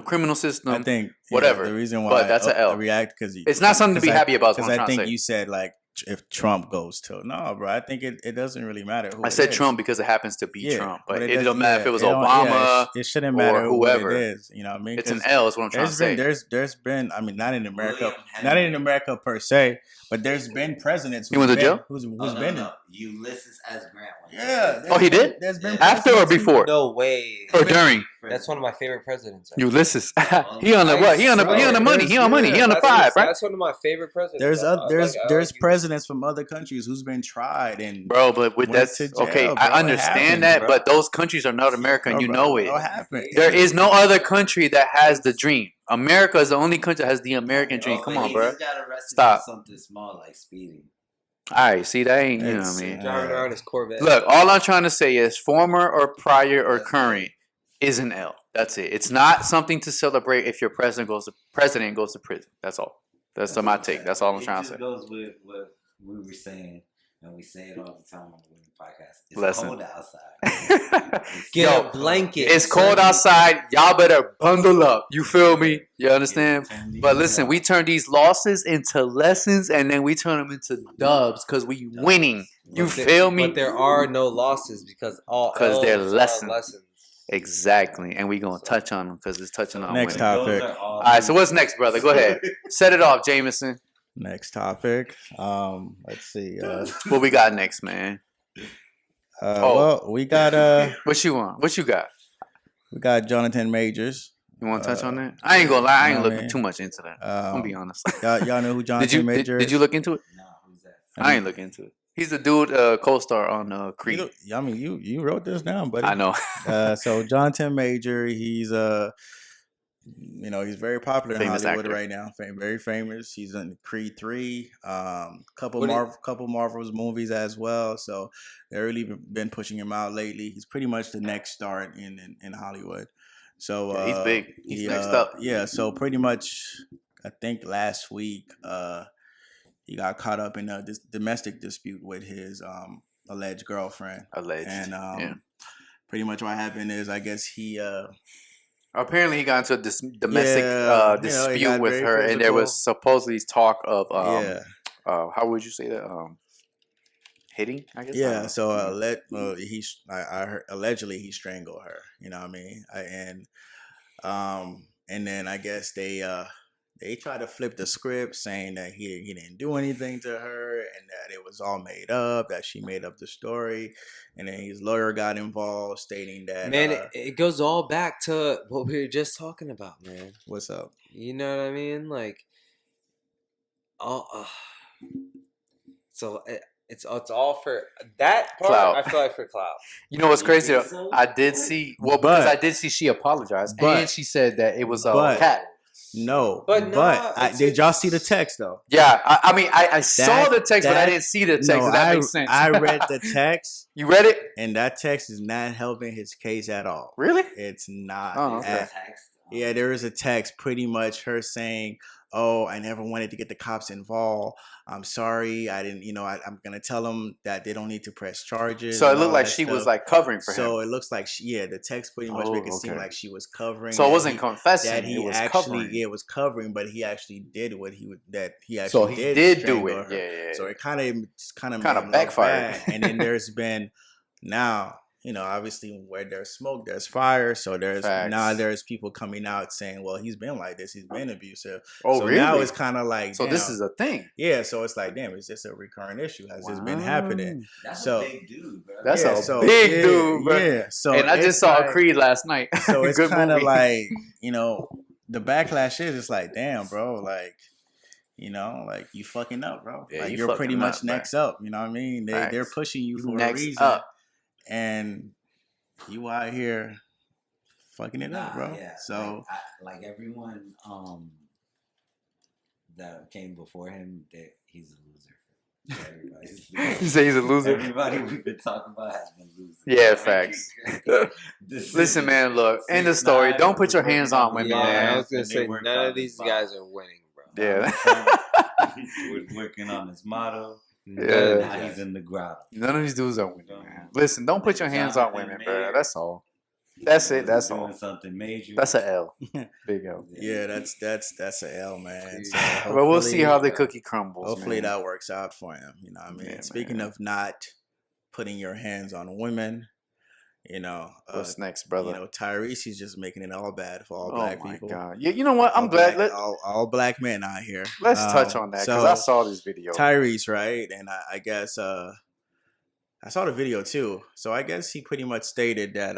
Criminal system, I think, whatever. The reason why but that's an L. React because it's not something to be happy about. Because I think you said like if Trump goes to bro. I think it doesn't really matter. I said Trump because it happens to be Trump, but it don't matter if it was Obama. It shouldn't matter whoever it is. You know what I mean? It's an L. Is what I'm trying to say. There's been. I mean, not in America per se, but there's been presidents. He went to jail. Who's been? Ulysses S. Grant. Yeah. Oh, he did. There's been after or before? No way. Or during? That's one of my favorite presidents. Ulysses. He on the what? He on the money. He on money. He on the 5, right? That's one of my favorite presidents. There's presidents from other countries who's been tried and bro, but with that, okay, bro, I understand that, but those countries are not America, and you know it. There is no other country that has the dream. America is the only country that has the American dream. Come on, bro. Stop. Something small like speeding. All right, see, that ain't, you know what I mean? Driving around his Corvette. Look, all I'm trying to say is former or prior or current is an L. That's it. It's not something to celebrate if your president goes to prison. That's all. That's my take. That's all I'm trying to say. It goes with what we were saying, and we say it all the time on the podcast. It's cold outside. Get a blanket. It's cold outside. Y'all better bundle up. You feel me? You understand? But listen, we turn these losses into lessons, and then we turn them into dubs because we winning. You feel me? But there are no losses because they're lessons. Exactly, and we're gonna touch on them because it's touching on next winning. topic. All right, so what's next, brother? Go ahead, set it off, Jameson. Next topic. Let's see. What we got next, man? Well, we got What you want? What you got? We got Jonathan Majors. You want to touch on that? I ain't gonna lie. I ain't looking too much into that. I'm gonna be honest. Y'all know who Jonathan Majors? Did you look into it? No, who's that? I ain't looking into it. He's the dude co-star on Creed. I mean, you wrote this down, buddy. I know. So Jonathan Major, he's he's very popular in Hollywood actor right now. Very famous. He's in Creed 3, couple Marvel's movies as well. So they've really been pushing him out lately. He's pretty much the next star in Hollywood. So he's big. He's next up. Yeah. So pretty much, I think last week, he got caught up in a domestic dispute with his alleged girlfriend. And pretty much what happened is, I guess he apparently he got into a domestic dispute with her, and there was supposedly talk of how would you say that? Hitting, I guess. Yeah, so I heard allegedly he strangled her. You know what I mean? And then I guess they tried to flip the script, saying that he didn't do anything to her, and that it was all made up, that she made up the story, and then his lawyer got involved, stating that it goes all back to what we were just talking about, man. What's up? You know what I mean? Like, so. It's all for that part. Clout. I feel like for clout. You know what's crazy? I did see because I did see she apologized, and she said that it was a cat. No, did y'all see the text though? Yeah, I mean, I saw the text, but I didn't see the text. No, that makes sense. I read the text. You read it, and that text is not helping his case at all. Really? It's not. Oh, okay. Yeah, there is a text, pretty much her saying, "Oh, I never wanted to get the cops involved. I'm sorry. I didn't, I'm going to tell them that they don't need to press charges." So it looked like she was like covering for him. So it looks like, the text pretty much make it seem like she was covering. So it wasn't confessing. That he was actually, covering. Yeah, it was covering, but he actually did what he would, So he did do it. Her. Yeah. So it kind of backfired. And then there's been now, obviously where there's smoke, there's fire. So there's people coming out saying, well, he's been like this. He's been abusive. Oh, so really? now it's kind of like, so this is a thing. Yeah. So it's like, damn, is this a recurring issue? Has this been happening? That's a big dude, bro. That's a big dude, bro. Yeah. So and I just saw Creed last night. So it's kind of like, the backlash is, it's like, damn, bro, like, like you fucking up, bro. Yeah, like you're pretty much next up. You know what I mean? They're pushing you for a reason. Up. And you out here fucking it up, bro. Yeah. So like everyone that came before him, he's a loser. You say he's a loser? Everybody we've been talking about has been losing. Yeah, facts. Listen, man, look, end the story. Don't put your hands on women, man. I was going to say, none of these guys are winning, bro. Yeah. He was working on his motto. Yeah. Now he's in the grotto. None of these dudes are winning, man. Listen, don't put your hands on women, bro. That's all. That's it. That's all. Something major. That's an L. Big L. Yeah, that's an L, man. So but we'll see how the cookie crumbles. Hopefully that works out for him. You know what I mean? Yeah, Speaking of not putting your hands on women, what's next, brother? Tyrese is just making it all bad for all black people. Oh my God! Yeah, you know what? I'm glad. All black men out here. Let's touch on that because I saw this video. Tyrese, right? And I guess I saw the video too. So I guess he pretty much stated that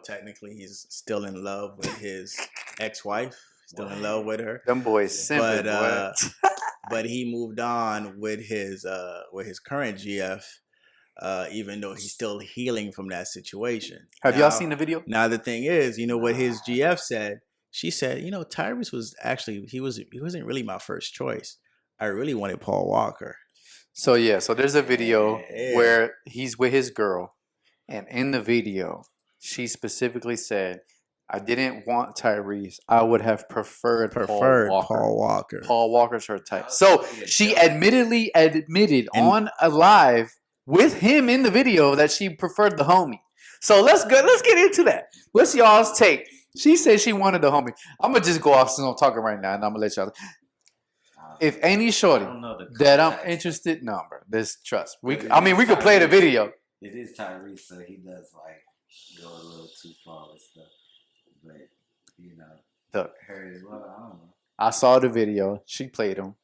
technically he's still in love with his ex-wife, still in love with her. Them boys simple, but he moved on with his current GF. Even though he's still healing from that situation. Have y'all seen the video? Now the thing is, what his GF said. She said, Tyrese was actually he wasn't really my first choice. I really wanted Paul Walker. So there's a video where he's with his girl, and in the video, she specifically said, "I didn't want Tyrese. I would have preferred Paul Walker. Paul Walker's her type." So she admitted on a live with him in the video that she preferred the homie. So let's get into that. What's y'all's take? She said she wanted the homie. I'm gonna just go off since I'm talking right now, and I'm gonna let y'all. If any shorty that I'm interested, no, bro. This trust. We could play the video. It is Tyrese, so he does like go a little too far with stuff. But look, her as well. I don't know. I saw the video. She played him.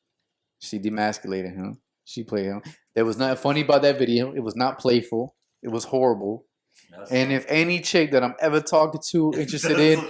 She demasculated him. She played him. There was nothing funny about that video. It was not playful. It was horrible. And if any chick that I'm ever talking to, interested in,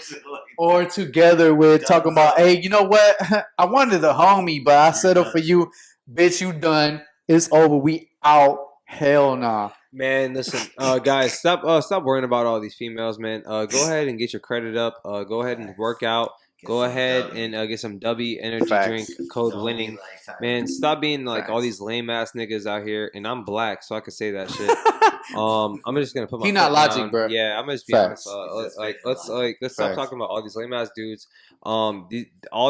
or together with, talking about, hey, you know what? I wanted the homie, but I settled for you. Bitch, you done. It's over. We out. Hell nah. Man, listen, guys, stop worrying about all these females, man. Go ahead and get your credit up. Go ahead and work out. Go ahead and get some W energy drink, code winning. Man, stop being like all these lame ass niggas out here. And I'm black, so I can say that shit. I'm just gonna put my. He not logic, down. bro. Yeah, I'm gonna just be honest. Let's stop talking about all these lame ass dudes. All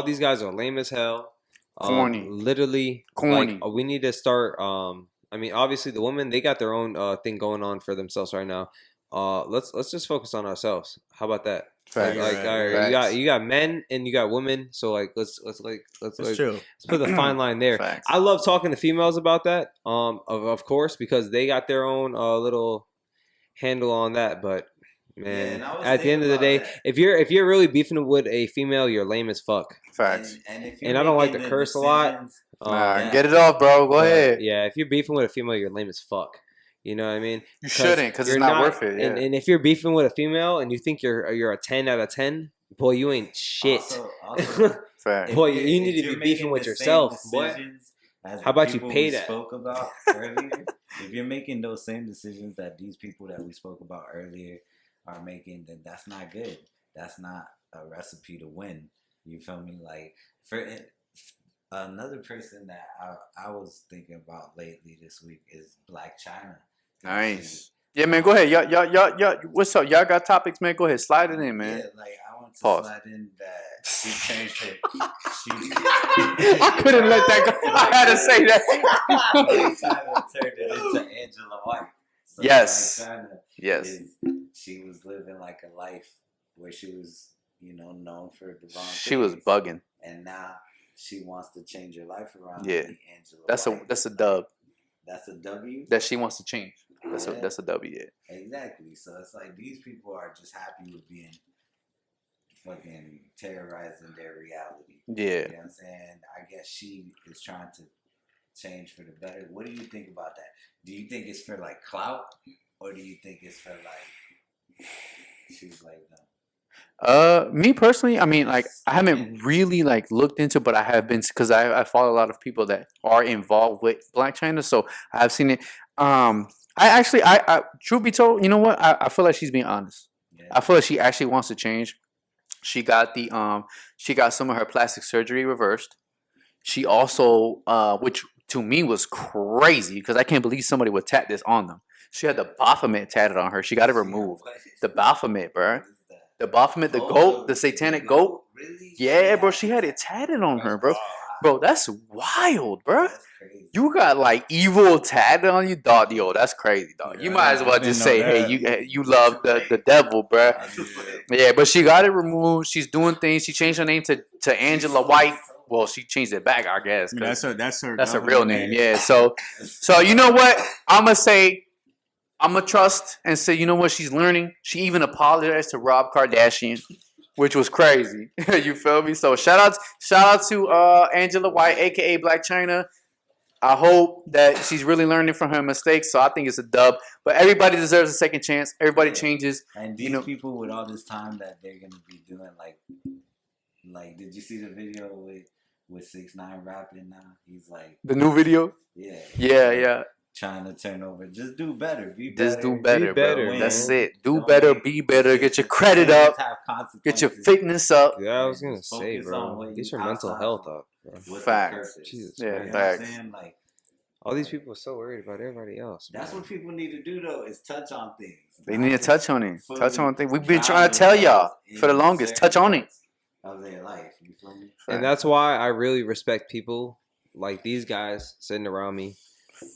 these guys are lame as hell. Corny. Literally, corny. Like, we need to start. I mean, obviously, the women, they got their own thing going on for themselves right now. Let's just focus on ourselves. How about that? Facts. Like, all right, Facts. you got men and you got women. So like, let's true. let's put the fine line there. Facts. I love talking to females about that. Of course, because they got their own little handle on that. But man, at the end of the day, if you're really beefing with a female, you're lame as fuck. Facts. And I don't like to curse a lot. Get it off, bro. Go ahead. Yeah, if you're beefing with a female, you're lame as fuck. You know what I mean? You shouldn't, because it's not worth it. Yeah. And if you're beefing with a female and you think you're a 10 out of 10, boy, you ain't shit. Also, boy, you need to be beefing with yourself, boy. How about you pay that? Spoke about earlier. If you're making those same decisions that these people that we spoke about earlier are making, then that's not good. That's not a recipe to win. You feel me? Like, for another person that I was thinking about lately this week is Black China. Nice. Yeah, man, go ahead. Y'all, what's up? Y'all got topics, man? Go ahead. Slide it in, man. Yeah, like, I want to slide in that she changed her. I couldn't let that go. I had to say that. Black China turned it into Angela White. So Yes. Black China Yes. she was living like a life where she was, known for the wrong She was things. bugging. And now she wants to change her life around. Yeah. And be Angela That's White. a dub. That's a W. That she wants to change. That's a W. Yeah. Exactly. So it's like these people are just happy with being fucking terrorizing their reality. Yeah. You know what I'm saying? I guess she is trying to change for the better. What do you think about that? Do you think it's for like clout, or do you think it's for like she's like them? Me personally, I mean, like, I haven't really like looked into, but I have been, because I follow a lot of people that are involved with Black China, so I have seen it. I truth be told, you know what? I feel like she's being honest. Yeah. I feel like she actually wants to change. She got she got some of her plastic surgery reversed. She also, which to me was crazy, because I can't believe somebody would tat this on them. She had the Baphomet tatted on her. She got it removed. The Baphomet, bro. The Baphomet, the goat, the satanic goat. Really? Yeah, bro. She had it tatted on her, bro. Bro, that's wild, bro. You got like evil tatted on you, dog. Yo, that's crazy, dog. You might as well just say, hey, you love the devil, bro. Yeah, but she got it removed. She's doing things. She changed her name to Angela White. Well, she changed it back, I guess. That's her real name. Yeah. So you know what? I'm gonna trust and say, you know what? She's learning. She even apologized to Rob Kardashian, which was crazy. You feel me? So shout out to Angela White, aka Black China. I hope that she's really learning from her mistakes. So I think it's a dub. But everybody deserves a second chance. Everybody changes. And these people with all this time that they're gonna be doing, like, did you see the video with 6ix9ine rapping now? He's like, the new video. Yeah. Trying to turn over. Just do better. Be better. Just do better, bro. Win. That's it. Do better. Be better. Get your credit up. Get your fitness up. Yeah, I was gonna say, bro. Get your mental health up, bro. Facts. Jesus, yeah, man. facts. Like, all these people are so worried about everybody else. That's what people need to do, though, is touch on things. They need to touch on it. Touch on things. We've been trying to tell y'all for the longest. Touch on it. Of their life. You feel me? And that's why I really respect people like these guys sitting around me.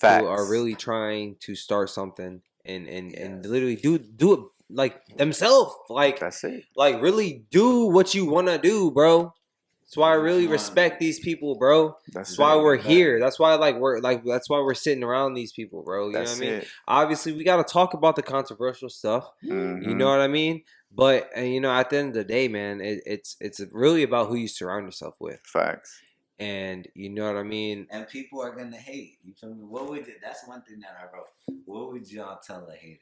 Facts. Who are really trying to start something and literally do it like themselves. Like, that's it. Like, really do what you want to do, bro. That's why I really respect these people, bro. That's why we're here. That's why that's why we're sitting around these people, bro. You know what I mean? Obviously, we got to talk about the controversial stuff. Mm-hmm. You know what I mean? But at the end of the day, man, it's really about who you surround yourself with. Facts. And you know what I mean? And people are gonna hate. You feel me? That's one thing that I wrote. What would y'all tell a hater?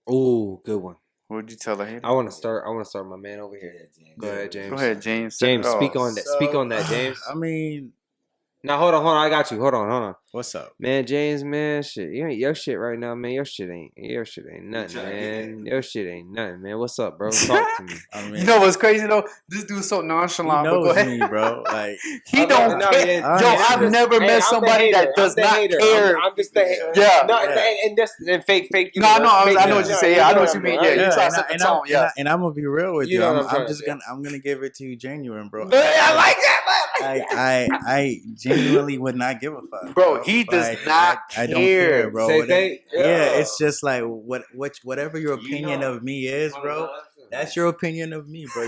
Oh, good one. What would you tell a hater? I want to start my man over here. Yeah, Go ahead, James. Go ahead, James. James, speak on that. Speak on that, James. I mean, Now hold on. I got you. Hold on. What's up, man? James, man, shit, you ain't your shit right now, man. Your shit ain't nothing, man. Your shit ain't nothing, man. What's up, bro? Talk to me. I mean, You know what's crazy though? This dude's so nonchalant. he But go knows ahead. me, bro. Like He don't care. I've never met somebody that does not care. I'm just the hater. Yeah. No, and that's and fake. No, I know what you say. Yeah, I know what you mean. Yeah, you try to set the tone. Yeah, and I'm gonna be real with you. I'm gonna give it to you genuine, bro. I like that. I genuinely would not give a fuck, bro. He does not care. I don't care, bro. Yeah, it's just like whatever your opinion of me is, bro. That's your opinion of me, bro.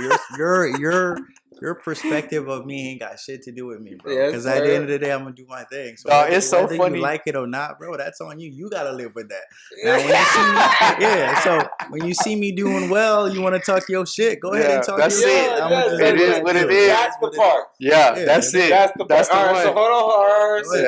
Your perspective of me ain't got shit to do with me, bro. Because at the end of the day, I'm gonna do my thing. So it's so funny. You like it or not, bro, that's on you. You gotta live with that. Now, when you see me, so when you see me doing well, you want to talk your shit. Go ahead and talk your shit. It is what it is. That's the part. Yeah, that's it. That's the part. All right, so hold on. So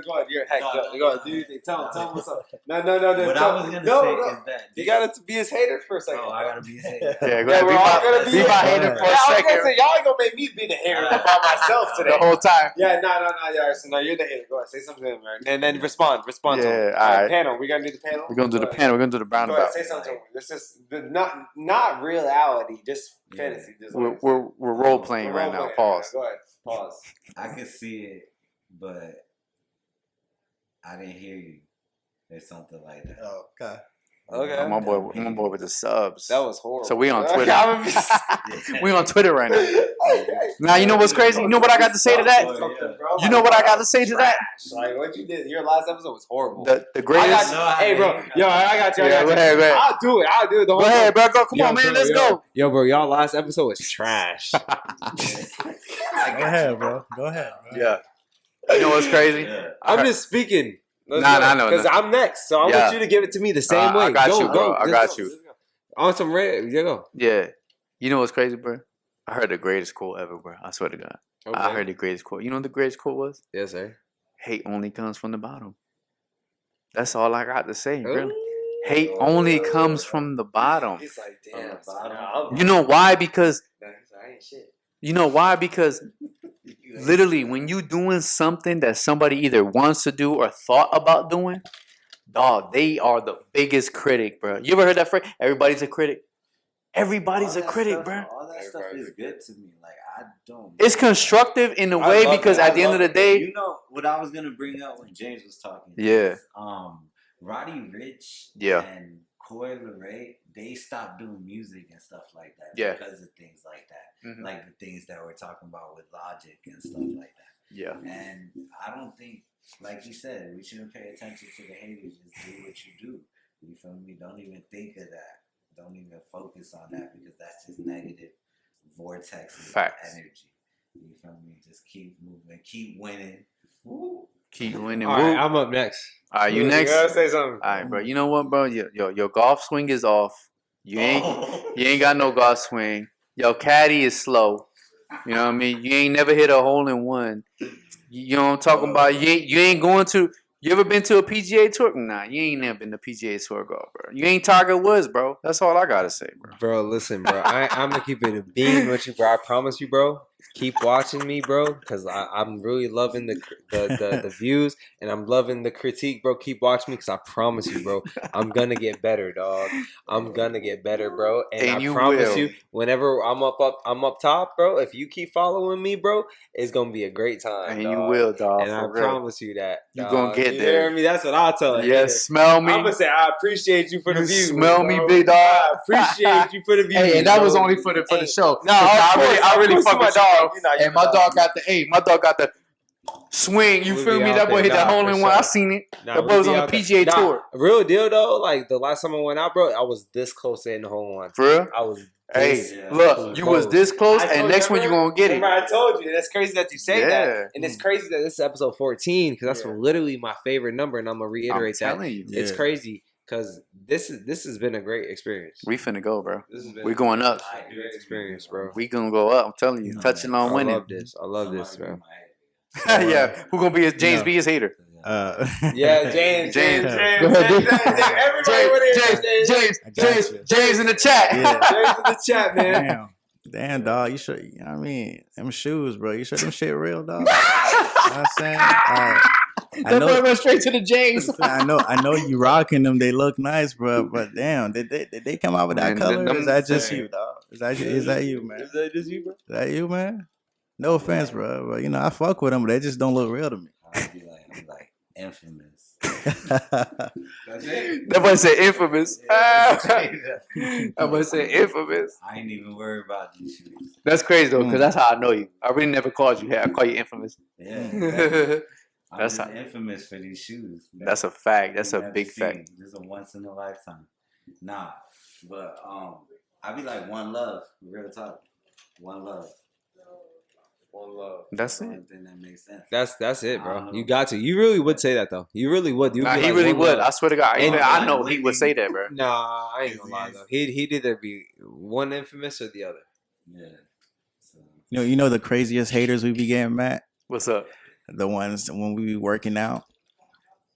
go ahead. You're heck. Go ahead. Do your thing. Tell him what's up. No. What I was gonna say is that you gotta be his hater for a second. Oh, I gotta be his hater. Yeah, we're all gonna be my hater for a second. Y'all ain't gonna make me be the hater about myself today. The whole time. Yeah, no. Yeah, so no, you're the hater. Go ahead, say something to him, man. And then respond. Yeah, to him. all right. Panel. We gotta do the panel. We're gonna do the panel. We're gonna do the roundabout. Go ahead, say something to him. This is not reality, just fantasy. We're role playing right now. Pause. Go ahead. Pause. I could see it, but I didn't hear you. Or something like that. Oh, okay. Okay. My boy with the subs. That was horrible. So we on Twitter. We on Twitter right now. Now you know what's crazy? You know what I got to say to that? You know what I got to say to that? Like what you did. Your last episode was horrible. The greatest. Hey, bro. Yo, I got you. Go ahead. I'll do it. The whole Go ahead, bro. Come yo, on, man. Bro, Let's go. Yo, bro. Y'all last episode was trash. Go ahead, bro. Yeah. You know what's crazy? Yeah. I'm just speaking. I know. Because I'm next, so I want you to give it to me the same way. I got you, bro. I got you. On some red, go. Yeah. You know what's crazy, bro? I heard the greatest quote ever, bro. I swear to God. Okay. I heard the greatest quote. You know what the greatest quote was? Yes, sir. Hate only comes from the bottom. That's all I got to say, really. Hate only comes from the bottom. He's like, damn. You know why? Because I ain't shit. You know why? Because literally, when you doing something that somebody either wants to do or thought about doing, dog, they are the biggest critic, bro. You ever heard that phrase? Everybody's a critic. Everybody's a critic, bro. All that stuff is good to me. Like, I don't. It's constructive in a way because at the end of the day, you know what I was gonna bring up when James was talking. Yeah. Roddy Ricch. Yeah. And Coi Leray, they stopped doing music and stuff like that. Yeah. Because of things like that. Mm-hmm. Like the things that we're talking about with Logic and stuff like that. Yeah. And I don't think, like you said, we shouldn't pay attention to the haters. Just do what you do. You feel me? Don't even think of that. Don't even focus on that because that's just negative vortex of energy. You feel me? Just keep moving. Keep winning. Woo. Keep winning. All right, I'm up next. All right, you next. You gotta say something. All right, bro. You know what, bro? Your golf swing is off. You ain't got no golf swing. Your caddy is slow. You know what I mean? You ain't never hit a hole in one. You know what I'm talking about? You ain't going to. You ever been to a PGA tour? Nah, you ain't never been to PGA tour golf, bro. You ain't Tiger Woods, bro. That's all I gotta say, bro. Bro, listen, bro. I'm gonna keep it a beam with you, bro. I promise you, bro. Keep watching me, bro, because I'm really loving the views and I'm loving the critique, bro. Keep watching me because I promise you, bro, I'm gonna get better, dog. I'm gonna get better, bro. And I promise you, whenever I'm up top, bro. If you keep following me, bro, it's gonna be a great time. And dog. you will, dog. And I promise you that you gonna get there. You hear me? That's what I'll tell you. Yes, smell me. I'm gonna say I appreciate you for the views. Smell me, bro. big dog. I appreciate you for the views. Hey, and that was only for the show. No, I really fuck with dog. And my dog got the swing. You feel me? That boy hit that hole in one. I seen it. That boy was on the PGA tour. Real deal though. Like the last time I went out, bro, I was this close to hitting the hole in one. For real? I was. Look, you was this close, and next one you gonna get it. I told you. That's crazy that you say that, and it's crazy that this is episode 14 because that's literally my favorite number, and I'm gonna reiterate that. It's crazy. Because this has been a great experience. We finna go, bro. We going up. Great experience, bro. We gonna go up. I'm telling you, touching on winning. I love this, bro. Yeah, who gonna be James? Be his hater. Yeah, James. Everybody James in the chat. James in the chat, man. Damn. Damn, dog. You should. I mean, them shoes, bro. You sure them shit real, dog? You know what I'm saying? I know. Went straight to the James. I know you rocking them. They look nice, bro. But damn, did they come out with that color? Or is that just you, dog? Is that you, man? Is that just you, bro? Is that you, man? No offense, bro. But you know, I fuck with them, but they just don't look real to me. I'm like infamous. That boy said infamous. That boy said infamous. I ain't even worried about these shoes. That's crazy though, because that's how I know you. I really never called you here. I call you infamous. Yeah. I'm That's just infamous for these shoes. Man. That's a fact. That's a big fact. This is a once in a lifetime. Nah, but I be like one love, real talk. One love. One love. That's the it. only thing that makes sense. That's it, bro. You got to. You really would say that though. You really would. Nah, he really would. I swear to God. I know he would say that, bro. Nah, I ain't gonna lie though. He'd either be one infamous or the other. Yeah. So. You know the craziest haters we be getting, Matt? What's up? The ones when we be working out.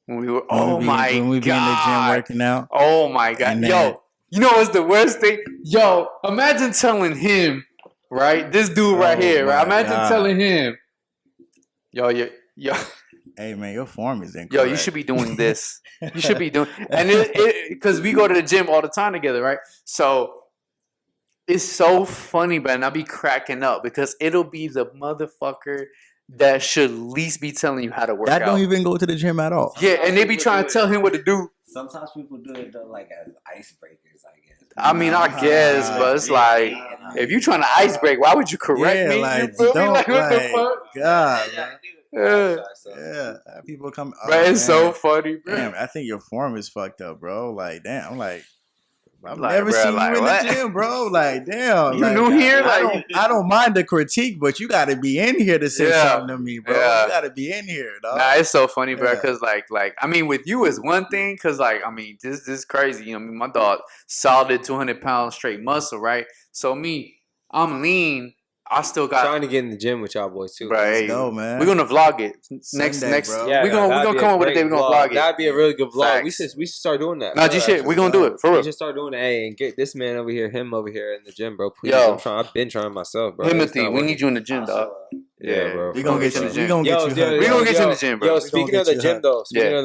When we were, When we be in the gym working out. Oh my God. Yo, you know what's the worst thing? Yo, imagine telling him, right? This dude right here, right? Imagine telling him, yo. Hey man, your form is incorrect. Yo, you should be doing this. You should be doing, and because we go to the gym all the time together, right? So it's so funny, man. I'll be cracking up because it'll be the motherfucker that should at least be telling you how to work out. That don't even go to the gym at all. Yeah, and they be trying to tell him what to do. Sometimes people do it though, like as icebreakers, I guess. I mean, I guess, but it's like, if you trying to ice break, why would you correct me? Like, You feel me? don't, Like, what the fuck? God, Yeah. people come. But it's so funny, bro. Damn, I think your form is fucked up, bro. Like, damn, I'm like, I've Like, never bro, seen like, you in what? the gym, bro. Like, damn. You like, new here? I don't mind the critique, but you got to be in here to say something to me, bro. Yeah. You got to be in here, dog. Nah, it's so funny, bro. Yeah. Cause like, I mean, with you is one thing. Cause like, I mean, this is crazy. You know, I mean, my dog solid 200 pounds straight muscle, right? So me, I'm lean. I still got trying to get in the gym with y'all boys too. Right, Let's go, man. We're gonna vlog it next. bro. Yeah, we're gonna come up with a day. We're gonna vlog it. That'd be a really good vlog. Facts. We should start doing that. Nah, G shit. We're gonna do it for We real. should start doing it. Hey, and get this man over here, him over here in the gym, bro. Please, Yo. I've been trying myself, bro. Timothy, we need you in the gym, dog. Yeah, bro. We gonna get you. We gonna Yo, get you. We gonna get you in the gym, bro. Yo, We speaking of the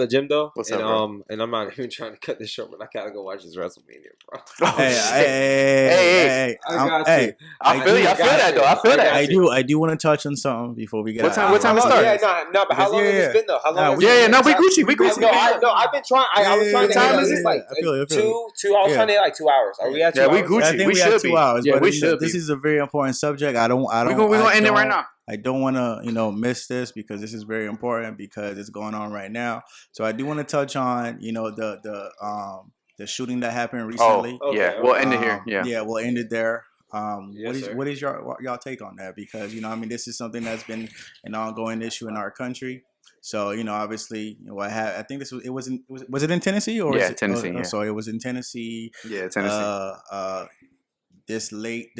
gym though, What's up, bro? and I'm not even trying to cut this short, but I gotta go watch this WrestleMania, bro. Oh, Hey, shit. I got hey, you. I feel you. I feel that though. I feel that. I do want to touch on something before we get What out. time? What time it start? Yeah, no, but how long has it been though? How long? Yeah, no, we Gucci. We Gucci. No, I've been trying. I was trying to. What time get is at it? like I feel it. two. I was trying to get like 2 hours. Are we at 2 Yeah, hours? we Gucci. I think We we have should 2 be. hours. Yeah, but we should This be. is a very important subject. We're gonna end it right now. I don't want to, miss this because this is very important because it's going on right now. So I do want to touch on, the shooting that happened recently. Oh, yeah. We'll end it here. Yeah. Yeah, we'll end it there. Yes, What is y'all take on that? Because this is something that's been an ongoing issue in our country. So obviously, I think was it in Tennessee or Tennessee? Yeah. So it was in Tennessee. Yeah, Tennessee. This lady,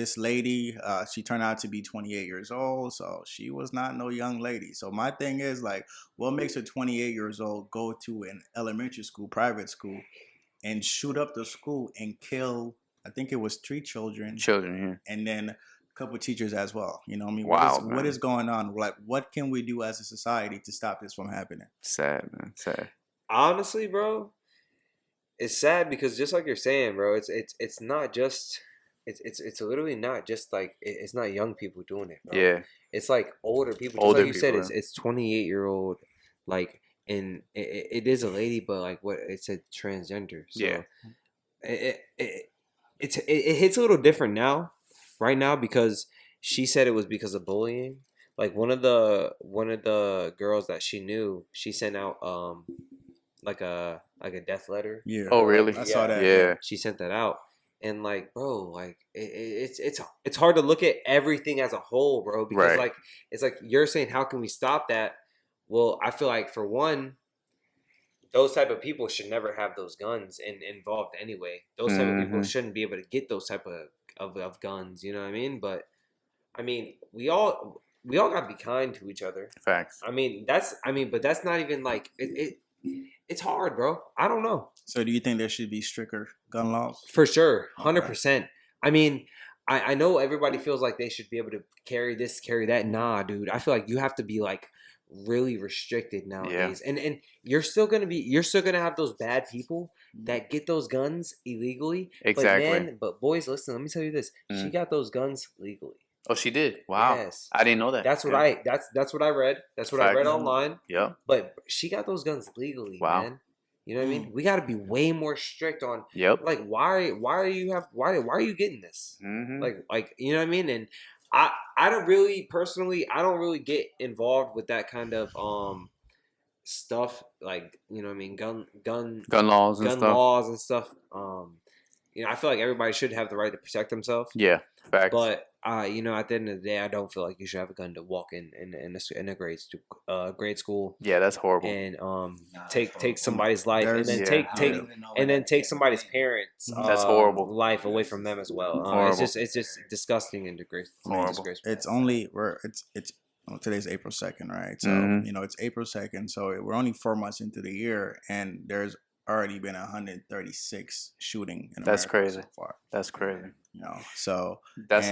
she turned out to be 28 years old, so she was not no young lady. So my thing is like, what makes her 28 years old go to an elementary school, private school, and shoot up the school and kill? I think it was 3 children. And then a couple of teachers as well. Wow, what is going on? Like, what can we do as a society to stop this from happening? Sad, man. Sad. Honestly, bro, it's sad because just like you're saying, bro, it's not just. It's literally not just like it's not young people doing it, bro. Yeah, it's like older people. Just like you said, it's 28-year-old, like, and it is a lady, but like what it's a transgender. So yeah, it hits a little different now, right now, because she said it was because of bullying. Like one of the girls that she knew, she sent out like a death letter. Yeah. Oh really? I saw that. Yeah. She sent that out. And like, bro, like it's hard to look at everything as a whole, bro, because like it's like you're saying, how can we stop that? Well, I feel like for one, those type of people should never have those guns involved anyway. Those type of people shouldn't be able to get those type of guns. You know what I mean? But I mean, we all gotta be kind to each other. Facts. But that's not even like it's hard, bro. I don't know. So do you think there should be stricter gun laws? For sure, 100%. I mean, I know everybody feels like they should be able to carry this, carry that. Nah, dude. I feel like you have to be like really restricted nowadays. And you're still gonna have those bad people that get those guns illegally. Exactly. But boys, listen, let me tell you this. She got those guns legally. Oh, she did. Wow. Yes. I didn't know that. That's what that's what I read. That's what I read online. Yeah. But she got those guns legally, man. You know what I mean? We got to be way more strict on. Yep. Like, why are you getting this? Like, you know what I mean? And I don't really get involved with that kind of stuff. Like, you know what I mean? Gun laws and stuff. You know, I feel like everybody should have the right to protect themselves. Yeah, facts. But you know, at the end of the day, I don't feel like you should have a gun to walk in a grade school. Yeah, that's horrible. And take somebody's life, and then take somebody's parents. That's horrible. Life away from them as well. It's just disgusting and disgraceful. It's today's April 2nd, right? So you know, it's April 2nd, so we're only 4 months into the year, and there's already been 136 shooting in That's America crazy. So far. That's crazy. You know, so that's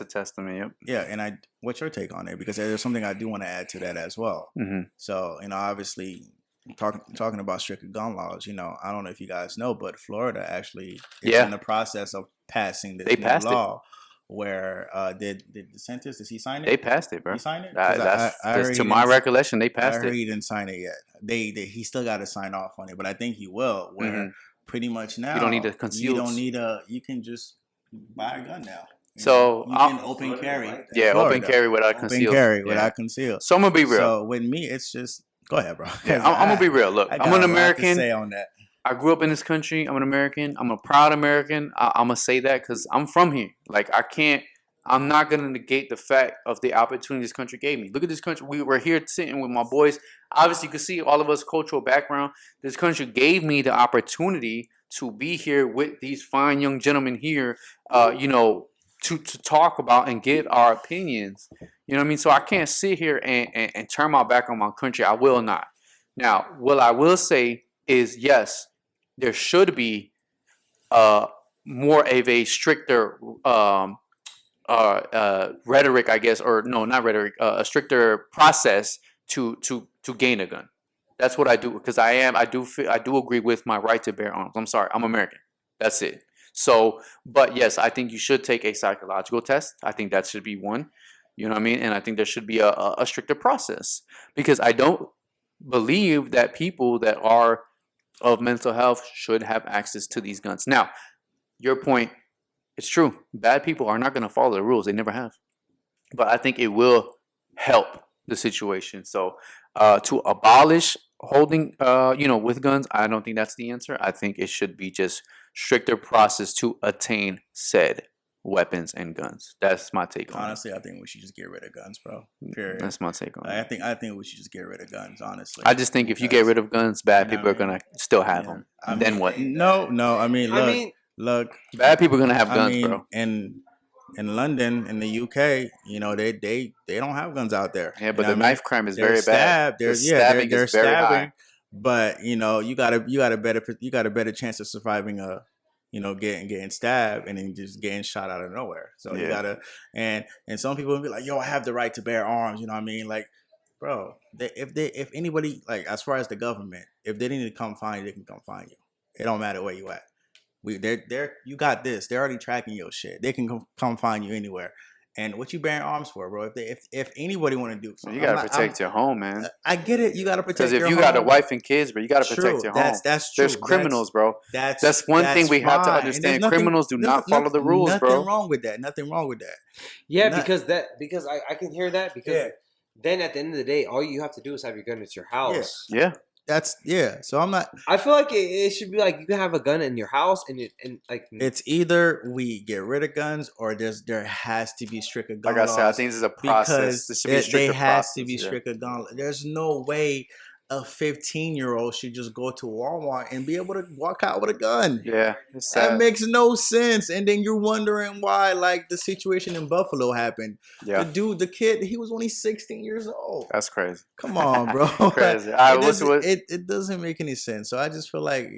a testament. Yep. Yeah, and what's your take on it? Because there's something I do want to add to that as well. So you know, obviously, talking about stricter gun laws. You know, I don't know if you guys know, but Florida actually is in the process of passing this new law. Where did DeSantis, did he sign it? They passed it, bro. He signed it? To my recollection, they passed it. I heard he didn't sign it yet. He still got to sign off on it, but I think he will. Where pretty much now you don't need to conceal. You can just buy a gun now. So you can open carry. Yeah, open carry without conceal. Open carry without conceal. So I'm gonna be real. So with me, it's just go ahead, bro. Yeah, I'm gonna be real. Look, I'm an American. I say on that. I grew up in this country. I'm an American. I'm a proud American. I'm gonna say that because I'm from here. Like I'm not going to negate the fact of the opportunity this country gave me. Look at this country. We were here sitting with my boys. Obviously, you can see all of us cultural background. This country gave me the opportunity to be here with these fine young gentlemen here, you know, to talk about and give our opinions. You know what I mean? So I can't sit here and turn my back on my country. I will not. Now, what I will say is, yes, there should be more of a stricter rhetoric, I guess, or no, not rhetoric, a stricter process to gain a gun. That's what I do, because I do agree with my right to bear arms. I'm sorry, I'm American. That's it. So, but yes, I think you should take a psychological test. I think that should be one. You know what I mean? And I think there should be a stricter process, because I don't believe that people that are of mental health should have access to these guns. Now, your point, it's true. Bad people are not going to follow the rules. They never have. But I think it will help the situation. So to abolish holding, with guns, I don't think that's the answer. I think it should be just stricter process to attain said weapons and guns. That's my take on it. Honestly, I think we should just get rid of guns, bro. Period. That's my take on it. I think we should just get rid of guns, honestly. I just think if you get rid of guns, bad people are going to still have them. Then what? No. Look, bad people are gonna have guns, bro. In London, in the UK, you know, they don't have guns out there. Yeah, but the knife crime is very bad. They're stabbing is very high. But you know, you got a better chance of surviving getting stabbed and then just getting shot out of nowhere. So you gotta and some people will be like, yo, I have the right to bear arms. You know what I mean? Like, bro, if anybody, like, as far as the government, if they need to come find you, they can come find you. It don't matter where you at. You got this. They're already tracking your shit. They can come find you anywhere. And what you bearing arms for, bro? If anybody want to do something, you gotta protect your home, man. I get it. You gotta protect your home. Because if you got a wife and kids, bro, you gotta protect your home. That's true. There's criminals, bro. That's one thing we have to understand. Criminals do not follow the rules, bro. Nothing wrong with that. Nothing wrong with that. Yeah, because I can hear that, because then at the end of the day, all you have to do is have your gun at your house. Yeah. So I'm not. I feel like it should be like you can have a gun in your house, and like it's either we get rid of guns or there has to be stricter gun laws. Like I said, I think this is a process. There should be a stricter process. There has to be stricter gun. There's no way a 15-year-old should just go to Walmart and be able to walk out with a gun. Yeah, it's sad. That makes no sense. And then you're wondering why, like, the situation in Buffalo happened. Yeah. The kid, he was only 16 years old. That's crazy. Come on, bro. Crazy. All right, it doesn't make any sense. So I just feel like,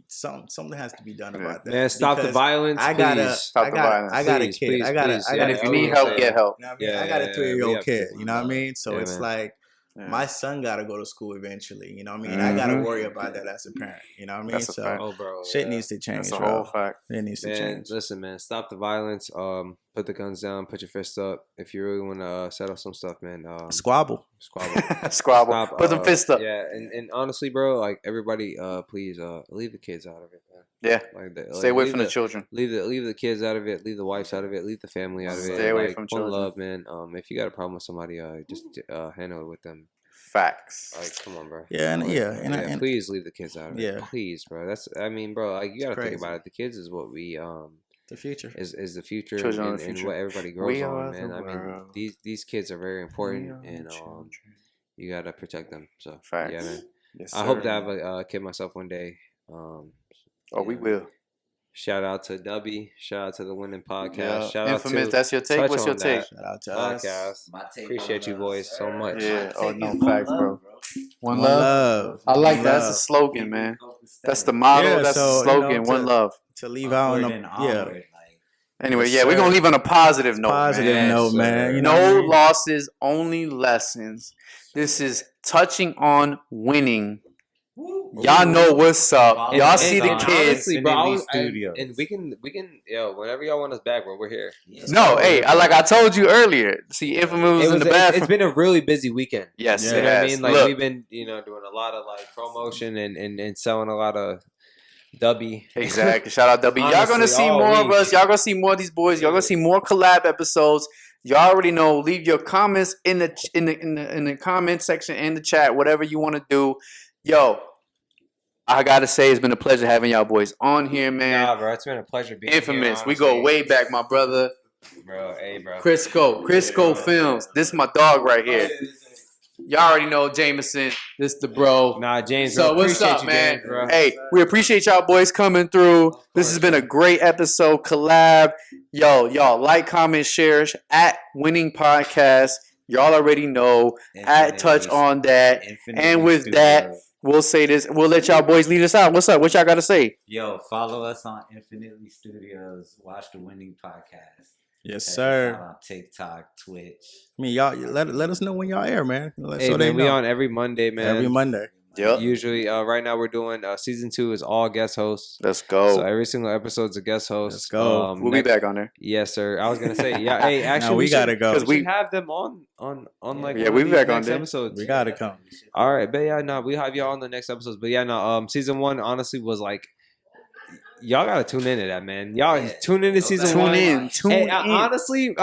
something has to be done about that. Man, stop the violence. I got a kid. And if you need help, get help. You know what I mean? I got a 3-year-old kid. You know what I mean? So it's like, my son got to go to school eventually. You know what I mean? I got to worry about that as a parent. You know what I mean? That's a fact. Shit needs to change. That's a whole fact. It needs to change. Listen, man, stop the violence. Put the guns down. Put your fists up. If you really want to settle some stuff, man. Squabble. Squabble. Stop, Put them fists up. Yeah, and honestly, bro, like everybody, please leave the kids out of it, man. Yeah. Stay away from the children. Leave the kids out of it. Leave the wives out of it. Leave the family out of it. Stay away from children. One love, man. If you got a problem with somebody, just handle it with them. Facts. Like, come on, bro. And please leave the kids out of it. Yeah. Please, bro. Bro, like you gotta think about it. The kids is what we the future is the future and what everybody grows on, man. I mean, these kids are very important, and you gotta protect them. So facts. Yeah, man. Yes, I hope to have a kid myself one day. We will. Shout out to Dubby. Shout out to the Winning Podcast. Yeah. Shout Infamous, out to that's your take. What's your take? Shout out to podcast. us. Appreciate you boys so much. Yeah. Oh, no facts, bro. One love. I like that. That's a slogan, man. That's the motto. Yeah, that's so, the slogan. One love. To leave out on Anyway, we're going to leave on a positive note, man. No losses, only lessons. This is touching on winning. Y'all know what's up. Y'all see the kids. Honestly, bro, and we can, whenever y'all want us back, bro, we're here. No, hey, like I told you earlier. See, Infamous was in the bathroom. It's been a really busy weekend. Yes, you know what I mean? Like we've been, doing a lot of like promotion and selling a lot of Dubby. Exactly. Shout out Dubby. Y'all gonna see more of us. Y'all gonna see more of these boys. Y'all gonna see more collab episodes. Y'all already know. Leave your comments in the comment section and the chat. Whatever you want to do. Yo, I gotta say it's been a pleasure having y'all boys on here, man. Nah, bro, it's been a pleasure being Infamous. here, we go way back, my brother. Bro, hey, bro. Crisco Films. This is my dog right here. Y'all already know Jameson. This the bro. Nah, James. So what's up, man? James, bro. Hey, we appreciate y'all boys coming through. This has been a great episode. Collab. Yo, y'all like, comment, share at Winning Podcast. Y'all already know. At Touch on that. And with that, we'll say this. We'll let y'all boys lead us out. What's up? What y'all got to say? Yo, follow us on Infinitely Studios. Watch the Winning Podcast. Yes, sir. On TikTok, Twitch. I mean, y'all let us know when y'all air, man. Hey, man, we on every Monday, man. Every Monday. Yep. Usually, right now we're doing season 2 is all guest hosts. Let's go. So every single episode's a guest host. Let's go. We'll be back on there. Yes, sir. I was gonna say, yeah. Hey, actually, we gotta go because we have them on like we be back on there. episodes. We gotta come. All right, but yeah, we have y'all on the next episodes. But yeah, season 1 honestly was like. Y'all gotta tune into that, man. Y'all tune into season 1. Tune in. Honestly,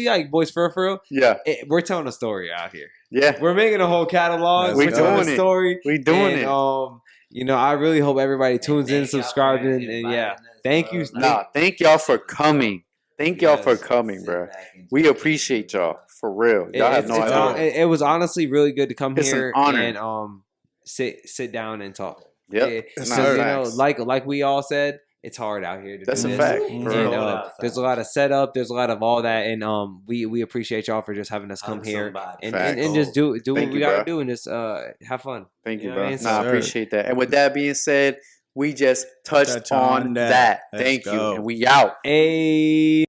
like boys, for real. Yeah, we're telling a story out here. Yeah, we're making a whole catalog. We're doing a story. We doing it. I really hope everybody tunes in, subscribes, and yeah, thank you. Thank y'all for coming. Thank y'all for coming, bro. We appreciate y'all for real. Y'all have no idea. It was honestly really good to come here an honor. and sit down and talk. Yep. Like we all said, it's hard out here. That's a fact. And, there's a lot of setup. There's a lot of all that, and we appreciate y'all for just having us come here and just do what we gotta do and just have fun. Thank you, bro. I appreciate that. And with that being said, we just touched on that. Thank you, and we out. Hey.